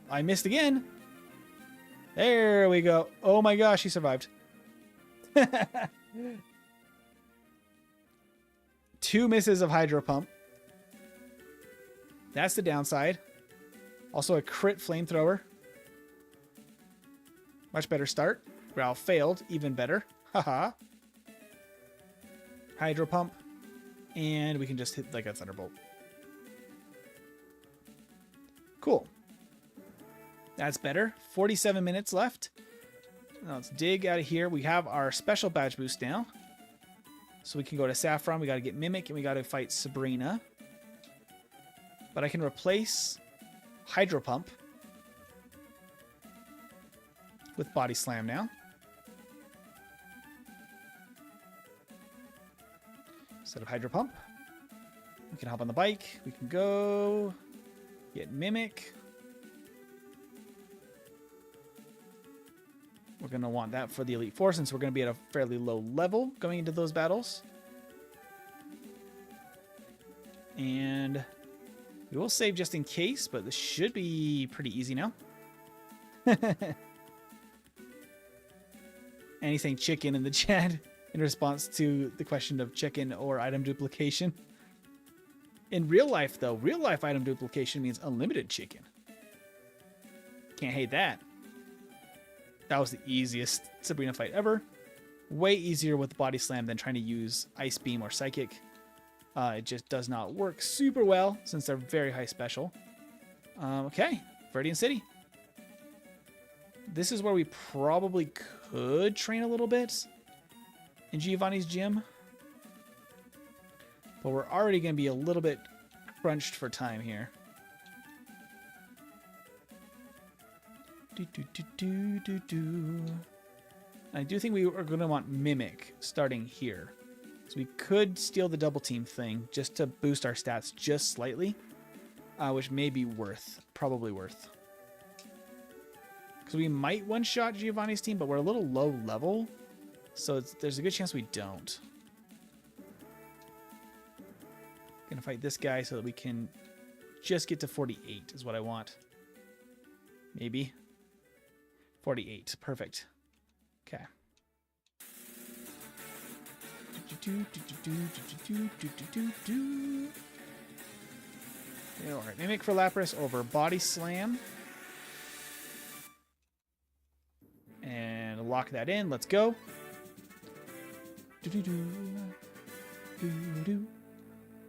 I missed again. There we go. Oh my gosh, he survived. 2 misses of Hydro Pump. That's the downside. Also a crit Flamethrower. Much better start. Growl failed. Even better. Haha. Hydro Pump. And we can just hit like a Thunderbolt. Cool. That's better. 47 minutes left. Now let's dig out of here. We have our special badge boost now. So we can go to Saffron. We got to get Mimic and we got to fight Sabrina. But I can replace Hydro Pump with Body Slam now. Instead of Hydro Pump, we can hop on the bike. We can go get Mimic. We're going to want that for the Elite Four since we're going to be at a fairly low level going into those battles. And we will save just in case, but this should be pretty easy now. Anything chicken in the chat in response to the question of chicken or item duplication. In real life, though, real life item duplication means unlimited chicken. Can't hate that. That was the easiest Sabrina fight ever. Way easier with Body Slam than trying to use Ice Beam or Psychic. It just does not work super well since they're very high special. Okay, Viridian City. This is where we probably could train a little bit in Giovanni's gym. But we're already going to be a little bit crunched for time here. I do think we are going to want Mimic starting here. So we could steal the double team thing just to boost our stats just slightly, which may be probably worth. Because we might one-shot Giovanni's team, but we're a little low level, so there's a good chance we don't. Gonna fight this guy so that we can just get to 48 is what I want. Maybe. 48. Perfect. Okay. All right, Mimic for Lapras over Body Slam. And lock that in. Let's go.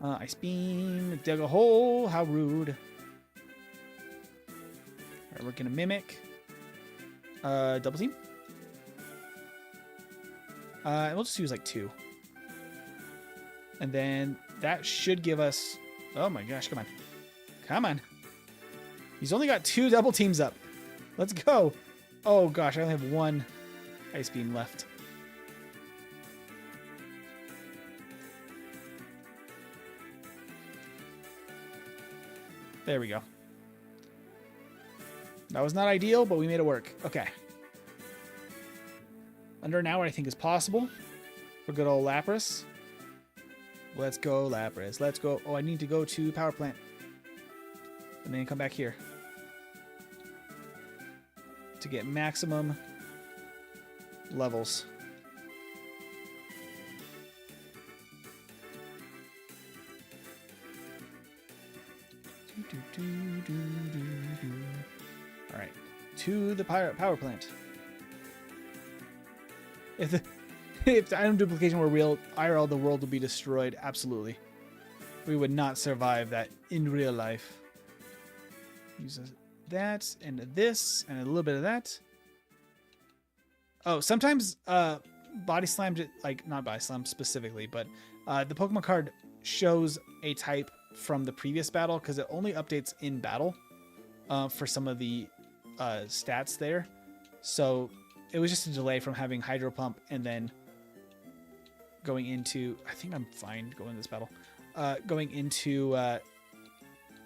Ice Beam. Dug a hole. How rude. All right, we're going to Mimic. Double Team. And we'll just use like 2. And then that should give us... Oh my gosh, come on. Come on. He's only got 2 double teams up. Let's go. Oh gosh, I only have 1 Ice Beam left. There we go. That was not ideal, but we made it work. Okay. Under an hour, I think, is possible. For good old Lapras. Let's go, Lapras. Let's go. Oh, I need to go to Power Plant. And then come back here. To get maximum levels. All right. To the Power Plant. If the item duplication were real, IRL, the world would be destroyed. Absolutely. We would not survive that in real life. Use that and this and a little bit of that. Oh, sometimes Body Slam, like not Body Slam specifically, but the Pokemon card shows a type from the previous battle because it only updates in battle for some of the stats there. So it was just a delay from having Hydro Pump and then going into... I think I'm fine going into this battle. Going into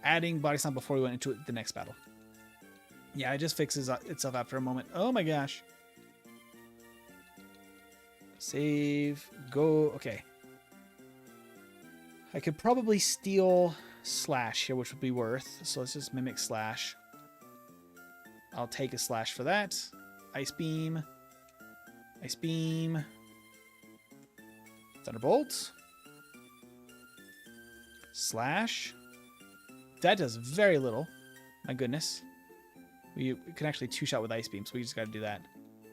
adding Body Slam before we went into the next battle. Yeah, it just fixes itself after a moment. Oh my gosh. Save. Go. Okay. I could probably steal Slash here, which would be worth. So let's just Mimic Slash. I'll take a Slash for that. Ice Beam. Ice Beam. Thunderbolt. Slash. That does very little. My goodness. We can actually 2-shot with Ice Beam, so we just got to do that.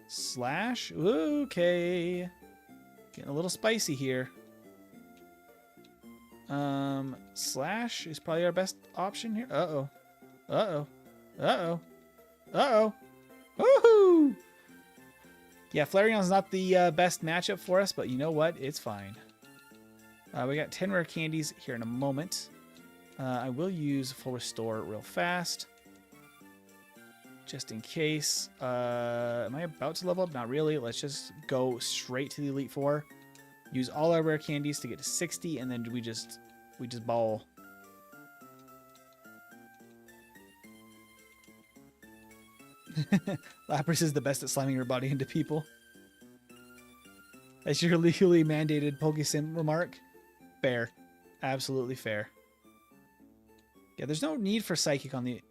Slash. Okay. Getting a little spicy here. Slash is probably our best option here. Uh-oh. Uh-oh. Uh-oh. Uh-oh. Woohoo! Yeah, Flareon's not the best matchup for us, but you know what? It's fine. We got 10 rare candies here in a moment. I will use Full Restore real fast. Just in case. Am I about to level up? Not really. Let's just go straight to the Elite Four. Use all our rare candies to get to 60, and then we just ball. Lapras is the best at slamming her body into people. That's your legally mandated Pokesim remark. Fair. Absolutely fair. Yeah, there's no need for Psychic on the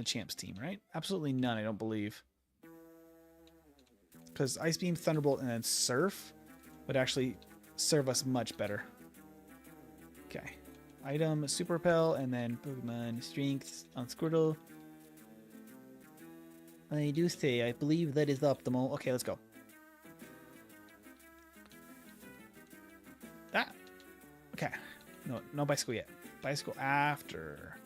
champs team, right? Absolutely none, I don't believe. Because Ice Beam, Thunderbolt, and then Surf would actually serve us much better. Okay. Item, Super Repel, and then Pokemon Strength on Squirtle. I do say, I believe that is optimal. Okay, let's go. Ah! Okay. No bicycle yet. Bicycle after.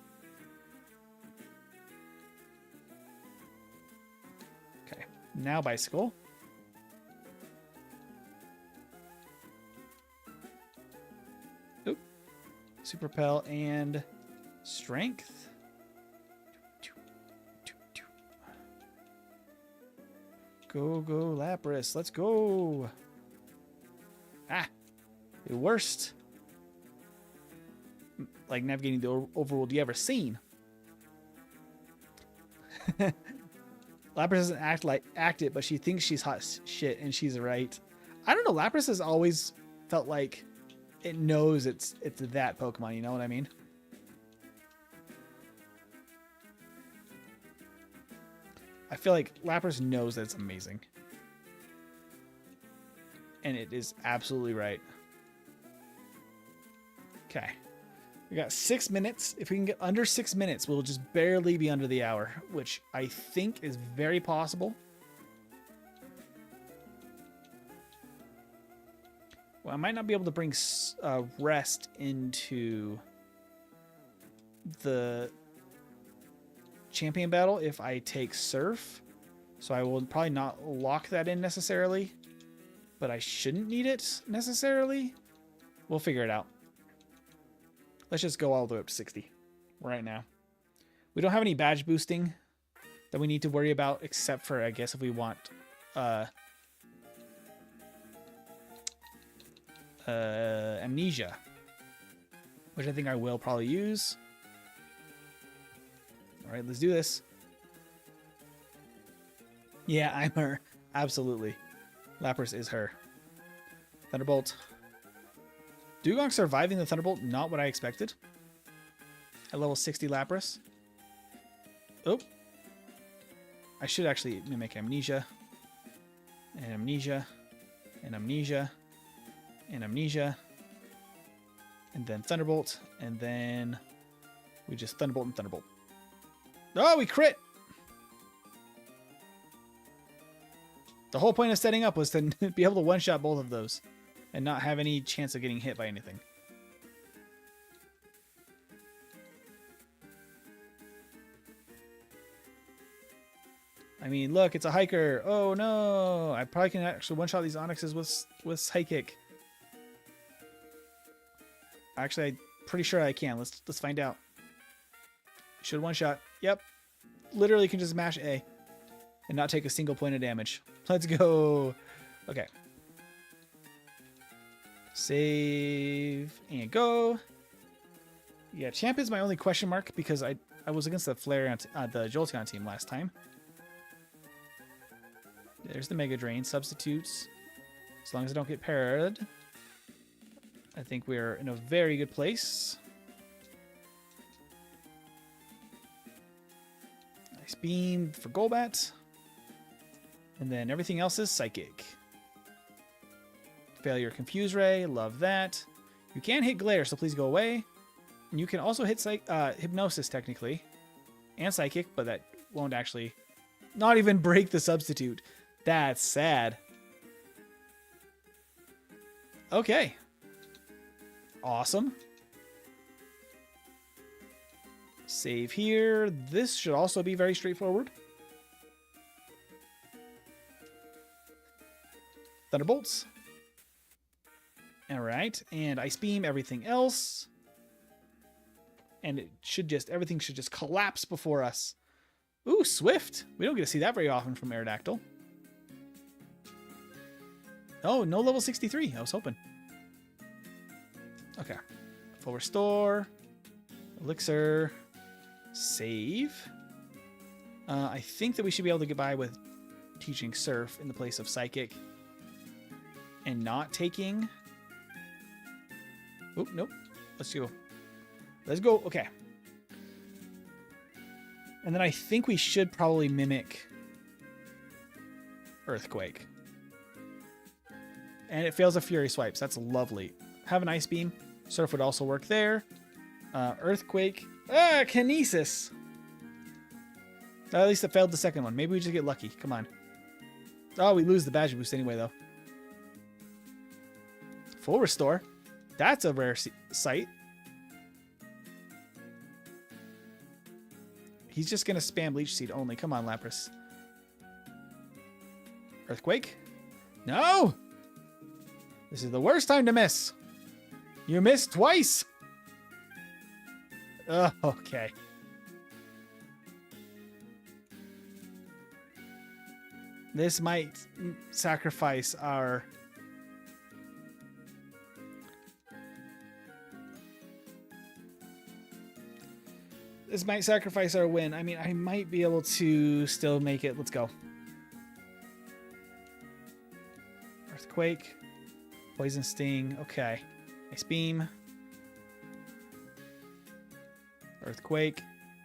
Okay. Now bicycle. Oop. Super Repel and Strength. Go, Lapras. Let's go. Ah. The worst. Like navigating the overworld you ever seen. Lapras doesn't act it, but she thinks she's hot shit, and she's right. I don't know. Lapras has always felt like it knows it's that Pokemon. You know what I mean? I feel like Lapras knows that it's amazing. And it is absolutely right. Okay. We got 6 minutes. If we can get under 6 minutes, we'll just barely be under the hour, which I think is very possible. Well, I might not be able to bring rest into the champion battle if I take surf. So I will probably not lock that in necessarily, but I shouldn't need it necessarily. We'll figure it out. Let's just go all the way up to 60 right now. We don't have any badge boosting that we need to worry about, except for, I guess, if we want amnesia, which I think I will probably use. All right, let's do this. Yeah, I'm her. Absolutely. Lapras is her. Thunderbolt. Dugong surviving the Thunderbolt, not what I expected. At level 60 Lapras. Oh. I should actually mimic Amnesia. And Amnesia. And Amnesia. And Amnesia. And then Thunderbolt. And then we just Thunderbolt and Thunderbolt. Oh, we crit! The whole point of setting up was to be able to one-shot both of those and not have any chance of getting hit by anything. I mean, look, it's a hiker. Oh no! I probably can actually one-shot these Onyxes with Psychic. Actually, I'm pretty sure I can. Let's find out. Should one-shot. Yep. Literally can just mash A and not take a single point of damage. Let's go. Okay. Save and go. Yeah, Champ is my only question mark because I was against the Flareon, the Jolteon team last time. There's the Mega Drain. Substitutes. As long as I don't get parried, I think we're in a very good place. Nice beam for Golbat. And then everything else is Psychic. Failure Confuse Ray. Love that. You can hit Glare, so please go away. And you can also hit Hypnosis, technically. And Psychic, but that won't actually not even break the substitute. That's sad. Okay. Awesome. Save here. This should also be very straightforward. Thunderbolts. All right, and Ice Beam everything else. And it should just, everything should just collapse before us. Ooh, Swift. We don't get to see that very often from Aerodactyl. Oh, no level 63. I was hoping. Okay. Full Restore. Elixir. Save. I think that we should be able to get by with teaching Surf in the place of Psychic. And not taking... Oop, nope. Let's go. Let's go. Okay. And then I think we should probably mimic Earthquake. And it fails a Fury Swipes. That's lovely. Have an Ice Beam. Surf would also work there. Earthquake. Kinesis. At least it failed the second one. Maybe we just get lucky. Come on. Oh, we lose the badge boost anyway, though. Full Restore. That's a rare sight. He's just going to spam Leech Seed only. Come on, Lapras. Earthquake? No! This is the worst time to miss. You missed twice. Oh, okay. This might sacrifice our... This might sacrifice our win. I mean, I might be able to still make it. Let's go. Earthquake. Poison Sting. Okay. Ice Beam. Earthquake.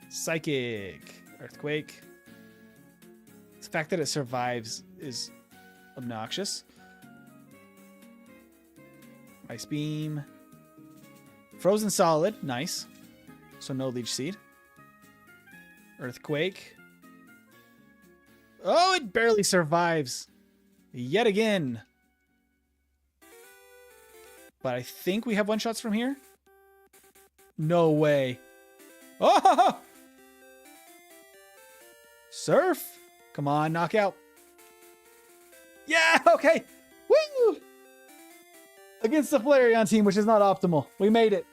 Psychic. Earthquake. The fact that it survives is obnoxious. Ice Beam. Frozen Solid. Nice. So no Leech Seed. Earthquake. Oh, it barely survives. Yet again. But I think we have one-shots from here. No way. Oh! Surf. Come on, knockout. Yeah, okay. Woo! Against the Flareon team, which is not optimal. We made it.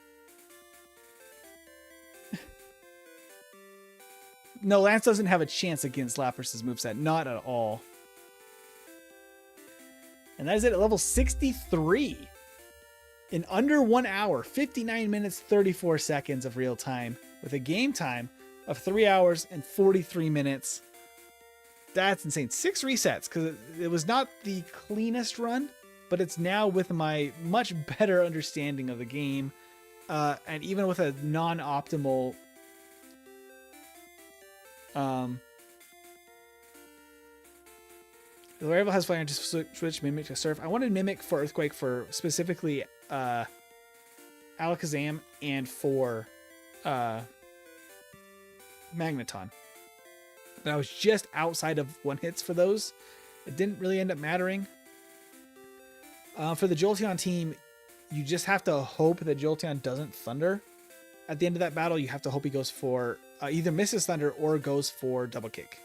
No, Lance doesn't have a chance against Lapras' moveset. Not at all. And that is it at level 63. In under 1 hour, 59 minutes, 34 seconds of real time, with a game time of 3 hours and 43 minutes. That's insane. 6 resets, because it was not the cleanest run, but it's now with my much better understanding of the game, and even with a non-optimal the rival has fire to switch Mimic to Surf. I wanted Mimic for Earthquake for specifically Alakazam and for Magneton. But I was just outside of one hits for those. It didn't really end up mattering. For the Jolteon team, you just have to hope that Jolteon doesn't Thunder. At the end of that battle, you have to hope he goes for either misses Thunder or goes for Double Kick,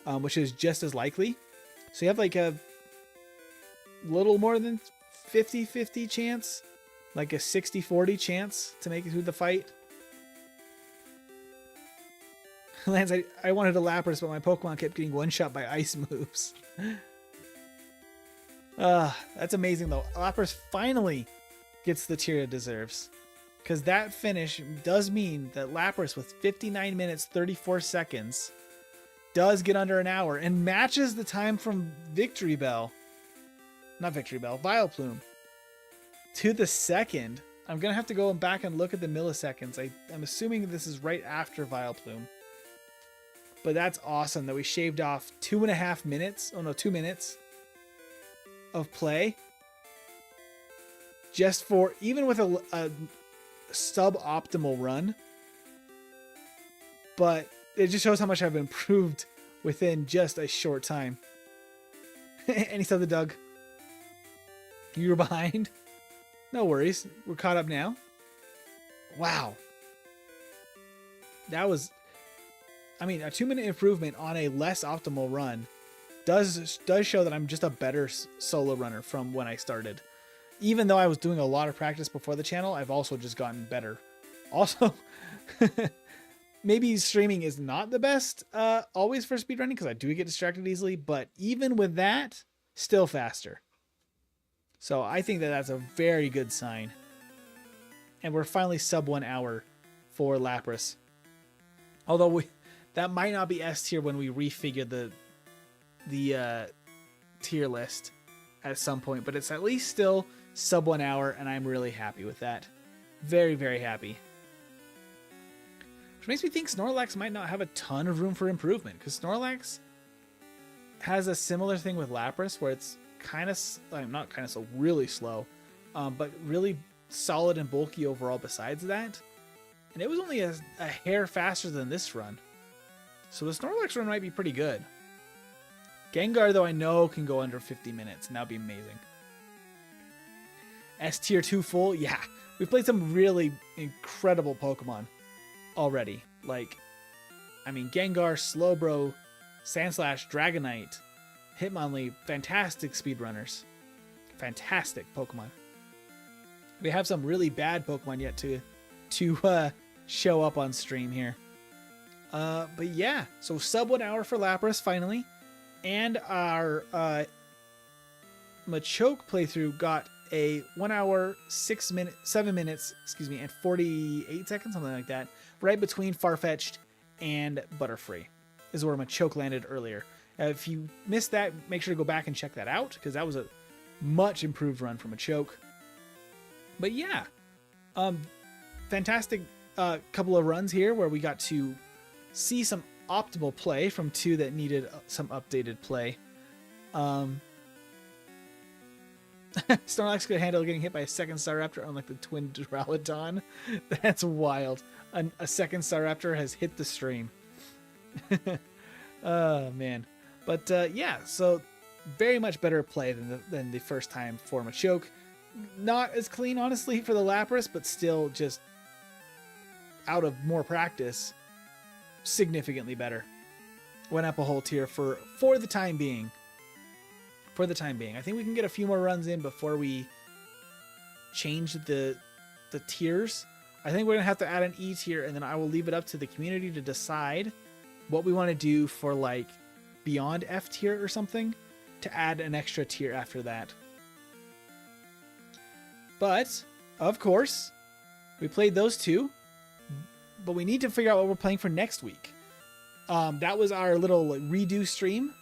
which is just as likely. So you have like a little more than 50-50 chance, like a 60-40 chance to make it through the fight. Lance, I wanted a Lapras, but my Pokemon kept getting one-shot by ice moves. That's amazing, though. Lapras finally gets the tier it deserves. Because that finish does mean that Lapras, with 59 minutes, 34 seconds, does get under an hour and matches the time from Victory Bell. Not Victory Bell, Vileplume. To the second. I'm going to have to go back and look at the milliseconds. I'm assuming this is right after Vileplume. But that's awesome that we shaved off 2.5 minutes. Oh no, 2 minutes of play. Just for, even with a suboptimal run. But it just shows how much I've improved within just a short time. Any said the Doug. You were behind? No worries. We're caught up now. Wow. That was, I mean, a 2-minute improvement on a less optimal run does show that I'm just a better solo runner from when I started. Even though I was doing a lot of practice before the channel, I've also just gotten better. Also, maybe streaming is not the best always for speedrunning, because I do get distracted easily, but even with that, still faster. So I think that that's a very good sign. And we're finally sub 1 hour for Lapras. Although that might not be S tier when we refigure the tier list at some point, but it's at least still sub 1 hour, and I'm really happy with that. Very, very happy. Which makes me think Snorlax might not have a ton of room for improvement, because Snorlax has a similar thing with Lapras, where it's kind of, not kind of so really slow, but really solid and bulky overall besides that. And it was only a hair faster than this run. So the Snorlax run might be pretty good. Gengar, though, I know can go under 50 minutes, and that would be amazing. S tier 2 full? Yeah. We've played some really incredible Pokemon already. Like, I mean, Gengar, Slowbro, Sandslash, Dragonite, Hitmonlee, fantastic speedrunners. Fantastic Pokemon. We have some really bad Pokemon yet to show up on stream here. But yeah, so sub 1 hour for Lapras finally. And our Machoke playthrough got a 1 hour, 7 minutes, and 48 seconds, something like that, right between Farfetch'd and Butterfree, is where Machoke landed earlier. If you missed that, make sure to go back and check that out, because that was a much improved run for Machoke. But yeah, fantastic couple of runs here where we got to see some optimal play from 2 that needed some updated play. Snorlax could handle getting hit by a second Staraptor, unlike the twin Duraludon. That's wild. A second Staraptor has hit the stream. Oh, man. But yeah, so very much better play than the first time for Machoke. Not as clean, honestly, for the Lapras, but still just out of more practice, significantly better. Went up a whole tier for the time being. For the time being. I think we can get a few more runs in before we change the tiers. I think we're going to have to add an E tier, and then I will leave it up to the community to decide what we want to do for, like, beyond F tier or something, to add an extra tier after that. But, of course, we played those two, but we need to figure out what we're playing for next week. That was our little redo stream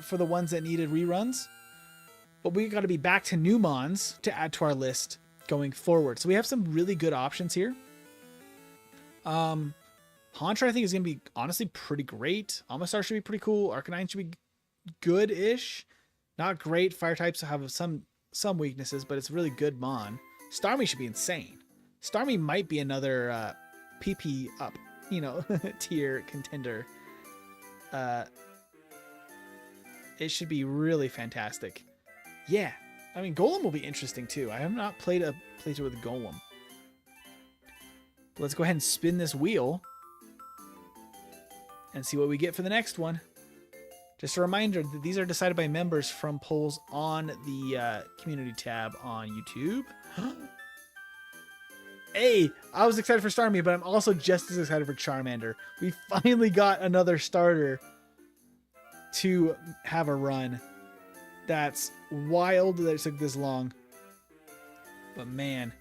for the ones that needed reruns. But we got to be back to new mons to add to our list going forward. So we have some really good options here. Haunter, I think, is going to be honestly pretty great. Amistar should be pretty cool. Arcanine should be good-ish. Not great. Fire types have some weaknesses, but it's a really good mon. Starmie should be insane. Starmie might be another PP up, tier contender. It should be really fantastic. Yeah, I mean, Golem will be interesting too. I have not played a playthrough with Golem. Let's go ahead and spin this wheel and see what we get for the next one. Just a reminder that these are decided by members from polls on the community tab on YouTube. Hey, I was excited for Starmie, but I'm also just as excited for Charmander. We finally got another starter to have a run. That's wild that it took this long. But man,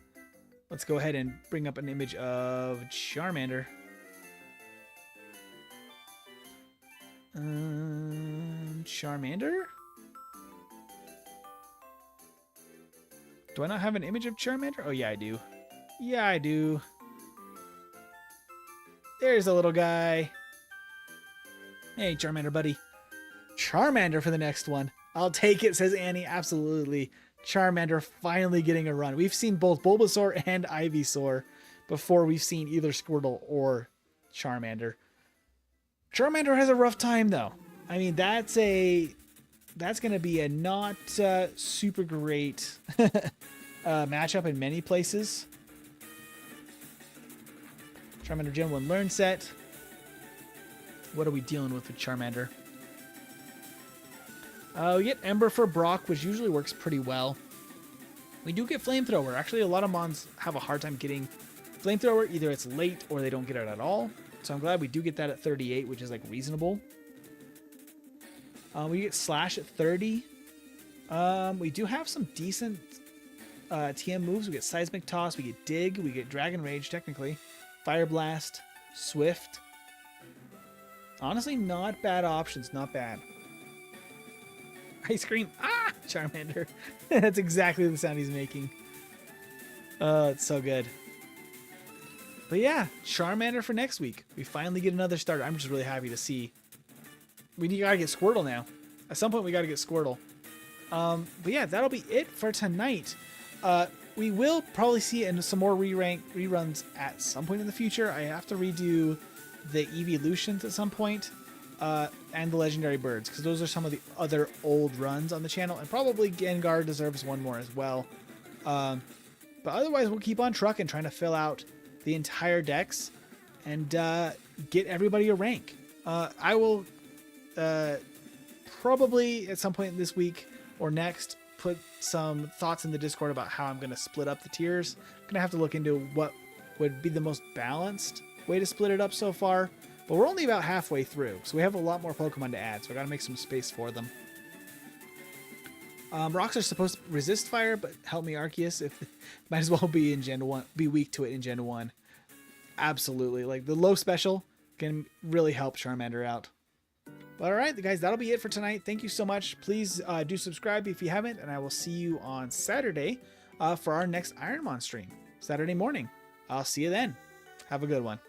let's go ahead and bring up an image of Charmander. Charmander? Do I not have an image of Charmander? Oh yeah, I do. Yeah, I do. There's a little guy. Hey, Charmander, buddy. Charmander for the next one. I'll take it, says Annie. Absolutely. Charmander finally getting a run. We've seen both Bulbasaur and Ivysaur before we've seen either Squirtle or Charmander. Charmander has a rough time, though. I mean, that's going to be a not super great matchup in many places. Charmander Gen 1 Learn Set. What are we dealing with Charmander? We get Ember for Brock, which usually works pretty well. We do get Flamethrower. Actually, a lot of mons have a hard time getting Flamethrower. Either it's late or they don't get it at all. So I'm glad we do get that at 38, which is like reasonable. We get Slash at 30. We do have some decent TM moves. We get Seismic Toss, we get Dig, we get Dragon Rage, technically. Fire Blast, Swift. Honestly, not bad options, not bad. Ice Cream, ah, Charmander. That's exactly the sound he's making. It's so good. But yeah, Charmander for next week. We finally get another starter. I'm just really happy to see. We gotta get Squirtle now. At some point, we gotta get Squirtle. But yeah, that'll be it for tonight. We will probably see in some more reruns at some point in the future. I have to redo the Evolutions at some point, and the Legendary Birds, because those are some of the other old runs on the channel, and probably Gengar deserves one more as well. But otherwise, we'll keep on trucking, trying to fill out the entire decks and get everybody a rank. I will probably at some point this week or next put some thoughts in the Discord about how I'm going to split up the tiers. I'm going to have to look into what would be the most balanced way to split it up so far. But we're only about halfway through, so we have a lot more Pokemon to add, so I got to make some space for them. Rocks are supposed to resist fire, but help me, Arceus. If might as well be in Gen 1, be weak to it in Gen 1. Absolutely. Like, the low special can really help Charmander out. But alright, guys, that'll be it for tonight. Thank you so much. Please do subscribe if you haven't, and I will see you on Saturday for our next Ironmon stream. Saturday morning. I'll see you then. Have a good one.